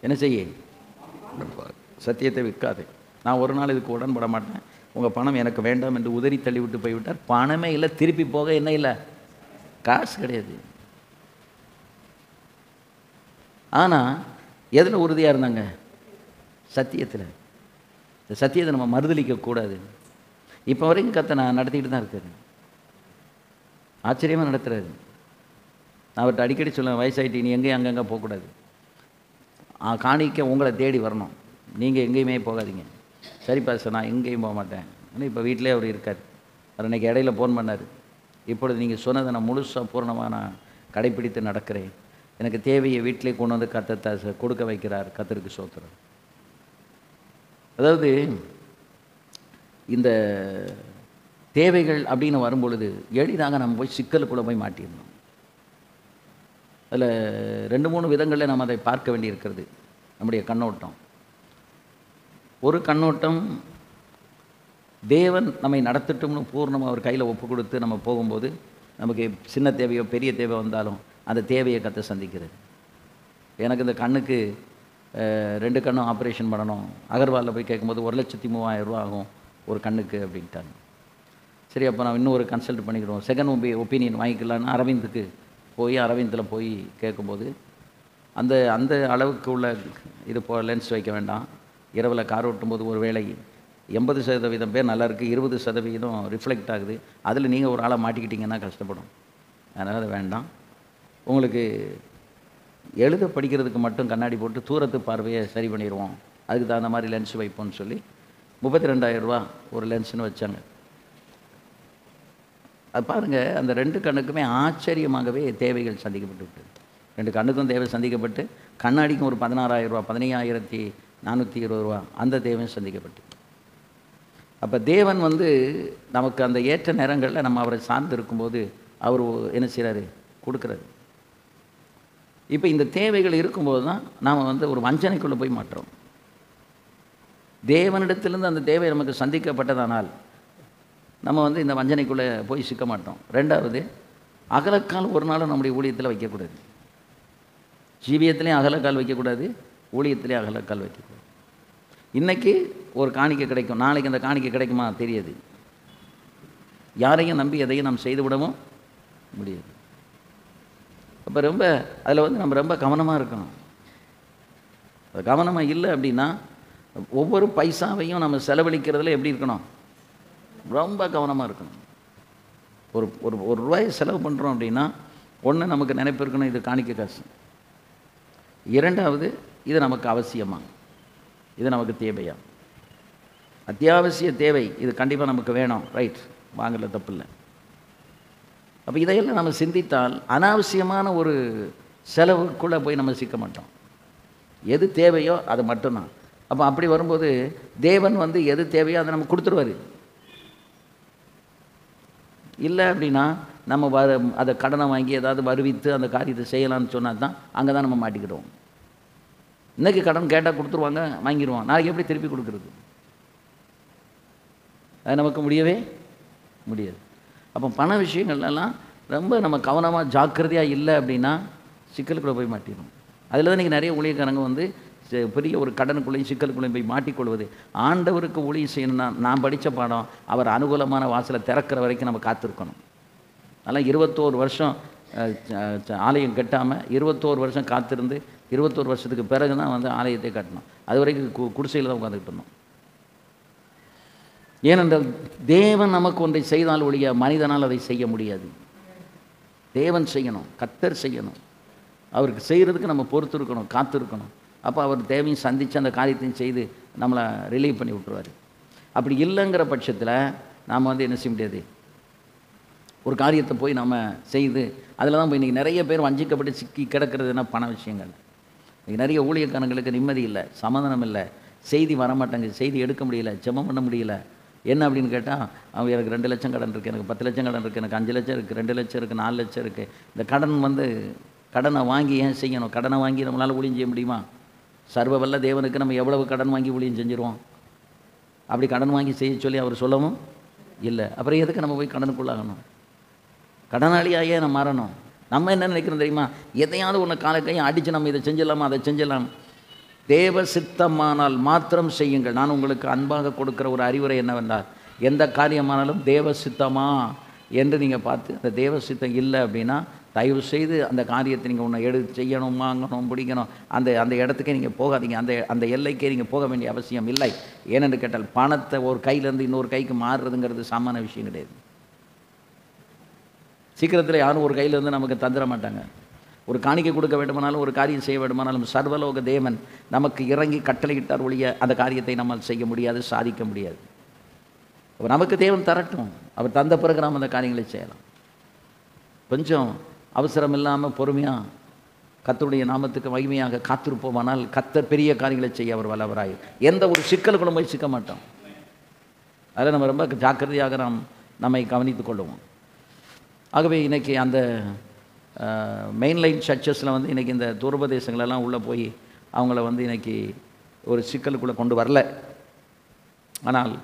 என்ன செய்ய, சத்தியத்தை விற்காது. நான் ஒரு நாள் இதுக்கு உடன்பட மாட்டேன், உங்கள் பணம் எனக்கு வேண்டாம் என்று உதறி தள்ளிவிட்டு போய்விட்டார். பணமே இல்லை, திருப்பி போக என்ன இல்லை, காசு கிடையாது. ஆனால் எதில் உறுதியாக இருந்தாங்க? சத்தியத்தில். இந்த சத்தியத்தை நம்ம மறுதளிக்கக்கூடாது. இப்போ வரைக்கும் கத்தை நான் நடத்திக்கிட்டு தான் இருக்காரு, ஆச்சரியமாக நடத்துகிறாரு. நான் அவர்கிட்ட அடிக்கடி சொல்லுவேன், வயசாகிட்டு நீ எங்கேயும் அங்கங்கே போகக்கூடாது, காணிக்க உங்களை தேடி வரணும், நீங்கள் எங்கேயுமே போகாதீங்க. சரிப்பா சார் நான் எங்கேயும் போக மாட்டேன். ஆனால் இப்போ வீட்டிலே அவர் இருக்கார். அவர் இன்றைக்கி இடையில ஃபோன் பண்ணார், இப்பொழுது நீங்கள் சொன்னதை நான் முழுசாக பூர்ணமாக நான் கடைப்பிடித்து நடக்கிறேன், எனக்கு தேவையை வீட்டிலே கொண்டு வந்து கர்த்தர் கொடுக்க வைக்கிறார், கர்த்தருக்கு ஸ்தோத்திரம். அதாவது இந்த தேவைகள் அப்படின்னு வரும்பொழுது எளிதாக நம்ம போய் சிக்கலுக்குள்ளே போய் மாட்டிடணும். அதில் 2-3 விதங்களில் நம்ம அதை பார்க்க வேண்டியிருக்கிறது. நம்முடைய கண்ணோட்டம், ஒரு கண்ணோட்டம் தேவன் நம்மை நடத்தட்டும்னு பூர்ணமாக அவர் கையில் ஒப்பு கொடுத்து நம்ம போகும்போது நமக்கு சின்ன தேவையோ பெரிய தேவை வந்தாலும் அந்த தேவையை கத்த சந்திக்கிறது. எனக்கு இந்த கண்ணுக்கு 2 கண்ணும் ஆப்ரேஷன் பண்ணணும், அகர்வாலில் போய் கேட்கும்போது 1,30,000 ரூபா ஆகும் ஒரு கண்ணுக்கு அப்படின்ட்டாங்க. சரி அப்போ நான் இன்னும் ஒரு கன்சல்ட் பண்ணிக்கிறோம், செகண்ட் ஒப்பீனியன் வாங்கிக்கலான்னு அரவிந்துக்கு போய் அரவிந்தில் போய் கேட்கும்போது அந்த அந்த அளவுக்கு உள்ள இது லென்ஸ் வைக்க வேண்டாம், இரவில் கார் ஓட்டும்போது ஒரு வேளை 80% பேர் நல்லா இருக்குது, 20% ரிஃப்ளெக்ட் ஆகுது, அதில் நீங்கள் ஒரு ஆளை மாட்டிக்கிட்டிங்கன்னா கஷ்டப்படும், அதனால் அது வேண்டாம். உங்களுக்கு எழுத படிக்கிறதுக்கு மட்டும் கண்ணாடி போட்டு தூரத்து பார்வையை சரி பண்ணிடுவோம், அதுக்கு தகுந்த மாதிரி லென்ஸ் வைப்போம்னு சொல்லி 32,000 ரூபா ஒரு லென்ஸ்னு வச்சாங்க. அது பாருங்கள், அந்த 2 கண்ணுக்குமே ஆச்சரியமாகவே தேவைகள் சந்திக்கப்பட்டு விட்டு, 2 கண்ணுக்கும் தேவை சந்திக்கப்பட்டு, கண்ணாடிக்கும் ஒரு 16,000 ரூபா 15,420 ரூபா அந்த தேவையும் சந்திக்கப்பட்டு. அப்போ தேவன் வந்து நமக்கு அந்த ஏற்ற நேரங்களில் நம்ம அவரை சார்ந்து இருக்கும்போது அவர் என்ன செய்கிறாரு, கொடுக்குறாரு. இப்போ இந்த தேவைகள் இருக்கும்போது தான் நாம் வந்து ஒரு வஞ்சனைக்குள்ளே போய் மாற்றோம். தேவனிடத்திலிருந்து அந்த தேவை நமக்கு சந்திக்கப்பட்டதானால் நம்ம வந்து இந்த வஞ்சனைக்குள்ளே போய் சிக்க மாட்டோம். 2வது, அகலக்கால் ஒரு நாளும் நம்முடைய ஊழியத்தில் வைக்கக்கூடாது. ஜீவியத்திலையும் அகலக்கால் வைக்கக்கூடாது, ஊழியத்திலையும் அகலக்கால் வைக்கக்கூடாது. இன்றைக்கி ஒரு காணிக்கை கிடைக்கும், நாளைக்கு அந்த காணிக்கை கிடைக்குமா தெரியாது. யாரையும் நம்பி எதையும் நாம் செய்துவிடவும் முடியாது. அப்போ ரொம்ப அதில் வந்து நம்ம ரொம்ப கவனமாக இருக்கணும். அது கவனமாக இல்லை அப்படின்னா ஒவ்வொரு பைசாவையும் நம்ம செலவழிக்கிறதுல எப்படி இருக்கணும், ரொம்ப கவனமாக இருக்கணும். ஒரு ஒரு ஒரு ரூபாயை செலவு பண்ணுறோம் அப்படின்னா ஒன்று நமக்கு நினைப்பு இருக்கணும், இது காணிக்க காசு. இரண்டாவது, இது நமக்கு அவசியமா, இது நமக்கு தேவையா, அத்தியாவசிய தேவை, இது கண்டிப்பாக நமக்கு வேணும், ரைட், வாங்கல தப்பு இல்லை. அப்போ இதையெல்லாம் நம்ம சிந்தித்தால் அனாவசியமான ஒரு செலவுக்குள்ளே போய் நம்ம சிக்க மாட்டோம். எது தேவையோ அது மட்டும்தான். அப்போ அப்படி வரும்போது தேவன் வந்து எது தேவையோ அதை நம்ம கொடுத்துருவார். இல்லை அப்படின்னா நம்ம அதை கடனை வாங்கி ஏதாவது வருவித்து அந்த காரியத்தை செய்யலாம்னு சொன்னால் தான் அங்கே தான் நம்ம மாட்டிக்கிடுவோம். இன்றைக்கி கடன் கேட்டால் கொடுத்துருவாங்க, வாங்கிடுவோம், நாளைக்கு எப்படி திருப்பி கொடுக்குறது? அது நமக்கு முடியவே முடியாது. அப்போ பண விஷயங்கள்லாம் ரொம்ப நம்ம கவனமாக ஜாக்கிரதையாக இல்லை அப்படின்னா சிக்கலுக்குள்ளே போய் மாட்டிடும். அதில் தான் இன்றைக்கி நிறைய ஊழியக்காரங்க வந்து பெரிய ஒரு கடனுக்குள்ளேயும் சிக்கலுக்குள்ளேயும் போய் மாட்டிக்கொள்வது. ஆண்டவருக்கு ஊழியம் செய்யணும்னா நான் படித்த பாடம், அவர் அனுகூலமான வாசலை திறக்கிற வரைக்கும் நம்ம காத்திருக்கணும். அதெல்லாம் 21 வருஷம் ஆலயம் கட்டாமல் 21 வருஷம் காத்திருந்து 21 வருஷத்துக்கு பிறகு தான் வந்து ஆலயத்தை கட்டணும். அது வரைக்கும் குடிசையில் தான் உட்காந்துக்கிட்டு இருந்தோம். ஏனென்றால் தேவன் நமக்கு ஒன்றை செய்தால் ஒழிய மனிதனால் அதை செய்ய முடியாது. தேவன் செய்யணும், கர்த்தர் செய்யணும். அவருக்கு செய்கிறதுக்கு நம்ம பொறுத்து இருக்கணும், காத்திருக்கணும். அப்போ அவர் தேவையும் சந்தித்து அந்த காரியத்தையும் செய்து நம்மளை ரிலீவ் பண்ணி விட்டுருவார். அப்படி இல்லைங்கிற பட்சத்தில் நாம் வந்து என்ன செய்ய முடியாது, ஒரு காரியத்தை போய் நம்ம செய்து அதில் தான் போய் இன்றைக்கி நிறைய பேர் வஞ்சிக்கப்பட்டு சிக்கி கிடக்கிறதுனா பண விஷயங்கள். இன்றைக்கி நிறைய ஊழியக்காரங்களுக்கு நிம்மதி இல்லை, சமாதானம் இல்லை, செய்தி வரமாட்டேங்குது, செய்தி எடுக்க முடியல, ஜெபம் பண்ண முடியல. என்ன அப்படின்னு கேட்டால், அவங்க எனக்கு 2 லட்சம் கடன் இருக்குது, எனக்கு 10 லட்சம் கடன் இருக்குது, எனக்கு 5 லட்சம் இருக்குது, 2 லட்சம் இருக்குது, 4 லட்சம் இருக்குது. இந்த கடன் வந்து கடனை வாங்கி ஏன் செய்யணும்? கடனை வாங்கி நம்மளால் ஊழியம் செய்ய முடியுமா? சர்வ வல்ல தேவனுக்கு நம்ம எவ்வளவு கடன் வாங்கி ஊழியம் செஞ்சுருவோம்? அப்படி கடன் வாங்கி செய்ய சொல்லி அவர் சொல்லவும் இல்லை. அப்புறம் எதுக்கு நம்ம போய் கடனுக்குள்ளாகணும்? கடனாளியாயே நம்ம மாறணும். நம்ம என்ன நினைக்கிறோம் தெரியுமா, எதையாவது ஒன்று கால கையும் அடித்து நம்ம இதை செஞ்சிடலாமா அதை செஞ்சிடலாம். தேவ சித்தமானால் மாத்திரம் செய்யுங்கள். நான் உங்களுக்கு அன்பாக கொடுக்குற ஒரு அறிவுரை என்னவென்றால், எந்த காரியமானாலும் தேவ சித்தமா என்று நீங்கள் பார்த்து, அந்த தேவ சித்தம் இல்லை அப்படின்னா தயவு செய்து அந்த காரியத்தை நீங்கள் ஒன்று செய்யணும், வாங்கணும், பிடிக்கணும், அந்த இடத்துக்கே நீங்கள் போகாதீங்க. அந்த எல்லைக்கே நீங்கள் போக வேண்டிய அவசியம் இல்லை. ஏனென்று கேட்டால் பணத்தை ஒரு கையிலேருந்து இன்னொரு கைக்கு மாறுறதுங்கிறது சாமான விஷயம் கிடையாது. சீக்கிரத்தில் யாரும் ஒரு கையிலேருந்து நமக்கு தந்துட மாட்டாங்க. ஒரு காணிக்கை கொடுக்க வேண்டுமானாலும், ஒரு காரியம் செய்ய வேண்டுமானாலும் சர்வலோக தேவன் நமக்கு இறங்கி கட்டளையிட்டார் ஒழிய அந்த காரியத்தை நம்ம செய்ய முடியாது, சாதிக்க முடியாது. நமக்கு தேவன் தரட்டும், அவர் தந்த பிறகு நாம் அந்த காரியங்களை செய்யலாம். கொஞ்சம் அவசரம் இல்லாமல் பொறுமையாக கர்த்தருடைய நாமத்துக்கு மகிமையாக காத்திருப்போமானால் கர்த்தர் பெரிய காரியங்களை செய்ய அவர் வல்லவராய். எந்த ஒரு சிக்கலுக்குள்ள போய் சிக்க மாட்டோம். அதில் நம்ம ரொம்ப ஜாக்கிரதையாக நம்மை கவனித்து கொள்ளுவோம். ஆகவே இன்றைக்கி அந்த மெயின்லைன் சர்ச்சஸில் வந்து இன்றைக்கி இந்த தூரபதேசங்களெல்லாம் உள்ளே போய் அவங்கள வந்து இன்றைக்கி ஒரு சிக்கலுக்குள்ளே கொண்டு வரல. ஆனால்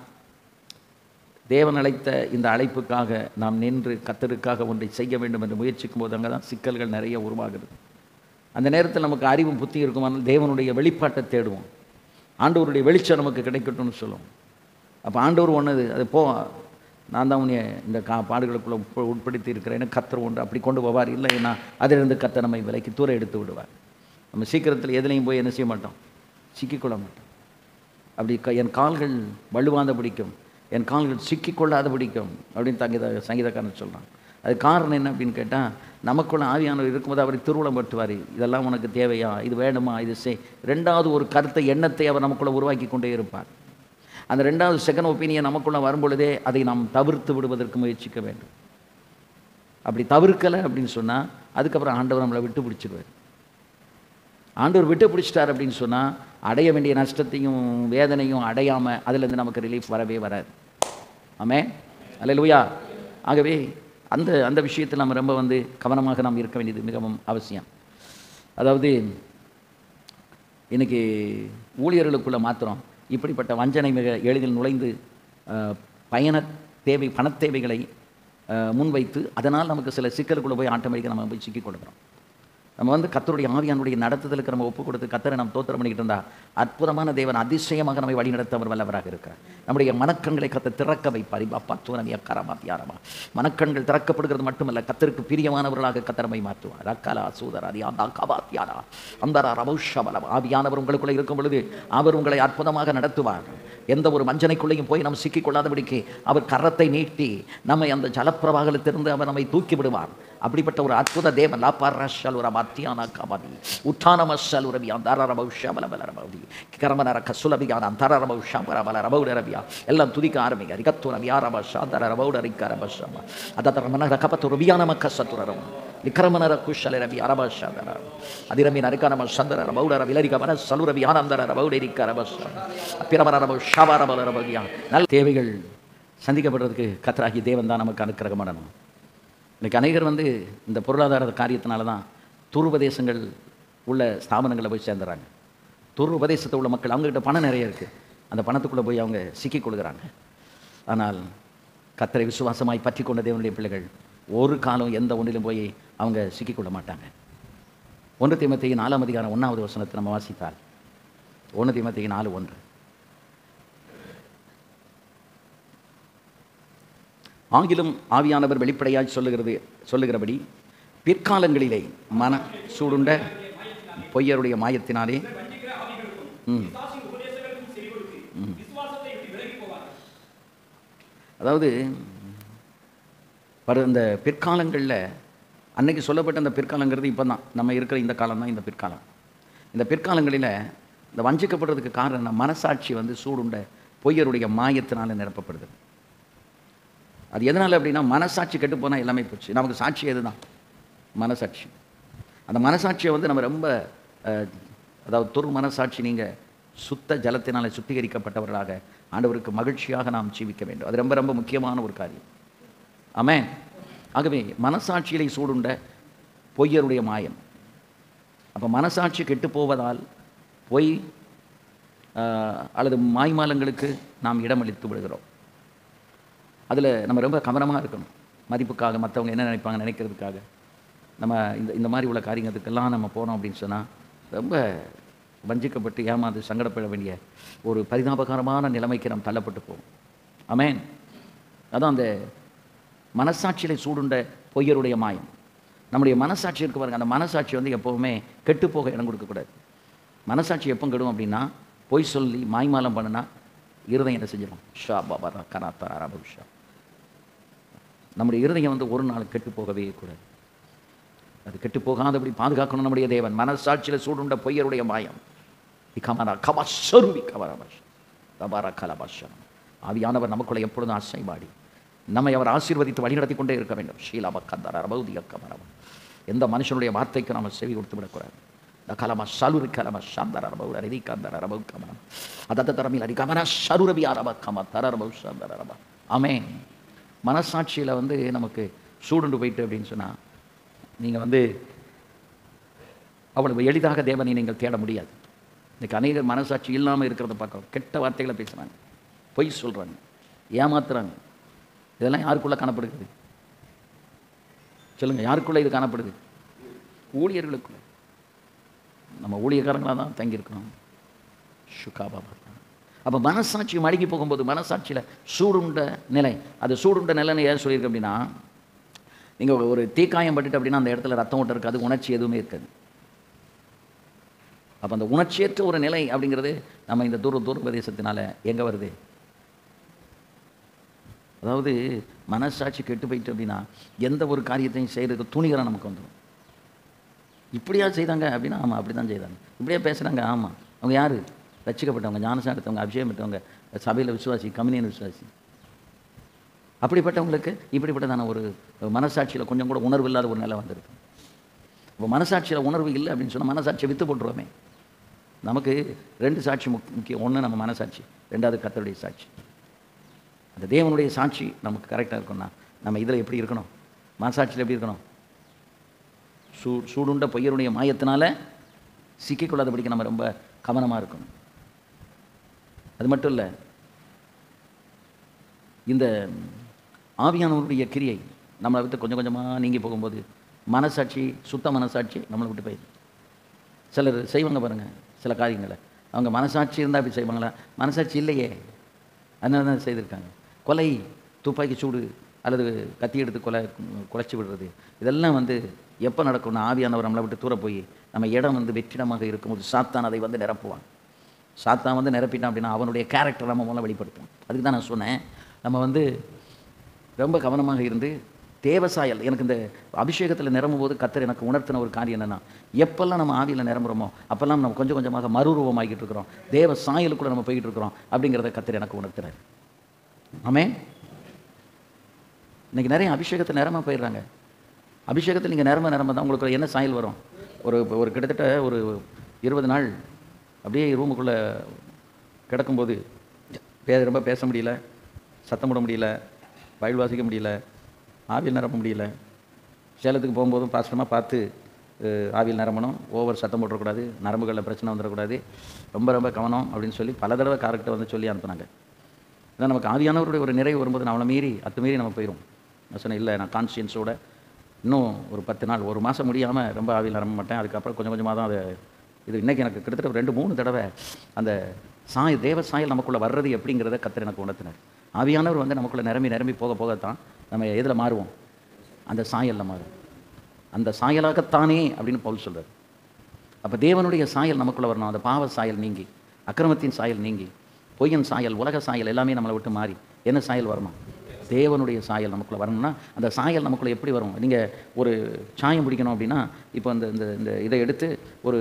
தேவன் அழைத்த இந்த அழைப்புக்காக நாம் நின்று கர்த்தருக்காக ஒன்றை செய்ய வேண்டும் என்று முயற்சிக்கும் போது அங்கே தான் சிக்கல்கள் நிறைய உருவாகுது. அந்த நேரத்தில் நமக்கு அறிவும் புத்தி இருக்குமானால் தேவனுடைய வெளிப்பாட்டை தேடுவோம். ஆண்டவருடைய வெளிச்சம் நமக்கு கிடைக்கட்டும்னு சொல்லுவோம். அப்போ ஆண்டவர் ஒன்று அது நான் தான் உன்னை இந்த பாடுகளுக்குள்ளே உட்படுத்தி இருக்கிறேன்னு கர்த்தர் ஒன்று அப்படி கொண்டு போவார். இல்லைன்னா அதிலிருந்து கர்த்தர் நம்மை விலைக்கு தூர எடுத்து விடுவார். நம்ம சீக்கிரத்தில் எதுலையும் போய் என்ன செய்ய மாட்டோம், சிக்கிக்கொள்ள மாட்டோம். அப்படி என் கால்கள் வலுவாத பிடிக்கும், என் கால்கள் சிக்கிக்கொள்ளாத பிடிக்கும் அப்படின்னு சங்கீதக்காரன் சொல்கிறான். அது காரணம் என்ன அப்படின்னு கேட்டால், நமக்குள்ள ஆவியானவர் இருக்கும்போது அவரை திருவுளம் பட்டுவார். இதெல்லாம் உனக்கு தேவையா, இது வேணுமா, இது செய். ரெண்டாவது ஒரு கருத்தை, எண்ணத்தை அவர் நமக்குள்ளே உருவாக்கி கொண்டே இருப்பார். அந்த ரெண்டாவது செகண்ட் ஒப்பீனியன் நமக்குள்ளே வரும்பொழுதே அதை நாம் தவிர்த்து விடுவதற்கு முயற்சிக்க வேண்டும். அப்படி தவிர்க்கலை அப்படின்னு சொன்னால் அதுக்கப்புறம் ஆண்டவர் நம்மளை விட்டு பிடிச்சிடுவார். ஆண்டவர் விட்டு பிடிச்சிட்டார் அப்படின்னு சொன்னால் அடைய வேண்டிய நஷ்டத்தையும் வேதனையும் அடையாமல் அதிலேருந்து நமக்கு ரிலீஃப் வரவே வராது. ஆமென், அல்லேலூயா. ஆகவே அந்த விஷயத்தில் நம்ம ரொம்ப கவனமாக நாம் இருக்க வேண்டியது மிகவும் அவசியம். அதாவது இன்றைக்கி ஊழியர்களுக்குள்ளே மாத்திரம் இப்படிப்பட்ட வஞ்சனை மிக எளிதில் நுழைந்து பணத் தேவைகளை முன்வைத்து அதனால் நமக்கு சில சிக்கலுக்குள்ளே போய் ஆட்டோமேட்டிக்காக நம்ம போய் சிக்கி கொடுக்குறோம். நம்ம வந்து கர்த்தருடைய ஆவியானுடைய நடத்துதலுக்கு நம்ம ஒப்பு கொடுத்து கர்த்தரை நம்ம தோத்திரம் பண்ணிக்கிட்டு இருந்தா அற்புதமான தேவன் அதிசயமாக நம்மை வழிநடத்த அவர் வல்லவராக இருக்கிறார். நம்முடைய மனக்கண்களை கர்த்தர் திறக்க வைப்பார். அப்பா தூரமியா கரமா தியாரமா மனக்கண்கள் திறக்கப்படுகிறது மட்டுமல்ல, கர்த்தருக்கு பிரியமானவர்களாக கர்த்தர் நம்மை மாற்றுவார். அக்கலா சூதராதி ஆந்தா கபா தியாரா அந்தரா ரபௌஷபலம். ஆவியானவர் உங்களுக்குள்ளே இருக்கும் பொழுது அவர் உங்களை அற்புதமாக நடத்துவார். எந்த ஒரு வஞ்சனைக்குள்ளேயும் போய் நம்ம சிக்கிக்கொள்ளாதபடிக்கு அவர் கரத்தை நீட்டி நம்மை அந்த ஜலப்பிரவாகத்திலிருந்து அவர் நம்மை தூக்கி விடுவார். அப்படிப்பட்ட ஒரு அற்புத தேவன் லாப்பாரஷலுரபாத்தியானா கபதி உத்தானமஷலுரபி அந்தரபௌஷபலபலரபதி கரமனர கசுலபியான அந்தரபௌஷபலபலரபௌடரபியா எல்லாம் துதிக்க ஆரம்பிங்க. ரிகத்துரபியாரபஷாந்தரபௌடரிக்கரபஷம அதரமனர கபத்துரபியானம கசத்துரரம் விக்ரமனர குஷலரபி அரபஷாந்தர அதிரமி நரகனம சந்தர ரபௌடர விலரிகமன சலுரபி ஆனந்தர ரபௌடரிக்கரபஷம அப்பிரமனரபௌஷபரபலரபதியா. நல்ல தேவைகள் சந்திக்கப்படுறதுக்கு கர்த்தராகிய தேவன் தான் நமக்கு அனுக்கிரகம் பண்ணணும். இன்றைக்கி அநேகர் வந்து இந்த பொருளாதார காரியத்தினால தான் துருபதேசங்கள் உள்ள ஸ்தாபனங்களில் போய் சேர்ந்துறாங்க. துருபதேசத்தில் உள்ள மக்கள் அவங்ககிட்ட பணம் நிறைய இருக்குது, அந்த பணத்துக்குள்ளே போய் அவங்க சிக்கிக் கொள்கிறாங்க. ஆனால் கர்த்தரை விசுவாசமாய் பற்றி கொண்ட தேவனுடைய பிள்ளைகள் ஒரு காலம் எந்த ஒன்றிலும் போய் அவங்க சிக்கிக்கொள்ள மாட்டாங்க. 1 தீமோத்தேயு 4 அதிகாரம் 1வது வசனத்தை நம்ம வாசித்தால் 1 தீமோத்தேயு 4:1 ஆகிலும் ஆவியானவர் வெளிப்படையாய் சொல்லுகிறபடி பிற்காலங்களிலே மன சூடுண்ட பொய்யருடைய மாயத்தினாலே அதாவது இந்த பிற்காலங்களில் அன்னைக்கு சொல்லப்பட்ட அந்த பிற்காலங்கிறது இப்போ தான் நம்ம இருக்கிற இந்த காலம் தான் இந்த பிற்காலம். இந்த பிற்காலங்களில் இந்த வஞ்சிக்கப்படுறதுக்கு காரணம் மனசாட்சி வந்து சூடுண்ட பொய்யருடைய மாயத்தினால நிரப்பப்படுது. அது எதனால் அப்படின்னா மனசாட்சி கெட்டு போனால் எல்லாமே போச்சு. நமக்கு சாட்சி எது தான் மனசாட்சி. அந்த மனசாட்சியை வந்து நம்ம ரொம்ப அதாவது துரு மனசாட்சி நீங்கள் சுத்த ஜலத்தினால் சுத்திகரிக்கப்பட்டவர்களாக ஆண்டவருக்கு மகிழ்ச்சியாக நாம் ஜீவிக்க வேண்டும். அது ரொம்ப ரொம்ப முக்கியமான ஒரு காரியம். ஆமென். ஆகவே மனசாட்சியிலே சூடுண்ட பொய்யருடைய மாயம். அப்போ மனசாட்சி கெட்டு போவதால் பொய் அல்லது மாய்மாலங்களுக்கு நாம் இடமளித்து விடுகிறோம். அதில் நம்ம ரொம்ப கவனமாக இருக்கணும். மதிப்புக்காக மற்றவங்க என்ன நினைப்பாங்க நினைக்கிறதுக்காக நம்ம இந்த மாதிரி உள்ள காரியத்துக்கெல்லாம் நம்ம போனோம் அப்படின்னு சொன்னால் ரொம்ப வஞ்சிக்கப்பட்டு ஏமாந்து சங்கடப்பட வேண்டிய ஒரு பரிதாபகரமான நிலைமைக்கு நாம் தள்ளப்பட்டு போவோம். ஆமென். அதான் அந்த மனசாட்சியிலே சூடுண்ட பொய்யருடைய மாயம். நம்முடைய மனசாட்சி இருக்கு பாருங்க, அந்த மனசாட்சி வந்து எப்போவுமே கெட்டு போக இடம் கொடுக்கக்கூடாது. மனசாட்சி எப்போ கெடும் அப்படின்னா பொய் சொல்லி மாய்மாலம் பண்ணுனா இருதயம் என்ன செஞ்சிடும்? ஷா பாபா கனாத்தா அரபுஷா. நம்முடைய இருதயம் வந்து ஒரு நாள் கெட்டு போகவே கூடாது. அது கெட்டு போகாதபடி பாதுகாக்கணும் நம்முடைய தேவன். மனசாட்சியில் சூடுண்ட பொய்யருடைய மாயம் ஆவியானவர் நமக்குள்ள எப்பொழுதும் அசைவாடி நம்மை அவர் ஆசீர்வதித்து வழிநடத்தி கொண்டே இருக்க வேண்டும். ஷீலா பக்கந்தார ரபௌதியக்கமரம். எந்த மனுஷனுடைய வார்த்தைக்கு நாம் செவி கொடுத்து விடக்கூடாது. கலம சலுரி கலம சந்தர ரபௌ அரிதிகந்தர ரபௌ கமரம் அதத தரமில் அரிகமன சருரபி அரப கம தர ரபௌ சந்தர ரப. ஆமென். மனசாட்சியில் வந்து நமக்கு சூடுண்டு போயிட்டு அப்படின்னு சொன்னால் நீங்கள் வந்து அவ்வளவு எளிதாக தேவனை நீங்கள் தேட முடியாது. இன்றைக்கி அநேகர் மனசாட்சி இல்லாமல் இருக்கிறத பார்க்குறோம். கெட்ட வார்த்தைகளை பேசுகிறாங்க, பொய் சொல்கிறாங்க, ஏமாத்துறாங்க. இதெல்லாம் யாருக்குள்ளே காணப்படுகிறது சொல்லுங்கள்? யாருக்குள்ளே இது காணப்படுது? ஊழியர்களுக்குள்ள. நம்ம ஊழியக்காரங்களாக தான் தங்கியிருக்கணும். சுகாபாபா. அப்போ மனசாட்சி மடங்கி போகும்போது மனசாட்சியில் சூடுண்ட நிலை, அது சூடுண்ட நிலைன்னு ஏன் சொல்லியிருக்கு அப்படின்னா, நீங்கள் ஒரு தீக்காயம் பட்டுட்டு அப்படின்னா அந்த இடத்துல ரத்தம் ஓட்டம் இருக்காது, உணர்ச்சி எதுவுமே இருக்காது. அப்போ அந்த உணர்ச்சியற்ற ஒரு நிலை அப்படிங்கிறது நம்ம இந்த தூர பிரதேசத்தினால எங்கே வருது? அதாவது மனசாட்சி கெட்டு போயிட்டு அப்படின்னா எந்த ஒரு காரியத்தையும் செய்கிறதுக்கு துணிகரம் நமக்கு வந்துடும். இப்படியா செய்தாங்க அப்படின்னா ஆமாம் அப்படி தான் செய்தாங்க. இப்படியா பேசுகிறாங்க ஆமாம். அவங்க யார்? ரட்சிக்கப்பட்டவங்க, ஞானசாரம் எடுத்தவங்க, அபிஷேகம் பெற்றவங்க, சபையில் விசுவாசி, கம்யூனியன் விசுவாசி. அப்படிப்பட்டவங்களுக்கு இப்படிப்பட்டதான ஒரு மனசாட்சியில் கொஞ்சம் கூட உணர்வு இல்லாத ஒரு நிலை வந்துருக்கு. இப்போ மனசாட்சியில் உணர்வு இல்லை அப்படின்னு சொன்னால் மனசாட்சியை விற்று போட்டுருவோமே. நமக்கு 2 சாட்சி முக்கியம். ஒன்று நம்ம மனசாட்சி, 2வது கர்த்தருடைய சாட்சி. அந்த தேவனுடைய சாட்சி நமக்கு கரெக்டாக இருக்கும்னா நம்ம இதில் எப்படி இருக்கணும்? மனசாட்சியில் எப்படி இருக்கணும்? சூடுண்ட பொய்யருடைய மாயத்தினால சிக்கிக்கொள்ளாதபடிக்கு நம்ம ரொம்ப கவனமாக இருக்கணும். அது மட்டும் இல்லை, இந்த ஆவியானவருடைய கிரியை நம்மளை விட்டு கொஞ்சம் கொஞ்சமாக நீங்கி போகும்போது மனசாட்சி, சுத்த மனசாட்சி நம்மளை விட்டு போயிடுது. சிலர் செய்வாங்க பாருங்கள் சில காரியங்களை, அவங்க மனசாட்சி இருந்தால் அப்படி செய்வாங்களா? மனசாட்சி இல்லையே, அதனால தான் செய்திருக்காங்க. கொலை, துப்பாக்கி சூடு அல்லது கத்தி எடுத்து குலைச்சி விடுறது, இதெல்லாம் வந்து எப்போ நடக்கும்னா ஆவியானவர் நம்மளை விட்டு தூர போய் நம்ம இடம் வந்து வெற்றிடமாக இருக்கும்போது சாத்தான் அதை வந்து நிரப்புவான். சாத்தான் வந்து நிரப்பிட்டான் அப்படின்னா அவனுடைய கேரக்டர் நம்ம மூலம் வெளிப்படுத்தும். அதுக்கு தான் நான் சொன்னேன், நம்ம வந்து ரொம்ப கவனமாக இருந்து தேவசாயல். எனக்கு இந்த அபிஷேகத்தில் நிரம்பும் போது கர்த்தர் எனக்கு உணர்த்தின ஒரு காரியம் என்னென்னா, எப்பெல்லாம் நம்ம ஆவியில் நிரம்புகிறோமோ அப்போல்லாம் நம்ம கொஞ்சம் கொஞ்சமாக மறுரூபமாகிட்டு இருக்கிறோம், தேவ சாயலுக்குள்ளே நம்ம போய்கிட்டு இருக்கிறோம் அப்படிங்கிறத கர்த்தர் எனக்கு உணர்த்துறாரு. ஆமென். இன்றைக்கி நிறைய அபிஷேகத்தில் நிரம்ப போயிடுறாங்க. அபிஷேகத்தில் நீங்கள் நிரம்ப தான் உங்களுக்கு என்ன சாயல் வரும்? ஒரு கிட்டத்தட்ட ஒரு 20 நாள் அப்படியே ரூமுக்குள்ளே கிடக்கும்போது ரொம்ப பேச முடியல, சத்தம் போட முடியல, பைபிள் வாசிக்க முடியல, ஆவியில் நிரம்ப முடியல. சேலத்துக்கு போகும்போதும் பாஸ்டமாக பார்த்து ஆவியில் நிரம்பணும், ஓவர் சத்தம் போட்டுறக்கூடாது, நரம்புகளில் பிரச்சனை வந்துடக்கூடாது, ரொம்ப கவனம் அப்படின்னு சொல்லி பல தடவை காரக்டை வந்து சொல்லி அனுப்புனாங்க. இதான் நமக்கு ஆவியானவருடைய ஒரு நிறைவு வரும்போது நான் அவளை மீறி அத்துமீறி நம்ம போயிடும். நான் சொன்னேன், இல்லை நான் கான்ஷியன்ஸோட இன்னும் ஒரு 10 நாள் 1 மாதம் முடியாமல் ரொம்ப ஆவியில் நிரம்ப மாட்டேன். அதுக்கப்புறம் கொஞ்சம் கொஞ்சமாக தான் அது இது இன்றைக்கி எனக்கு கிட்டத்தட்ட 2-3 தடவை அந்த தேவ சாயல் நமக்குள்ளே வர்றது எப்படிங்கிறத கர்த்தர் எனக்கு உணர்த்தினார். ஆவியானவர் வந்து நமக்குள்ளே நிரம்பி போகத்தான் நம்ம எதில் மாறுவோம்? அந்த சாயலில் மாறும். அந்த சாயலாகத்தானே அப்படின்னு பவுல் சொல்கிறார். அப்போ தேவனுடைய சாயல் நமக்குள்ளே வரணும். அந்த பாவ சாயல் நீங்கி, அக்கிரமத்தின் சாயல் நீங்கி, பொய்யன் சாயல், உலக சாயல் எல்லாமே நம்மளை விட்டு மாறி என்ன சாயல் வரணும்? தேவனுடைய சாயல் நமக்குள்ளே வரணும்னா அந்த சாயல் நமக்குள்ளே எப்படி வரும்? நீங்கள் ஒரு சாயம் பிடிக்கணும் அப்படின்னா, இப்போ இந்த இதை எடுத்து ஒரு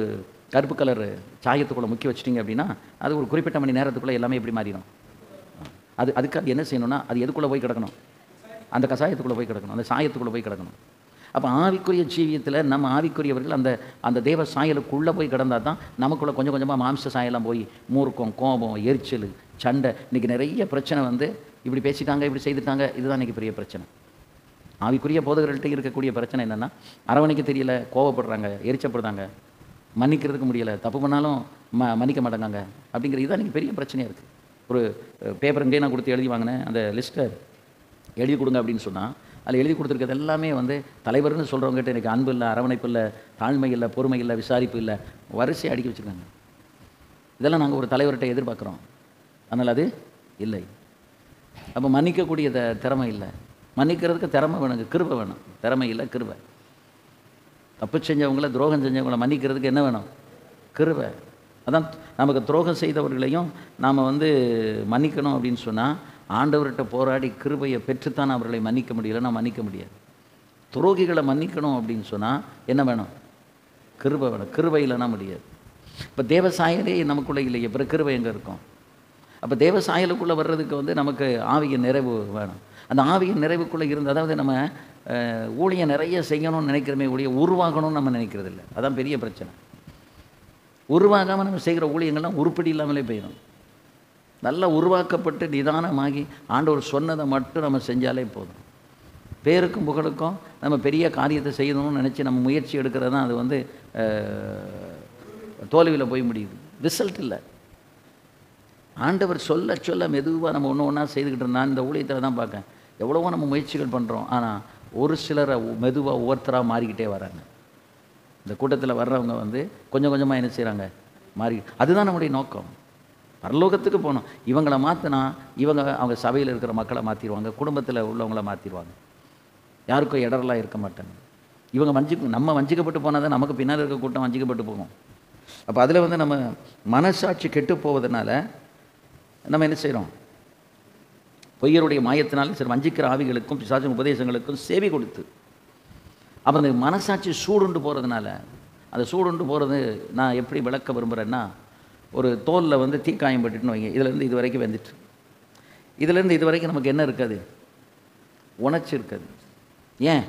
கருப்பு கலர் சாயத்துக்குள்ளே முக்கி வச்சிட்டிங்க அப்படின்னா அது ஒரு குறிப்பிட்ட மணி நேரத்துக்குள்ளே எல்லாமே எப்படி மாறிடும்? அதுக்கு அது என்ன செய்யணும்னா அது எதுக்குள்ளே போய் கிடக்கணும்? அந்த கசாயத்துக்குள்ளே போய் கிடக்கணும், அந்த சாயத்துக்குள்ளே போய் கிடக்கணும். அப்போ ஆவிக்குரிய ஜீவியத்தில் நம்ம ஆவிக்குரியவர்கள் அந்த தேவ சாயலுக்குள்ளே போய் கிடந்தால் தான் நமக்குள்ளே கொஞ்சம் கொஞ்சமாக மாம்ச சாயலாம் போய் மூர்க்கம், கோபம், எரிச்சல், சண்டை. இன்றைக்கி நிறைய பிரச்சனை வந்து இப்படி பேசிட்டாங்க, இப்படி செய்துட்டாங்க, இதுதான் இன்றைக்கி பெரிய பிரச்சனை. ஆவிக்குரிய போதகர்கள்ட்ட இருக்கக்கூடிய பிரச்சனை என்னென்னா, அரவணைக்க தெரியல, கோவப்படுறாங்க, எரிச்சப்படுறாங்க, மன்னிக்கிறதுக்கு முடியலை, தப்பு பண்ணாலும் மன்னிக்க மாட்டேங்காங்க அப்படிங்கிற இதுதான் இன்றைக்கி பெரிய பிரச்சனையாக இருக்குது. ஒரு பேப்பர் இங்கே நான் கொடுத்து எழுதி வாங்கினேன், அந்த லிஸ்ட்டை எழுதி கொடுங்க அப்படின்னு சொன்னால் அதில் எழுதி கொடுத்துருக்கிறது எல்லாமே வந்து தலைவர்னு சொல்கிறவங்ககிட்ட எனக்கு அன்பு இல்லை, அரவணைப்பு இல்லை, தாழ்மை இல்லை, பொறுமை இல்லை, விசாரிப்பு இல்லை, வரிசையை அடுக்கி வச்சுருக்காங்க. இதெல்லாம் நாங்கள் ஒரு தலைவர்கிட்ட எதிர்பார்க்குறோம், அதனால் அது இல்லை. அப்போ மன்னிக்கக்கூடிய திறமை இல்லை. மன்னிக்கிறதுக்கு திறமை வேணுங்க, கிருபை வேணும். திறமை இல்லை, கிருபை. தப்பு செஞ்சவங்கள, துரோகம் செஞ்சவங்கள மன்னிக்கிறதுக்கு என்ன வேணும்? கிருபை. அதான் நமக்கு துரோகம் செய்தவர்களையும் நாம் வந்து மன்னிக்கணும் அப்படின்னு சொன்னால் ஆண்டவர்கிட்ட போராடி கிருபையை பெற்றுத்தான் அவர்களை மன்னிக்க முடியலைன்னா மன்னிக்க முடியாது. துரோகிகளை மன்னிக்கணும் அப்படின்னு சொன்னால் என்ன வேணும்? கிருபை வேணும். கிருபை இல்லைன்னா முடியாது. இப்போ தேவ சாயலே நமக்குள்ளே இல்லையே, அப்புறம் கிருபை எங்கே இருக்கும்? அப்போ தேவ சாயலுக்குள்ளே வர்றதுக்கு வந்து நமக்கு ஆவியின் நிறைவு வேணும். அந்த ஆவியின் நிறைவுக்குள்ளே இருந்து, அதாவது நம்ம ஊழியம் நிறைய செய்யணும்னு நினைக்கிறமே ஊழியம் உருவாகணும்னு நம்ம நினைக்கிறது இல்லை. அதான் பெரிய பிரச்சனை. உருவாகாமல் நம்ம செய்கிற ஊழியங்கள்லாம் உருப்படி இல்லாமலே போயிடும். நல்லா உருவாக்கப்பட்டு நிதானமாகி ஆண்டவர் சொன்னதை மட்டும் நம்ம செஞ்சாலே போதும். பேருக்கும் புகழுக்கும் நம்ம பெரிய காரியத்தை செய்யணும்னு நினச்சி நம்ம முயற்சி எடுக்கிறது தான் அது வந்து தோல்வியில் போய் முடியுது. ரிசல்ட் இல்லை. ஆண்டவர் சொல்ல சொல்ல மெதுவாக நம்ம ஒன்று ஒன்றா செய்துக்கிட்டு இருந்தால் இந்த ஊழியத்தில் தான் பார்க்கேன், எவ்வளவோ நம்ம முயற்சிகள் பண்ணுறோம், ஆனால் ஒரு சிலரை மெதுவாக ஒவ்வொருத்தராக மாறிக்கிட்டே வராங்க. இந்த கூட்டத்தில் வர்றவங்க வந்து கொஞ்சம் கொஞ்சமாக என்ன செய்கிறாங்க? மாறி. அதுதான் நம்முடைய நோக்கம். பரலோகத்துக்கு போகணும். இவங்களை மாற்றினா அவங்க சபையில் இருக்கிற மக்களை மாற்றிடுவாங்க, குடும்பத்தில் உள்ளவங்கள மாற்றிடுவாங்க, யாருக்கும் இடரெல்லாம் இருக்க மாட்டாங்க. நம்ம வஞ்சிக்கப்பட்டு போனால் தான் நமக்கு பின்னால் இருக்க கூட்டம் வஞ்சிக்கப்பட்டு போகும். அப்போ அதில் வந்து நம்ம மனசாட்சி கெட்டு போவதனால நம்ம என்ன செய்கிறோம்? பொய்யருடைய மாயத்தினால சில வஞ்சிக்கிற ஆவிகளுக்கும் பிசாசின் உபதேசங்களுக்கும் சேவை கொடுத்து அப்போ அந்த மனசாட்சி சூடுண்டு போகிறதுனால, அந்த சூடுண்டு போகிறது நான் எப்படி விளக்க விரும்புகிறேன்னா, ஒரு தோலில் வந்து தீக்காயம் பட்டுட்டுன்னு வைங்க, இதுலேருந்து இது வரைக்கும் வந்துட்டு, இதுலேருந்து இது வரைக்கும் நமக்கு என்ன இருக்காது? உணர்ச்சி இருக்காது. ஏன்?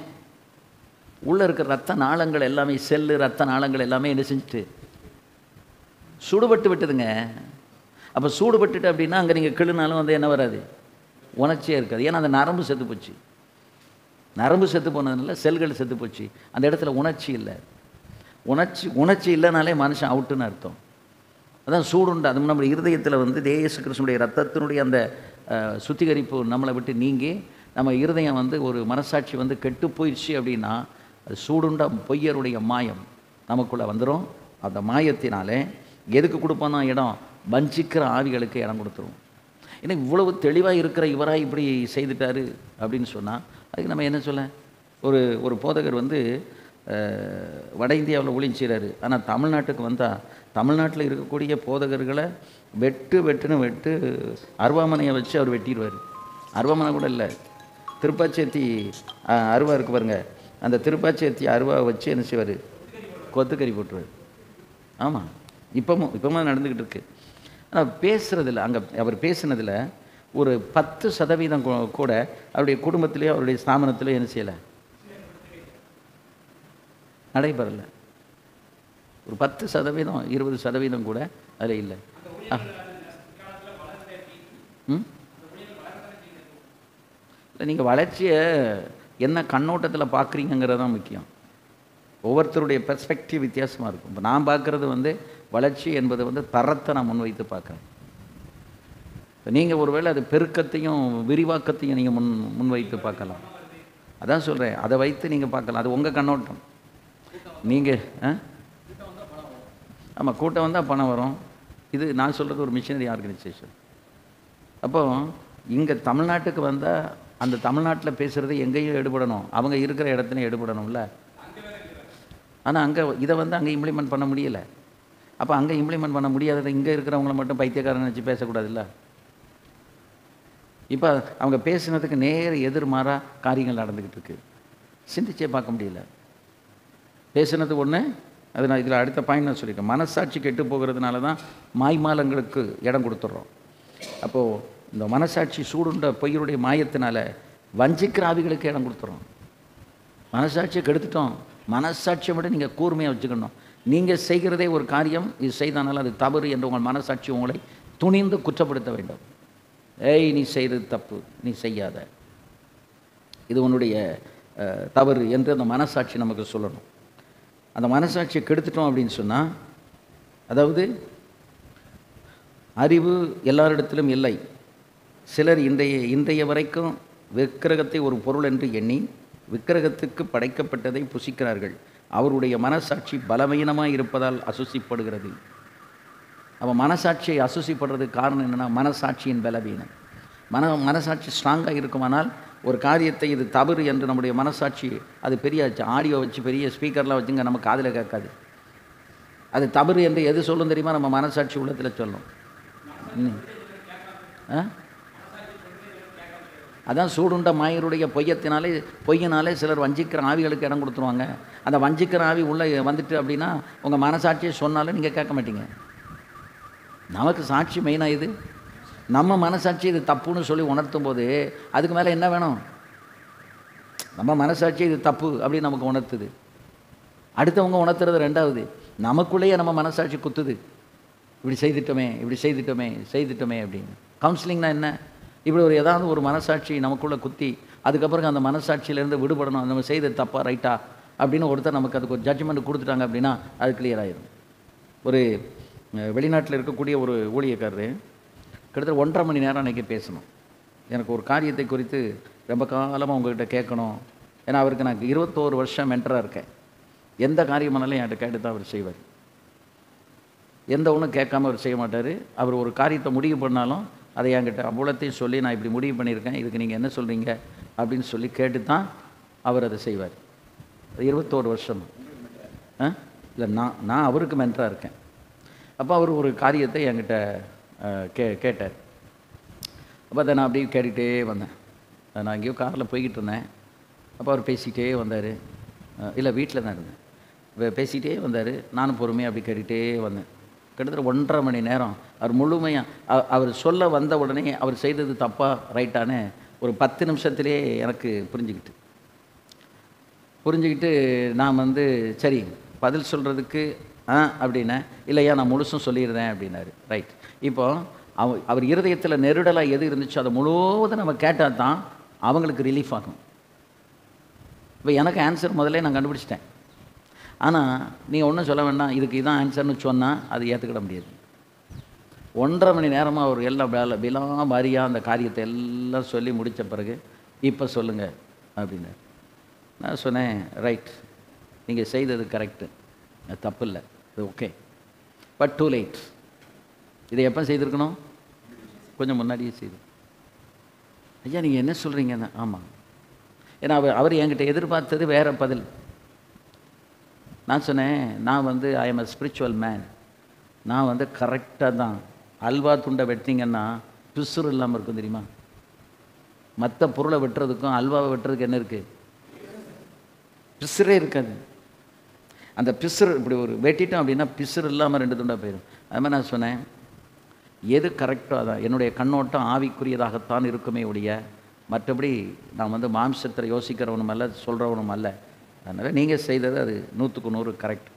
உள்ளே இருக்கிற ரத்த நாளங்கள் எல்லாமே, செல்லு ரத்த நாளங்கள் எல்லாமே என்ன செஞ்சுட்டு சுடுபட்டு விட்டுதுங்க. அப்போ சூடுபட்டுட்டு அப்படின்னா அங்கே நீங்கள் கிளுனாலும் வந்து என்ன வராது? உணர்ச்சியே இருக்காது. ஏன்னா அந்த நரம்பு செத்து போச்சு. நரம்பு செத்து போனதுனால செல்கள் செத்து போச்சு. அந்த இடத்துல உணர்ச்சி இல்லை. உணர்ச்சி இல்லைனாலே மனுஷன் அவுட்டுன்னு அர்த்தம். அதான் சூடுண்டு. அது நம்ம இருதயத்தில் வந்து இயேசு கிறிஸ்துனுடைய ரத்தத்தினுடைய அந்த சுத்திகரிப்பு நம்மளை விட்டு நீங்கி நம்ம இருதயம் வந்து ஒரு மனசாட்சி வந்து கெட்டு போயிடுச்சு அப்படின்னா அது சூடுண்ட பொய்யருடைய மாயம் நமக்குள்ளே வந்துடும். அந்த மாயத்தினாலே எதுக்கு கொடுப்பானா இடம்? வஞ்சிக்கிற ஆவிகளுக்கு இடம் கொடுத்துரும். ஏன்னா இவ்வளவு தெளிவாக இருக்கிற இவராக இப்படி செய்துட்டாரு அப்படின்னு சொன்னால் அதுக்கு நம்ம என்ன சொல்ல? ஒரு போதகர் வந்து வட இந்தியாவில் ஊழியம் செய்கிறாரு. ஆனால் தமிழ்நாட்டுக்கு வந்தால் தமிழ்நாட்டில் இருக்கக்கூடிய போதகர்களை வெட்டு அருவாமனையை வச்சு அவர் வெட்டிடுவார். அருவாமனை கூட இல்லை, திருப்பாச்சேத்தி அருவா இருக்கு பாருங்க, அந்த திருப்பாச்சேத்தி அருவாவை வச்சு என்ன செய்வார்? கொத்துக்கறி போட்டுருவார். ஆமாம், இப்போவும் நடந்துக்கிட்டு இருக்கு. ஆனால் பேசுகிறதில்ல, அங்கே அவர் பேசுனதில் ஒரு 10% கூட அவருடைய குடும்பத்திலேயோ அவருடைய ஸ்தாபனத்திலேயோ என்ன செய்யலை, நடைபெறலை. ஒரு 10% 20% கூட அதில் இல்லை. நீங்கள் வளர்ச்சியை என்ன கண்ணோட்டத்தில் பார்க்குறீங்கிறது தான் முக்கியம். ஒவ்வொருத்தருடைய பெர்ஸ்பெக்டிவ் வித்தியாசமாக இருக்கும். இப்போ நான் பார்க்குறது வந்து வளர்ச்சி என்பது வந்து தரத்தை நான் முன்வைத்து பார்க்குறேன். இப்போ நீங்கள் ஒருவேளை அது பெருக்கத்தையும் விரிவாக்கத்தையும் நீங்கள் முன்வைத்து பார்க்கலாம். அதான் சொல்கிறேன், அதை வைத்து நீங்கள் பார்க்கலாம். அது உங்கள் கண்ணோட்டம். நீங்கள் ஆமாம், கூட்டம் வந்தால் பணம் வரும். இது நான் சொல்கிறது ஒரு மிஷனரி ஆர்கனைசேஷன். அப்போது இங்கே தமிழ்நாட்டுக்கு வந்தால் அந்த தமிழ்நாட்டில் பேசுகிறது எங்கேயும் எடுபடணும், அவங்க இருக்கிற இடத்துலையும் எடுபடணும்ல. ஆனால் அங்கே இதை வந்து அங்கே இம்ப்ளிமெண்ட் பண்ண முடியலை. அப்போ அங்கே இம்ப்ளிமெண்ட் பண்ண முடியாததை இங்கே இருக்கிறவங்கள மட்டும் பைத்தியக்காரன் வச்சு பேசக்கூடாதுல்ல. இப்போ அவங்க பேசுனதுக்கு நேர் எதிர்மாறாக காரியங்கள் நடந்துக்கிட்டு இருக்கு. சிந்திச்சே பார்க்க முடியல. பேசுனது ஒன்று, அது நான் இதில் அடுத்த பாயிண்ட் நான் சொல்லியிருக்கேன். மனசாட்சி கெட்டு போகிறதுனால தான் மாய்மாலங்களுக்கு இடம் கொடுத்துட்றோம். அப்போது இந்த மனசாட்சி சூடுண்ட பொய்யருடைய மாயத்தினால வஞ்சிக்கிற ஆவிகளுக்கு இடம் கொடுத்துறோம். மனசாட்சியை கெடுத்துட்டோம். மனசாட்சியை விட நீங்கள் கூர்மையாக வச்சுக்கணும். நீங்கள் செய்கிறதே ஒரு காரியம், இது செய்தானாலும் அது தவறு என்று உங்கள் மனசாட்சி உங்களை துணிந்து குற்றப்படுத்த வேண்டும். ஏய், நீ செய்கிறது தப்பு, நீ செய்யாத, இது உன்னுடைய தவறு என்று அந்த மனசாட்சி நமக்கு சொல்லணும். அந்த மனசாட்சியை கெடுத்துட்டோம் அப்படின்னு சொன்னால், அதாவது அறிவு எல்லாரிடத்திலும் இல்லை. சிலர் இன்றைய வரைக்கும் விக்கிரகத்தை ஒரு பொருள் என்று எண்ணி விக்கிரகத்துக்கு படைக்கப்பட்டதை புசிக்கிறார்கள். அவருடைய மனசாட்சி பலவீனமாக இருப்பதால் அசுசிப்படுகிறது. அப்போ மனசாட்சியை அசுசிப்படுறதுக்கு காரணம் என்னென்னா மனசாட்சியின் பலவீனம். மனசாட்சி ஸ்ட்ராங்காக இருக்குமானால் ஒரு காரியத்தை இது தவறு என்று நம்முடைய மனசாட்சி அது பெரிய ஆடியோ வச்சு பெரிய ஸ்பீக்கர்லாம் வச்சுங்க நம்ம காதில் கேட்காது. அது தவறு என்று எது சொல்லும் தெரியுமா? நம்ம மனசாட்சி உள்ளத்தில் சொல்லும். அதான் சூடுண்ட மாயருடைய பொய்யினாலே சிலர் வஞ்சிக்கிற ஆவிகளுக்கு இடம் கொடுத்துருவாங்க. அந்த வஞ்சிக்கிற ஆவி உள்ளே வந்துட்டு அப்படின்னா உங்கள் மனசாட்சியை சொன்னாலும் நீங்கள் கேட்க மாட்டீங்க. நமக்கு சாட்சி மெயினாக இது. நம்ம மனசாட்சி இது தப்புன்னு சொல்லி உணர்த்தும் போது அதுக்கு மேலே என்ன வேணும்? நம்ம மனசாட்சி இது தப்பு அப்படின்னு நமக்கு உணர்த்துது. அடுத்தவங்க உணர்த்துறது ரெண்டாவது. நமக்குள்ளேயே நம்ம மனசாட்சி குத்துது, இப்படி செய்துட்டோமே அப்படின்னு. கவுன்சிலிங்னா என்ன? இப்படி ஏதாவது ஒரு மனசாட்சி நமக்குள்ளே குத்தி அதுக்கப்புறம் அந்த மனசாட்சியிலேருந்து விடுபடணும். நம்ம செய்தது தப்பா ரைட்டா அப்படின்னு ஒருத்தர் நமக்கு அதுக்கு ஒரு ஜட்ஜ்மெண்ட் கொடுத்துட்டாங்க அப்படின்னா அது கிளியர் ஆயிடும். ஒரு வெளிநாட்டில் இருக்கக்கூடிய ஒரு ஊழியக்காரரு கிட்டத்தட்ட 1.5 மணி நேரம் அன்றைக்கி பேசணும். எனக்கு ஒரு காரியத்தை குறித்து ரொம்ப காலமாக உங்கள்கிட்ட கேட்கணும். ஏன்னா அவருக்கு நான் 21 வருஷம் மென்டராக இருக்கேன். எந்த காரியமானாலும் என்கிட்ட கேட்டு தான் அவர் செய்வார். எந்த ஒன்றும் கேட்காம அவர் செய்ய மாட்டார். அவர் ஒரு காரியத்தை முடிவு பண்ணாலும் அதை என்கிட்ட அவ்வளோத்தையும் சொல்லி நான் இப்படி முடிவு பண்ணியிருக்கேன், இதுக்கு நீங்கள் என்ன சொல்கிறீங்க அப்படின்னு சொல்லி கேட்டு தான் அவர் அதை செய்வார். 21 வருஷம் இல்லை, நான் அவருக்கு மென்டராக இருக்கேன். அப்போ அவர் ஒரு காரியத்தை என்கிட்ட கேட்டார். அப்போ அதை நான் அப்படியே கேட்டுகிட்டே வந்தேன். நான் எங்கேயோ காரில் போய்கிட்டு இருந்தேன். அப்போ அவர் பேசிக்கிட்டே வந்தார். இல்லை, வீட்டில் தான் இருந்தேன். பேசிகிட்டே வந்தார். நானும் பொறுமையாக அப்படி கேட்டுகிட்டே வந்தேன். கிட்டத்தட்ட 1.5 மணி நேரம் அவர் முழுமையாக அவர் சொல்ல வந்த உடனே அவர் செய்தது தப்பா ரைட்டானு ஒரு 10 நிமிஷத்துலேயே எனக்கு புரிஞ்சுக்கிட்டு நான் சரி பதில் சொல்கிறதுக்கு அப்படின்னேன். இல்லையா, நான் முழுசும் சொல்லிடுறேன் அப்படின்னாரு. ரைட். இப்போ அவர் இருதயத்தில் நெருடலாக எது இருந்துச்சோ அதை முழுவதும் நம்ம கேட்டால் தான் அவங்களுக்கு ரிலீஃப் ஆகும். இப்போ எனக்கு ஆன்சர் முதல்ல நான் கண்டுபிடிச்சிட்டேன். ஆனால் நீங்கள் ஒன்றும் சொல்ல வேண்டாம், இதுக்கு இதான் ஆன்சர்னு சொன்னால் அது ஏற்றுக்கிட முடியாது. 1.5 மணி நேரமாக அவர் எல்லாம் விலாமாரியாக அந்த காரியத்தை எல்லாம் சொல்லி முடித்த பிறகு இப்போ சொல்லுங்கள் அப்படின்னாரு. நான் சொன்னேன், ரைட், நீங்கள் செய்தது கரெக்டு, அது தப்பு இல்லை, அது ஓகே, பட் டூ லேட். இதை எப்போ செய்திருக்கணும்? கொஞ்சம் முன்னாடியே செய்து. ஐயா நீங்கள் என்ன சொல்கிறீங்கன்னு. ஆமாம், ஏன்னா அவர் என்கிட்ட எதிர்பார்த்தது வேறு பதில். நான் சொன்னேன், நான் வந்து I am a spiritual man, நான் வந்து கரெக்டாக தான். அல்வா துண்டை வெட்டினீங்கன்னா பிசுறு இல்லாமல் இருக்கும் தெரியுமா? மற்ற பொருளை வெட்டுறதுக்கும் அல்வாவை வெட்டுறதுக்கு என்ன இருக்குது? பிசுறே இருக்காது. அந்த பிசுறு இப்படி ஒரு வெட்டிட்டோம் அப்படின்னா பிசுறு இல்லாமல் 2 துண்டாக போயிடும். அது மாதிரி நான் சொன்னேன், எது கரெக்டோ அதான். என்னுடைய கண்ணோட்டம் ஆவிக்குரியதாகத்தான் இருக்குமே ஒழிய மற்றபடி நான் வந்து மாம்சத்தில் யோசிக்கிறவனும் அல்ல, சொல்கிறவனும் அல்ல. அதனால் நீங்கள் செய்தது அது 100க்கு 100 கரெக்ட்.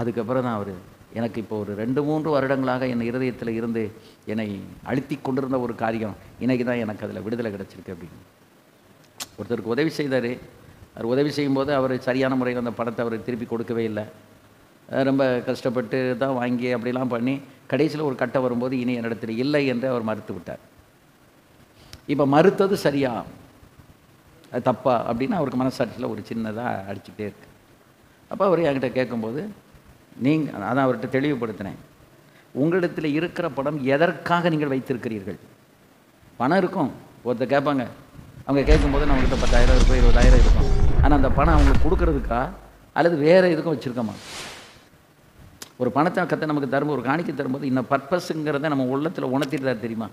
அதுக்கப்புறம் தான் அவர் எனக்கு இப்போ ஒரு 2-3 வருடங்களாக என் இருதயத்தில் இருந்து என்னை அழுத்தி கொண்டிருந்த ஒரு காரியம் இன்றைக்கி தான் எனக்கு அதில் விடுதலை கிடச்சிருக்கு அப்படின்னு. ஒருத்தருக்கு உதவி செய்தார். அவர் உதவி செய்யும்போது அவர் சரியான முறையில் அந்த பணத்தை அவர் திருப்பி கொடுக்கவே இல்லை. ரொம்ப கஷ்டப்பட்டு தான் வாங்கி அப்படிலாம் பண்ணி கடைசியில் ஒரு கட்டம் வரும்போது இனி என்னிடத்தில் இல்லை என்று அவர் மறுத்து விட்டார். இப்போ மறுத்தது சரியா அது தப்பா அப்படின்னு அவருக்கு மனசாட்சியில் ஒரு சின்னதாக அடிச்சுக்கிட்டே இருக்கு. அப்போ அவர் என்கிட்ட கேட்கும்போது நீங்கள் அதான் அவர்கிட்ட தெளிவுபடுத்தினேன், உங்களிடத்தில் இருக்கிற பணம் எதற்காக நீங்கள் வைத்திருக்கிறீர்கள்? பணம் இருக்கும், ஒருத்தர் கேட்பாங்க, அவங்க கேட்கும்போது நம்மகிட்ட 10,000 இருக்கும், 20,000 இருக்கும். ஆனால் அந்த பணம் அவங்களுக்கு கொடுக்கறதுக்கா அல்லது வேறு எதுக்கும் வச்சுருக்கோமா? ஒரு பணத்தை கற்று நமக்கு தரும்போது, ஒரு காணிக்கை தரும்போது இந்த பர்பஸுங்கிறத நம்ம உள்ளத்தில் உணர்த்திட்டு தெரியுமா?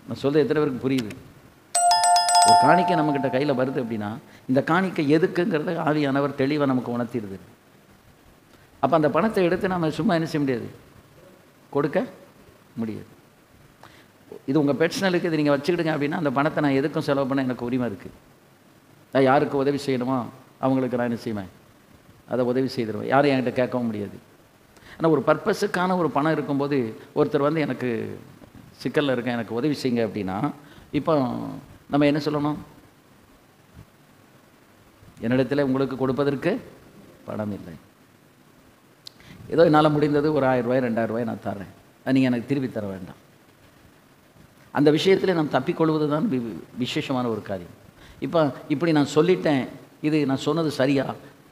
நான் சொல்கிறது எத்தனை பேருக்கு புரியுது? ஒரு காணிக்கை நம்மக்கிட்ட கையில் வருது அப்படின்னா இந்த காணிக்கை எதுக்குங்கிறத ஆவியானவர் தெளிவாக நமக்கு உணர்த்திடுது. அப்போ அந்த பணத்தை எடுத்து நம்ம சும்மா என்ன செய்ய முடியாது, கொடுக்க முடியாது. இது உங்கள் பெர்சனலுக்கு இது நீங்கள் வச்சுக்கிடுங்க அப்படின்னா அந்த பணத்தை நான் எதுக்கும் செலவு பண்ண எனக்கு உரிமை இருக்குது. நான் யாருக்கு உதவி செய்யணுமோ அவங்களுக்கு நான் என்ன செய்வேன், அதை உதவி செய்திருவேன். யாரும் என்கிட்ட கேட்கவும் முடியாது. ஆனால் ஒரு பர்பஸுக்கான ஒரு பணம் இருக்கும்போது ஒருத்தர் வந்து எனக்கு சிக்கலில் இருக்கேன், எனக்கு உதவி செய்யுங்க அப்படின்னா இப்போ நம்ம என்ன சொல்லணும்? என்னிடத்தில் உங்களுக்கு கொடுப்பதற்கு பணம் இல்லை, ஏதோ என்னால் முடிந்தது ஒரு 1000 ரூபாய் 2000 ரூபாய் நான் தரேன், அது நீங்கள் எனக்கு திருப்பி தர வேண்டாம். அந்த விஷயத்தில் நாம் தப்பிக்கொள்வது தான் விசேஷமான ஒரு காரியம். இப்போ இப்படி நான் சொல்லிட்டேன், இது நான் சொன்னது சரியா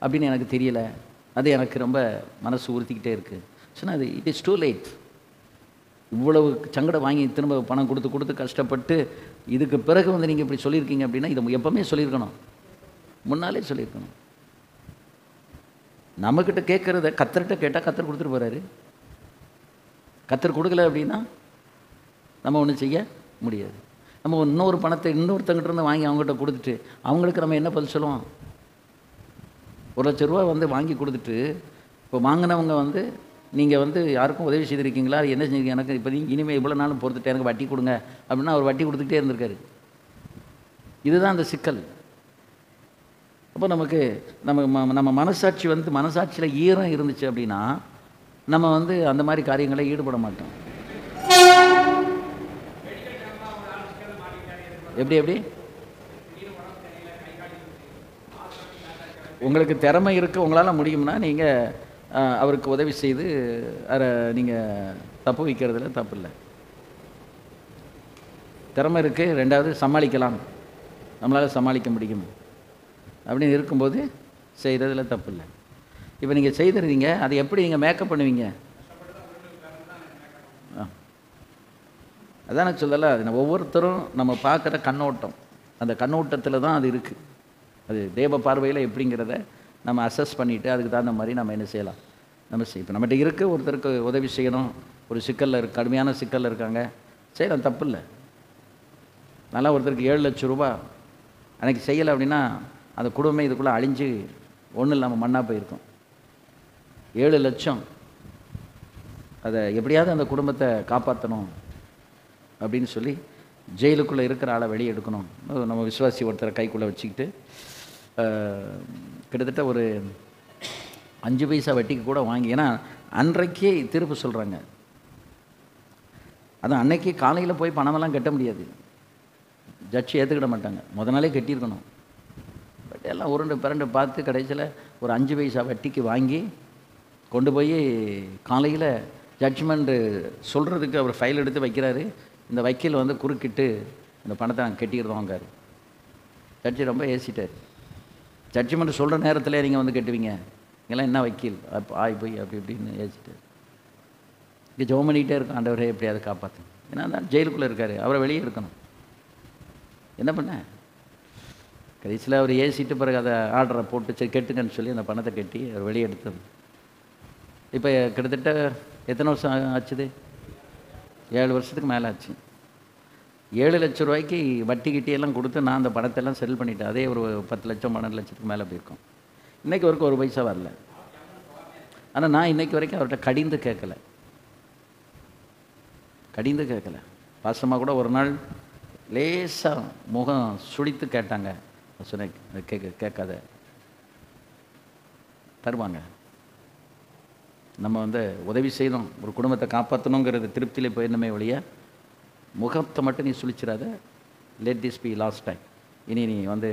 அப்படின்னு எனக்கு தெரியலை, அது எனக்கு ரொம்ப மனசு உறுத்திக்கிட்டே இருக்குது சொன்னால் அது இட் இஸ் டூ லேட். இவ்வளவு சங்கடம் வாங்கி திரும்ப பணம் கொடுத்து கஷ்டப்பட்டு இதுக்கு பிறகு வந்து நீங்கள் இப்படி சொல்லியிருக்கீங்க அப்படின்னா இதை எப்போவுமே சொல்லியிருக்கணும், முன்னாலே சொல்லியிருக்கணும். நம்மக்கிட்ட கேட்குறத கத்தர்கிட்ட கேட்டால் கத்தர் கொடுத்துட்டு போகிறாரு. கத்தர் கொடுக்கல அப்படின்னா நம்ம ஒன்றும் செய்ய முடியாது. நம்ம இன்னொரு பணத்தை இன்னொருத்தங்கிட்ட இருந்து வாங்கி அவங்ககிட்ட கொடுத்துட்டு அவங்களுக்கு நம்ம என்ன பதில் சொல்லுவோம்? 1,00,000 ரூபா வந்து வாங்கி கொடுத்துட்டு இப்போ வாங்கினவங்க வந்து நீங்கள் வந்து யாருக்கும் உதவி செய்திருக்கீங்களா, என்ன செஞ்சீங்க, எனக்கு இப்போ இனிமேல் இவ்வளோ நாளும் பொறுத்துட்டு எனக்கு வட்டி கொடுங்க அப்படின்னா அவர் வட்டி கொடுத்துக்கிட்டே இருந்திருக்காரு. இதுதான் அந்த சிக்கல். அப்போ நமக்கு நம்ம மனசாட்சி வந்து மனசாட்சியில் ஈரம் இருந்துச்சு அப்படின்னா நம்ம வந்து அந்த மாதிரி காரியங்களை ஈடுபட மாட்டோம். எப்படி உங்களுக்கு திறமை இருக்குது, உங்களால் முடியும்னா நீங்கள் அவருக்கு உதவி செய்து அதை நீங்கள் தப்பு வைக்கிறதுல தப்பு இல்லை. திறமை இருக்குது, 2வது சமாளிக்கலாம், நம்மளால் சமாளிக்க முடியும் அப்படின்னு இருக்கும்போது செய்கிறதுல தப்பு இல்லை. இப்போ நீங்கள் செய்திருந்தீங்க, அதை எப்படி நீங்கள் மேக்கப் பண்ணுவீங்க? அதான் நான் சொல்லலை, அது ஒவ்வொருத்தரும் நம்ம பார்க்குற கண்ணோட்டம், அந்த கண்ணோட்டத்தில் தான் அது இருக்குது. அது தேவ பார்வையில் எப்படிங்கிறத நம்ம அசஸ் பண்ணிவிட்டு அதுக்கு தகுந்த மாதிரி நம்ம என்ன செய்யலாம், நம்ம இப்போ நம்மகிட்ட இருக்குது, ஒருத்தருக்கு உதவி செய்யணும், ஒரு சிக்கலில் கடுமையான சிக்கலில் இருக்காங்க, செய்யலாம், தப்பு இல்லை. நல்லா ஒருத்தருக்கு 7 லட்சம் ரூபா அன்றைக்கி செய்யலை அப்படின்னா அந்த குடும்பம் இதுக்குள்ளே அழிஞ்சு ஒன்றும் இல்லாமல் மண்ணாக போயிருக்கும். 7 லட்சம், அதை எப்படியாவது அந்த குடும்பத்தை காப்பாற்றணும் அப்படின்னு சொல்லி ஜெயிலுக்குள்ளே இருக்கிற ஆளை வெளியே எடுக்கணும். நம்ம விசுவாசி ஒருத்தரை கைக்குள்ளே வச்சுக்கிட்டு கிட்டத்தட்ட ஒரு 5 பைசா வட்டிக்கு கூட வாங்கி, ஏன்னா அன்றைக்கே தீர்ப்பு சொல்கிறாங்க. அதான் அன்னைக்கு காலையில் போய் பணமெல்லாம் கட்ட முடியாது, ஜட்ஜி ஏற்றுக்கிட மாட்டாங்க, முத நாளே கட்டியிருக்கணும். பட் எல்லாம் உருண்டு பிறண்டு பார்த்து கடைசியில் ஒரு 5 பைசா வட்டிக்கு வாங்கி கொண்டு போய் காலையில் ஜட்ஜ்மெண்ட்டு சொல்கிறதுக்கு அவர் ஃபைல் எடுத்து வைக்கிறாரு. இந்த வக்கீல் வந்து குறுக்கிட்டு இந்த பணத்தை நாங்கள் கட்டிக்கிறதோங்காரு. ஜட்ஜி ரொம்ப ஏசிட்டார். ஜட்ஜ்மெண்ட் சொல்கிற நேரத்தில் நீங்கள் வந்து கட்டுவீங்க, இதெல்லாம் என்ன வக்கீல் அப்போ ஆய் போய் அப்படி இப்படின்னு ஏசிட்டு இங்கே ஜெபம் பண்ணிக்கிட்டே இருக்கும், ஆண்டவரே எப்படியாவது காப்பாற்று. ஏன்னா தான் ஜெயிலுக்குள்ளே இருக்கார், அவரை வெளியே இருக்கணும். என்ன பண்ண கடைசியில் அவர் ஏசிட்டு பிறகு அதை ஆர்டரை போட்டு சரி கெட்டுங்கன்னு சொல்லி அந்த பணத்தை கட்டி அவர் வெளியே எடுத்தது. இப்போ கிட்டத்தட்ட எத்தனை வருஷம் ஆச்சுது? 7 வருஷத்துக்கு மேலே ஆச்சு. 7 லட்சம் ரூபாய்க்கு வட்டி கிட்டியெல்லாம் கொடுத்து நான் அந்த பணத்தெல்லாம் செட்டில் பண்ணிட்டேன். அதே ஒரு 10 லட்சம் 12 லட்சத்துக்கு மேலே போயிருக்கோம். இன்றைக்கு வரைக்கும் ஒரு பைசா வரல. ஆனால் நான் இன்றைக்கு வரைக்கும் அவர்கிட்ட கடிந்து கேட்கலை. பாசமாக கூட ஒரு நாள் லேசாக முகம் சுழித்து கேட்டாங்க. சொன்னேன் கேட்காத, தருவாங்க. நம்ம வந்து உதவி செய்யணும், ஒரு குடும்பத்தை காப்பாற்றணுங்கிறது திருப்தியில் போயிருந்தமே ஒழிய முகத்தை மட்டும் நீ சுழிச்சிடாத. Let this be last time, இனி நீ வந்து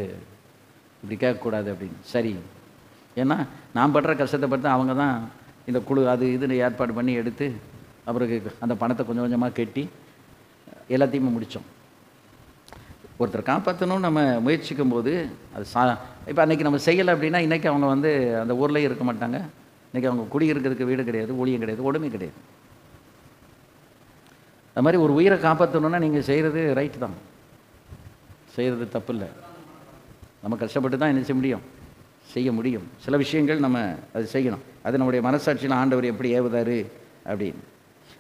இப்படி கேட்கக்கூடாது அப்படின்னு. சரி, ஏன்னா நான் படுற கஷ்டத்தை பார்த்து அவங்க தான் இந்த குழு அது இதுன்னு ஏற்பாடு பண்ணி எடுத்து அவருக்கு அந்த பணத்தை கொஞ்சம் கொஞ்சமாக கட்டி எல்லாத்தையுமே முடித்தோம். ஒருத்தர் காப்பாற்றணும்னு நம்ம முயற்சிக்கும் போது அது இப்போ அன்றைக்கி நம்ம செய்யலை அப்படின்னா இன்றைக்கி அவங்க வந்து அந்த ஊர்லேயே இருக்க மாட்டாங்க. இன்றைக்கி அவங்க குடியிருக்கிறதுக்கு வீடு கிடையாது, ஊழியம் கிடையாது, ஒன்றுமே கிடையாது. அது மாதிரி ஒரு உயிரை காப்பாற்றணுன்னா நீங்கள் செய்கிறது ரைட்டு தான், செய்கிறது தப்பு இல்லை. நம்ம கஷ்டப்பட்டு தான் என்ன செய்ய முடியும். சில விஷயங்கள் நம்ம அது செய்யணும். அது நம்முடைய மனசாட்சியில் ஆண்டவர் எப்படி ஏவுதாரு அப்படின்னு.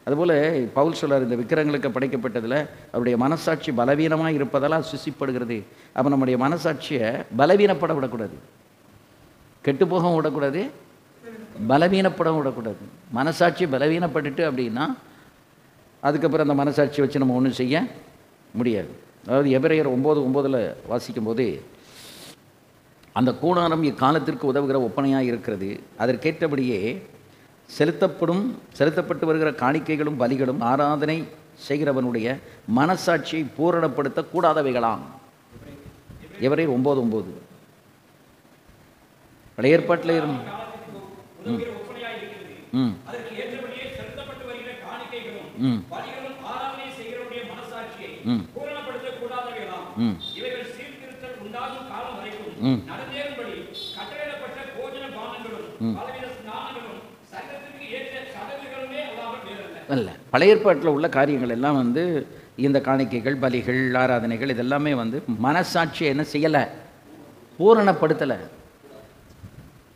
அதுபோல் பவுல் சொல்றார், இந்த விக்கிரகங்களுக்கு படைக்கப்பட்டதில் அவருடைய மனசாட்சி பலவீனமாக இருப்பதால் சுசிப்படுகிறது. அப்போ நம்முடைய மனசாட்சியை பலவீனப்பட விடக்கூடாது, கெட்டுப்போகவும் விடக்கூடாது, பலவீனப்படவும் விடக்கூடாது. மனசாட்சி பலவீனப்பட்டுட்டு அப்படின்னா அதுக்கப்புறம் அந்த மனசாட்சியை வச்சு நம்ம ஒன்றும் செய்ய முடியாது. அதாவது எபிரேயர் 9:9 வாசிக்கும்போது, அந்த கூடாரம் இக்காலத்திற்கு உதவுகிற ஒப்பனையாக இருக்கிறது, அதற்கேற்றபடியே செலுத்தப்பட்டு வருகிற காணிக்கைகளும் பலிகளும் ஆராதனை செய்கிறவனுடைய மனசாட்சியை பூரணப்படுத்த கூடாதவைகளாம். எபிரேயர் 9:9. பழைய ஏற்பாட்டில் அல்ல. பழைய ஏற்பாட்டில் உள்ள காரியங்கள் எல்லாம் வந்து இந்த காணிக்கைகள் பலிகள் ஆராதனைகள் இதெல்லாமே வந்து மனசாட்சியை என்ன செய்யலை,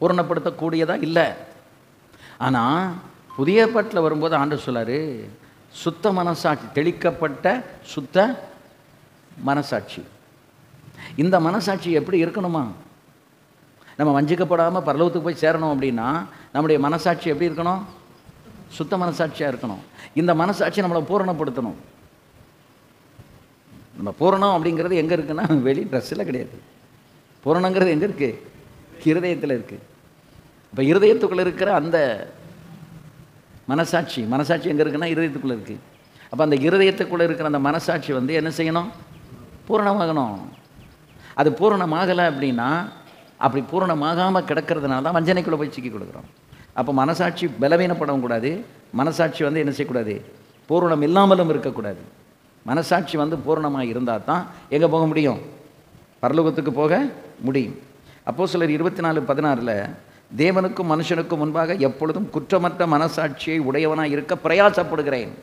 பூரணப்படுத்தக்கூடியதா இல்லை. ஆனால் புதிய ஏற்பாட்டில் வரும்போது ஆண்டவர் சொல்லாரு, சுத்த மனசாட்சி, தெளிக்கப்பட்ட சுத்த மனசாட்சி. இந்த மனசாட்சி எப்படி இருக்கணுமா? நம்ம வஞ்சிக்கப்படாமல் பரலோகத்துக்கு போய் சேரணும் அப்படின்னா நம்முடைய மனசாட்சி எப்படி இருக்கணும்? சுத்த மனசாட்சியாக இருக்கணும். இந்த மனசாட்சி நம்மளை பூரணப்படுத்தணும். நம்ம பூரணம் அப்படிங்கிறது எங்கே இருக்குன்னா வெளி ட்ரெஸ்ஸில் கிடையாது. பூரணங்கிறது எங்கே இருக்குது? இருதயத்தில் இருக்குது. இப்போ இருதயத்துக்குள்ளே இருக்கிற அந்த மனசாட்சி எங்கே இருக்குன்னா இருதயத்துக்குள்ளே இருக்குது. அப்போ அந்த இருதயத்துக்குள்ளே இருக்கிற அந்த மனசாட்சி வந்து என்ன செய்யணும்? பூரணமாகணும். அது பூரணமாகலை அப்படின்னா, அப்படி பூரணமாகாமல் கிடக்கிறதுனால தான் வஞ்சனைக்குள்ளே போய் சிக்கி கொடுக்குறோம். அப்போ மனசாட்சி பலவீனப்படவும் கூடாது, மனசாட்சி வந்து என்ன செய்யக்கூடாது? பூரணம் இல்லாமலும் இருக்கக்கூடாது. மனசாட்சி வந்து பூரணமாக இருந்தால் தான் எங்கே போக முடியும்? பரலோகத்துக்கு போக முடியும். அப்போஸ்தலர் 24:16 தேவனுக்கும் மனுஷனுக்கும் முன்பாக எப்பொழுதும் குற்றமற்ற மனசாட்சியை உடையவனாக இருக்க பிரயாசப்படுகிறேன்.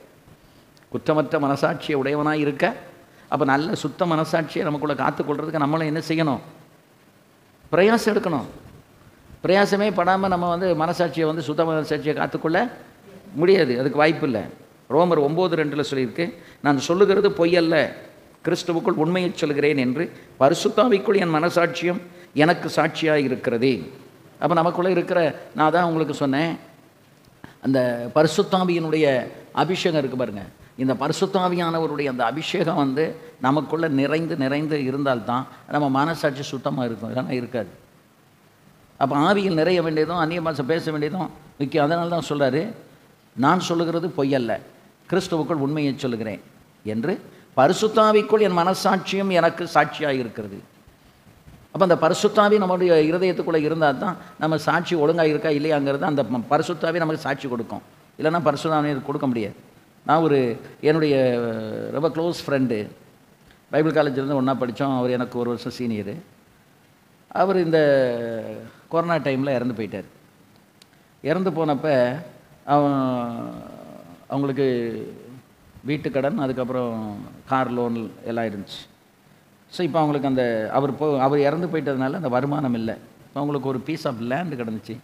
குற்றமற்ற மனசாட்சியை உடையவனாக இருக்க. அப்போ நல்ல சுத்த மனசாட்சியை நமக்குள்ளே காத்துக்கொள்றதுக்கு நம்மளும் என்ன செய்யணும்? பிரயாசம் எடுக்கணும். பிரயாசமே படாமல் நம்ம வந்து மனசாட்சியை வந்து சுத்த மனசாட்சியை காத்துக்கொள்ள முடியாது, அதுக்கு வாய்ப்பு இல்லை. ரோமர் 9:2 சொல்லியிருக்கு, நான் சொல்லுகிறது பொய்யல்ல, கிறிஸ்துவுக்குள் உண்மையை சொல்கிறேன் என்று பரிசுத்தாவிக்குள் என் மனசாட்சியும் எனக்கு சாட்சியாக இருக்கிறது. அப்போ நமக்குள்ளே இருக்கிற, நான் தான் உங்களுக்கு சொன்னேன், அந்த பரிசுத்தாவியினுடைய அபிஷேகம் இருக்குது பாருங்கள். இந்த பரிசுத்தாவியானவருடைய அந்த அபிஷேகம் வந்து நமக்குள்ளே நிறைந்து இருந்தால்தான் நம்ம மனசாட்சி சுத்தமாக இருக்கும், இல்லைன்னா இருக்காது. அப்போ ஆவியில் நிறைய வேண்டியதும் அந்நிய பாஷை பேச வேண்டியதும் முக்கியம். அதனால தான் சொல்கிறாரு, நான் சொல்லுகிறது பொய்யல்ல, கிறிஸ்துவுக்குள் உண்மையை சொல்லுகிறேன் என்று பரிசுத்தாவிக்குள் என் மனசாட்சியும் எனக்கு சாட்சியாக இருக்கிறது. அப்போ அந்த பரிசுத்தாவி நம்முடைய இருதயத்துக்குள்ளே இருந்தால் தான் நம்ம சாட்சி ஒழுங்காக இருக்கா இல்லையாங்கிறது அந்த பரிசுத்தாவி நமக்கு சாட்சி கொடுக்கும். இல்லைன்னா பரிசுத்தாவி கொடுக்க முடியாது. நான் என்னுடைய ரொம்ப க்ளோஸ் ஃப்ரெண்டு, பைபிள் காலேஜிலேருந்து ஒன்றா படித்தோம். அவர் எனக்கு 1 வருஷம் சீனியரு. அவர் இந்த கொரோனா டைமில் இறந்து போயிட்டார். இறந்து போனப்போ அவங்களுக்கு வீட்டு கடன், அதுக்கப்புறம் கார் லோன் எல்லாம் இருந்துச்சு. ஸோ இப்போ அவங்களுக்கு அந்த அவர் இறந்து போயிட்டதுனால அந்த வருமானம் இல்லை. இப்போ அவங்களுக்கு ஒரு பீஸ் ஆஃப் லேண்டு கிடந்துச்சு.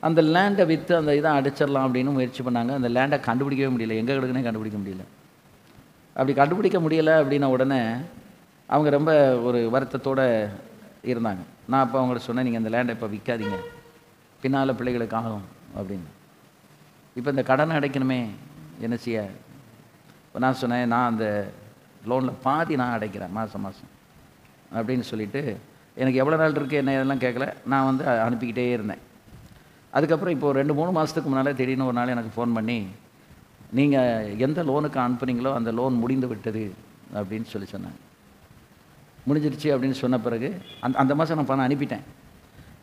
அந்த லேண்டை விற்று அந்த இதை அடிச்சிடலாம் அப்படின்னு முயற்சி பண்ணாங்க. அந்த லேண்டை கண்டுபிடிக்கவே முடியல, எங்கே கிடக்குனே கண்டுபிடிக்க முடியல. அப்படி கண்டுபிடிக்க முடியலை அப்படின்ன உடனே அவங்க ரொம்ப ஒரு வருத்தத்தோடு இருந்தாங்க. நான் அப்போ அவங்கள்ட்ட சொன்னேன், நீங்கள் அந்த லேண்டை இப்போ விற்காதீங்க, பின்னால் பிள்ளைகளுக்கு ஆகும் அப்படின்னு. இப்போ இந்த கடனை அடைக்கணுமே, என்ன செய்ய? இப்போ நான் சொன்னேன், நான் அந்த லோனில் பாதி நான் அடைக்கிறேன் மாதம் மாதம் அப்படின்னு சொல்லிவிட்டு, எனக்கு எவ்வளோ நாள் இருக்குது என்ன இதெல்லாம் கேட்கல, நான் வந்து அனுப்பிக்கிட்டே இருந்தேன். அதுக்கப்புறம் இப்போது 2-3 மாதத்துக்கு முன்னால் திடீர்னு ஒரு நாள் எனக்கு ஃபோன் பண்ணி, நீங்கள் எந்த லோனுக்கு அனுப்புனீங்களோ அந்த லோன் முடிந்து விட்டது அப்படின்னு சொன்னாங்க. முடிஞ்சிருச்சு அப்படின்னு சொன்ன பிறகு அந்த மாதம் நான் பணம் அனுப்பிட்டேன்.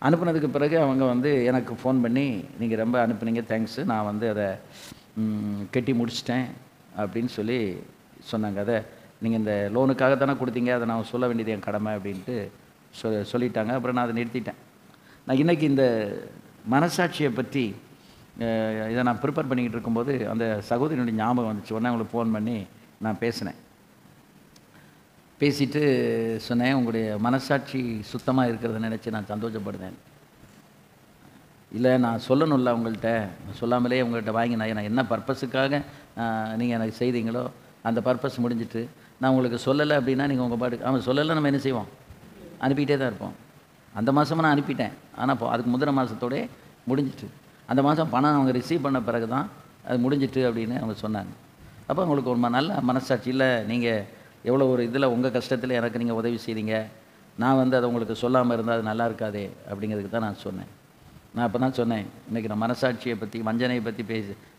அனுப்புனதுக்கு பிறகு அவங்க வந்து எனக்கு ஃபோன் பண்ணி, நீங்கள் ரொம்ப அனுப்புனீங்க, தேங்க்ஸு, நான் வந்து அதை கட்டி முடிச்சிட்டேன் அப்படின்னு சொன்னாங்க. அதை நீங்கள் இந்த லோனுக்காக தானே கொடுத்தீங்க, அதை நான் சொல்ல வேண்டியது என் கடமை அப்படின்ட்டு சொல்லிட்டாங்க. அப்புறம் நான் அதை நிறுத்திட்டேன். நான் இன்றைக்கி இந்த மனசாட்சியை பற்றி இதை நான் ப்ரிப்பேர் பண்ணிக்கிட்டு இருக்கும்போது அந்த சகோதரியினுடைய ஞாபகம் வந்துச்சு. உடனே அவங்களுக்கு ஃபோன் பண்ணி நான் பேசிட்டு சொன்னேன், உங்களுடைய மனசாட்சி சுத்தமாக இருக்கிறத நினச்சி நான் சந்தோஷப்படுறேன். இல்லை, நான் சொல்லணும்ல உங்கள்கிட்ட, சொல்லாமலே உங்கள்கிட்ட வாங்கி நான் என்ன பர்பஸுக்காக நீங்கள் எனக்கு செய்தீங்களோ அந்த பர்பஸ் முடிஞ்சிட்டு, நான் உங்களுக்கு சொல்லலை அப்படின்னா நீங்கள் உங்கள் பாட்டுக்கு, அவன் சொல்லலை, நம்ம என்ன செய்வோம், அனுப்பிக்கிட்டே தான் இருப்போம். அந்த மாதமாக நான் அனுப்பிட்டேன், ஆனால் இப்போ அதுக்கு முந்தின மாதத்தோடே முடிஞ்சிட்டு, அந்த மாதம் பணம் அவங்க ரிசீவ் பண்ண பிறகு தான் அது முடிஞ்சிட்டு அப்படின்னு அவங்க சொன்னாங்க. அப்போ அவங்களுக்கு ஒரு நல்ல மனசாட்சி, இல்லை நீங்கள் எவ்வளோ ஒரு இதில் உங்கள் கஷ்டத்தில் எனக்கு நீங்கள் உதவி செய்தீங்க, நான் வந்து அதை உங்களுக்கு சொல்லாமல் இருந்தால் அது நல்லா இருக்காதே அப்படிங்கிறதுக்கு தான் நான் சொன்னேன். நான் அப்போ தான் சொன்னேன், இன்றைக்கி நான் மனசாட்சியை பற்றி, வஞ்சனையை பற்றி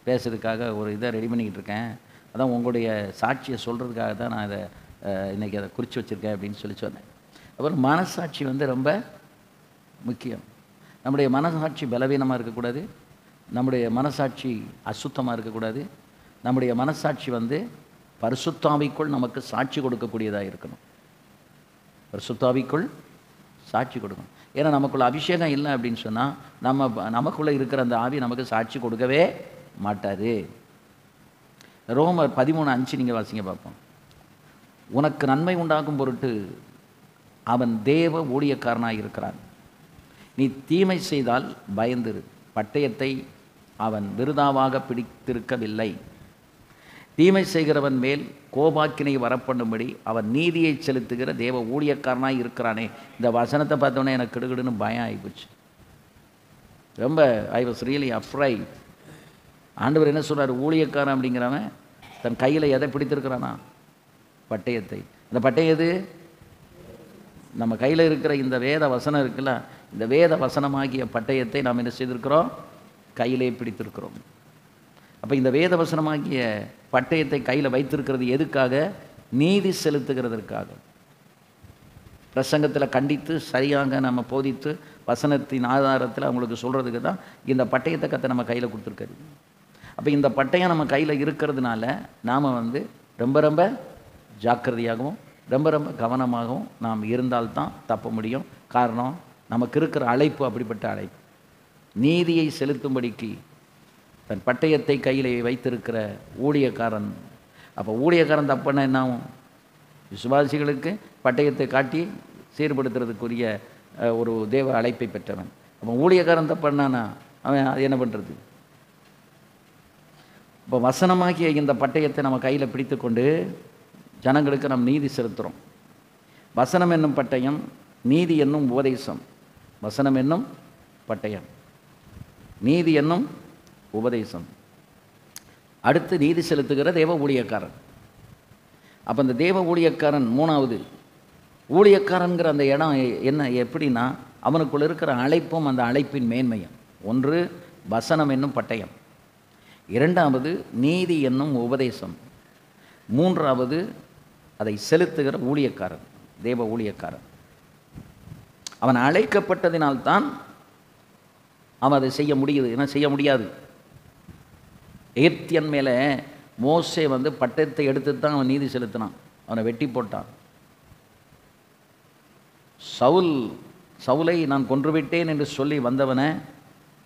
பேசுறதுக்காக ஒரு இதை ரெடி பண்ணிக்கிட்டு இருக்கேன், அதான் உங்களுடைய சாட்சியை சொல்கிறதுக்காக தான் நான் இதை இன்றைக்கி அதை குறித்து வச்சுருக்கேன் அப்படின்னு சொன்னேன். அப்புறம் மனசாட்சி வந்து ரொம்ப முக்கியம். நம்முடைய மனசாட்சி பலவீனமாக இருக்கக்கூடாது, நம்முடைய மனசாட்சி அசுத்தமாக இருக்கக்கூடாது, நம்முடைய மனசாட்சி வந்து பரிசுத்தாவிக்குள் நமக்கு சாட்சி கொடுக்கக்கூடியதாக இருக்கணும். பரிசுத்தாவிக்குள் சாட்சி கொடுக்கணும். ஏன்னா நமக்குள்ள அபிஷேகம் இல்லை அப்படின்னு சொன்னால் நமக்குள்ளே இருக்கிற அந்த ஆவி நமக்கு சாட்சி கொடுக்கவே மாட்டார். ரோமர் 13:5 நீங்கள் வாசிங்க பார்ப்போம். உனக்கு நன்மை உண்டாகும் பொருட்டு அவன் தேவ ஊழியக்காரனாக இருக்கிறான், நீ தீமை செய்தால் பயந்திரு, பட்டயத்தை அவன் விருதாவாக பிடித்திருக்கவில்லை, தீமை செய்கிறவன் மேல் கோபாக்கினை வரப்பண்ணும்படி அவன் நீதியை செலுத்துகிற தேவ ஊழியக்காரனாக இருக்கிறானே. இந்த வசனத்தை பார்த்தோன்னே எனக்கு கிடுகிடுன்னு பயம் ஆகிப்போச்சு. ரொம்ப ஐ வாஸ் ரியலி அஃப்ரைட். ஆண்டவர் என்ன சொல்கிறார், ஊழியக்காரன் அப்படிங்கிறவன் தன் கையில் எதை பிடித்திருக்கிறானா, பட்டயத்தை. அந்த பட்டயம் எது? நம்ம கையில் இருக்கிற இந்த வேத வசனம் இருக்குல்ல, இந்த வேத வசனமாகிய பட்டயத்தை நாம் என்ன செய்திருக்கிறோம், கையிலே பிடித்திருக்கிறோம். அப்போ இந்த வேத வசனமாகிய பட்டயத்தை கையில் வைத்திருக்கிறது எதுக்காக? நீதி செலுத்துகிறதற்காக. பிரசங்கத்தில் கண்டித்து சரியாக நம்ம போதித்து வசனத்தின் ஆதாரத்தில் அவங்களுக்கு சொல்கிறதுக்கு தான் இந்த பட்டயத்தை கற்று நம்ம கையில் கொடுத்துருக்காரு. அப்போ இந்த பட்டயம் நம்ம கையில் இருக்கிறதுனால நாம் வந்து ரொம்ப ரொம்ப ஜாக்கிரதையாகவும் ரொம்ப ரொம்ப கவனமாகவும் நாம் இருந்தால்தான் தப்ப முடியும். காரணம், நமக்கு இருக்கிற அழைப்பு அப்படிப்பட்ட அழைப்பு, நீதியை செலுத்தும்படிக்கு தன் பட்டயத்தை கையில் வைத்திருக்கிற ஊழியக்காரன். அப்போ ஊழியக்காரன் தப்புன்னா என்ன ஆகும்? விசுவாசிகளுக்கு பட்டயத்தை காட்டி சீர்படுத்துறதுக்குரிய ஒரு தேவ அழைப்பை பெற்றவன். அப்போ ஊழியக்காரன் தப்புன்னானா அவன் அது என்ன பண்ணுறது? இப்போ வசனமாகிய இந்த பட்டயத்தை நம்ம கையில் பிடித்து கொண்டு ஜனங்களுக்கு நம்ம நீதி செலுத்துகிறோம். வசனம் என்னும் பட்டயம், நீதி என்னும் உபதேசம். வசனம் என்னும் பட்டயம், நீதி என்னும் உபதேசம். அடுத்து நீதி செலுத்துகிற தேவ ஊழியக்காரன். அப்போ அந்த தேவ ஊழியக்காரன் மூணாவது. ஊழியக்காரன்கிற அந்த இடம் என்ன எப்படின்னா, அவனுக்குள்ள இருக்கிற அழைப்பும் அந்த அழைப்பின் மேன்மையும். ஒன்று வசனம் என்னும் பட்டயம், இரண்டாவது நீதி என்னும் உபதேசம், மூன்றாவது அதை செலுத்துகிற ஊழியக்காரன், தேவ ஊழியக்காரன். அவன் அழைக்கப்பட்டதினால்தான் அவன் அதை செய்ய முடியுது, ஏன்னா செய்ய முடியாது. எகிப்தியன் மேலே மோசே வந்து பட்டயத்தை எடுத்து தான் அவன் நீதி செலுத்தினான், அவனை வெட்டி போட்டான். சவுல் சவுலை நான் கொன்றுவிட்டேன் என்று சொல்லி வந்தவனை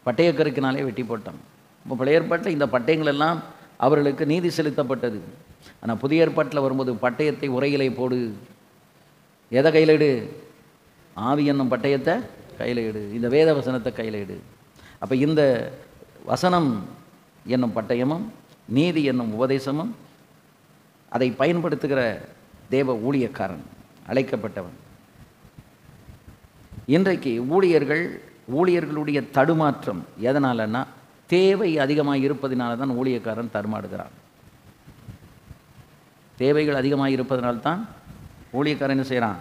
பட்டயக்கருக்கினாலே வெட்டி போட்டான். இப்போ பழைய ஏற்பாட்டில் இந்த பட்டயங்கள் எல்லாம் அவர்களுக்கு நீதி செலுத்தப்பட்டது. ஆனால் புதிய ஏற்பாட்டில் வரும்போது பட்டயத்தை உரையிலே போடு, எதை கையில் எடு? ஆவி என்னும் பட்டயத்தை கையில் எடு, இந்த வேத வசனத்தை கையில் எடு. அப்போ இந்த வசனம் என்னும் பட்டயமும் நீதி என்னும் உபதேசமும் அதை பயன்படுத்துகிற தேவ ஊழியக்காரன், அழைக்கப்பட்டவன். இன்றைக்கு ஊழியர்களுடைய தடுமாற்றம் எதனாலன்னா, தேவை அதிகமாக இருப்பதினால தான் ஊழியக்காரன் தடுமாறுகிறான். தேவைகள் அதிகமாக இருப்பதனால்தான் ஊழியக்காரன் என்ன செய்கிறான்?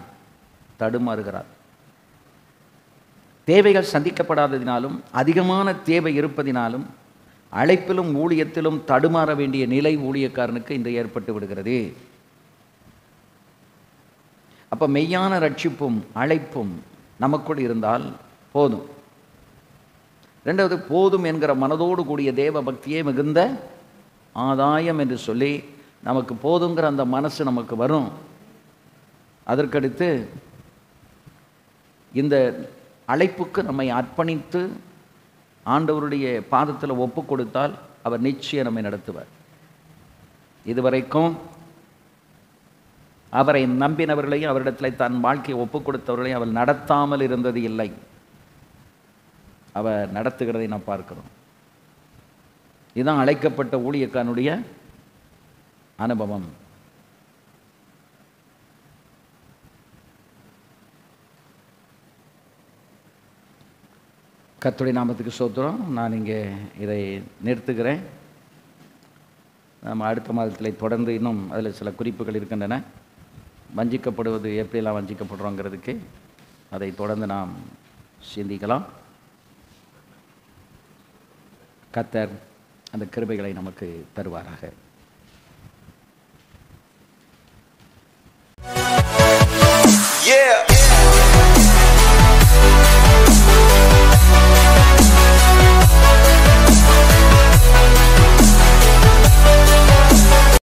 தடுமாறுகிறார். தேவைகள் சந்திக்கப்படாததினாலும் அதிகமான தேவை இருப்பதினாலும் அழைப்பிலும் ஊழியத்திலும் தடுமாற வேண்டிய நிலை ஊழியக்காரனுக்கு இன்று ஏற்பட்டு விடுகிறது. அப்போ மெய்யான ரட்சிப்பும் அழைப்பும் நமக்குள் இருந்தால் போதும். ரெண்டாவது, போதும் என்கிற மனதோடு கூடிய தேவ பக்தியே மிகுந்த ஆதாயம் என்று சொல்லி நமக்கு போதுங்கிற அந்த மனசு நமக்கு வரும். அதற்கடுத்து இந்த அழைப்புக்கு நம்மை அர்ப்பணித்து ஆண்டவருடைய பாதத்தில் ஒப்பு கொடுத்தால் அவர் நிச்சயம் நம்மை நடத்துவார். இதுவரைக்கும் அவரை நம்பினவர்களையும் அவரிடத்தில் தன் வாழ்க்கையை ஒப்பு கொடுத்தவர்களையும் அவர் நடத்தாமல் இருந்தது இல்லை. அவர் நடத்துகிறதை நாம் பார்க்கிறோம். இதுதான் அழைக்கப்பட்ட ஊழியக்காரனுடைய அனுபவம். கர்த்தருடைய நாமத்துக்கு ஸ்தோத்திரம். நான் இங்கே இதை நிறுத்துகிறேன். நம்ம அடுத்த மாதத்தில் தொடர்ந்து இன்னும் அதில் சில குறிப்புகள் இருக்கின்றன. வஞ்சிக்கப்படுவது எப்படியெல்லாம் வஞ்சிக்கப்படுறோங்கிறதுக்கு அதை தொடர்ந்து நாம் சிந்திக்கலாம். கர்த்தர் அந்த கிருபைகளை நமக்கு தருவாராக.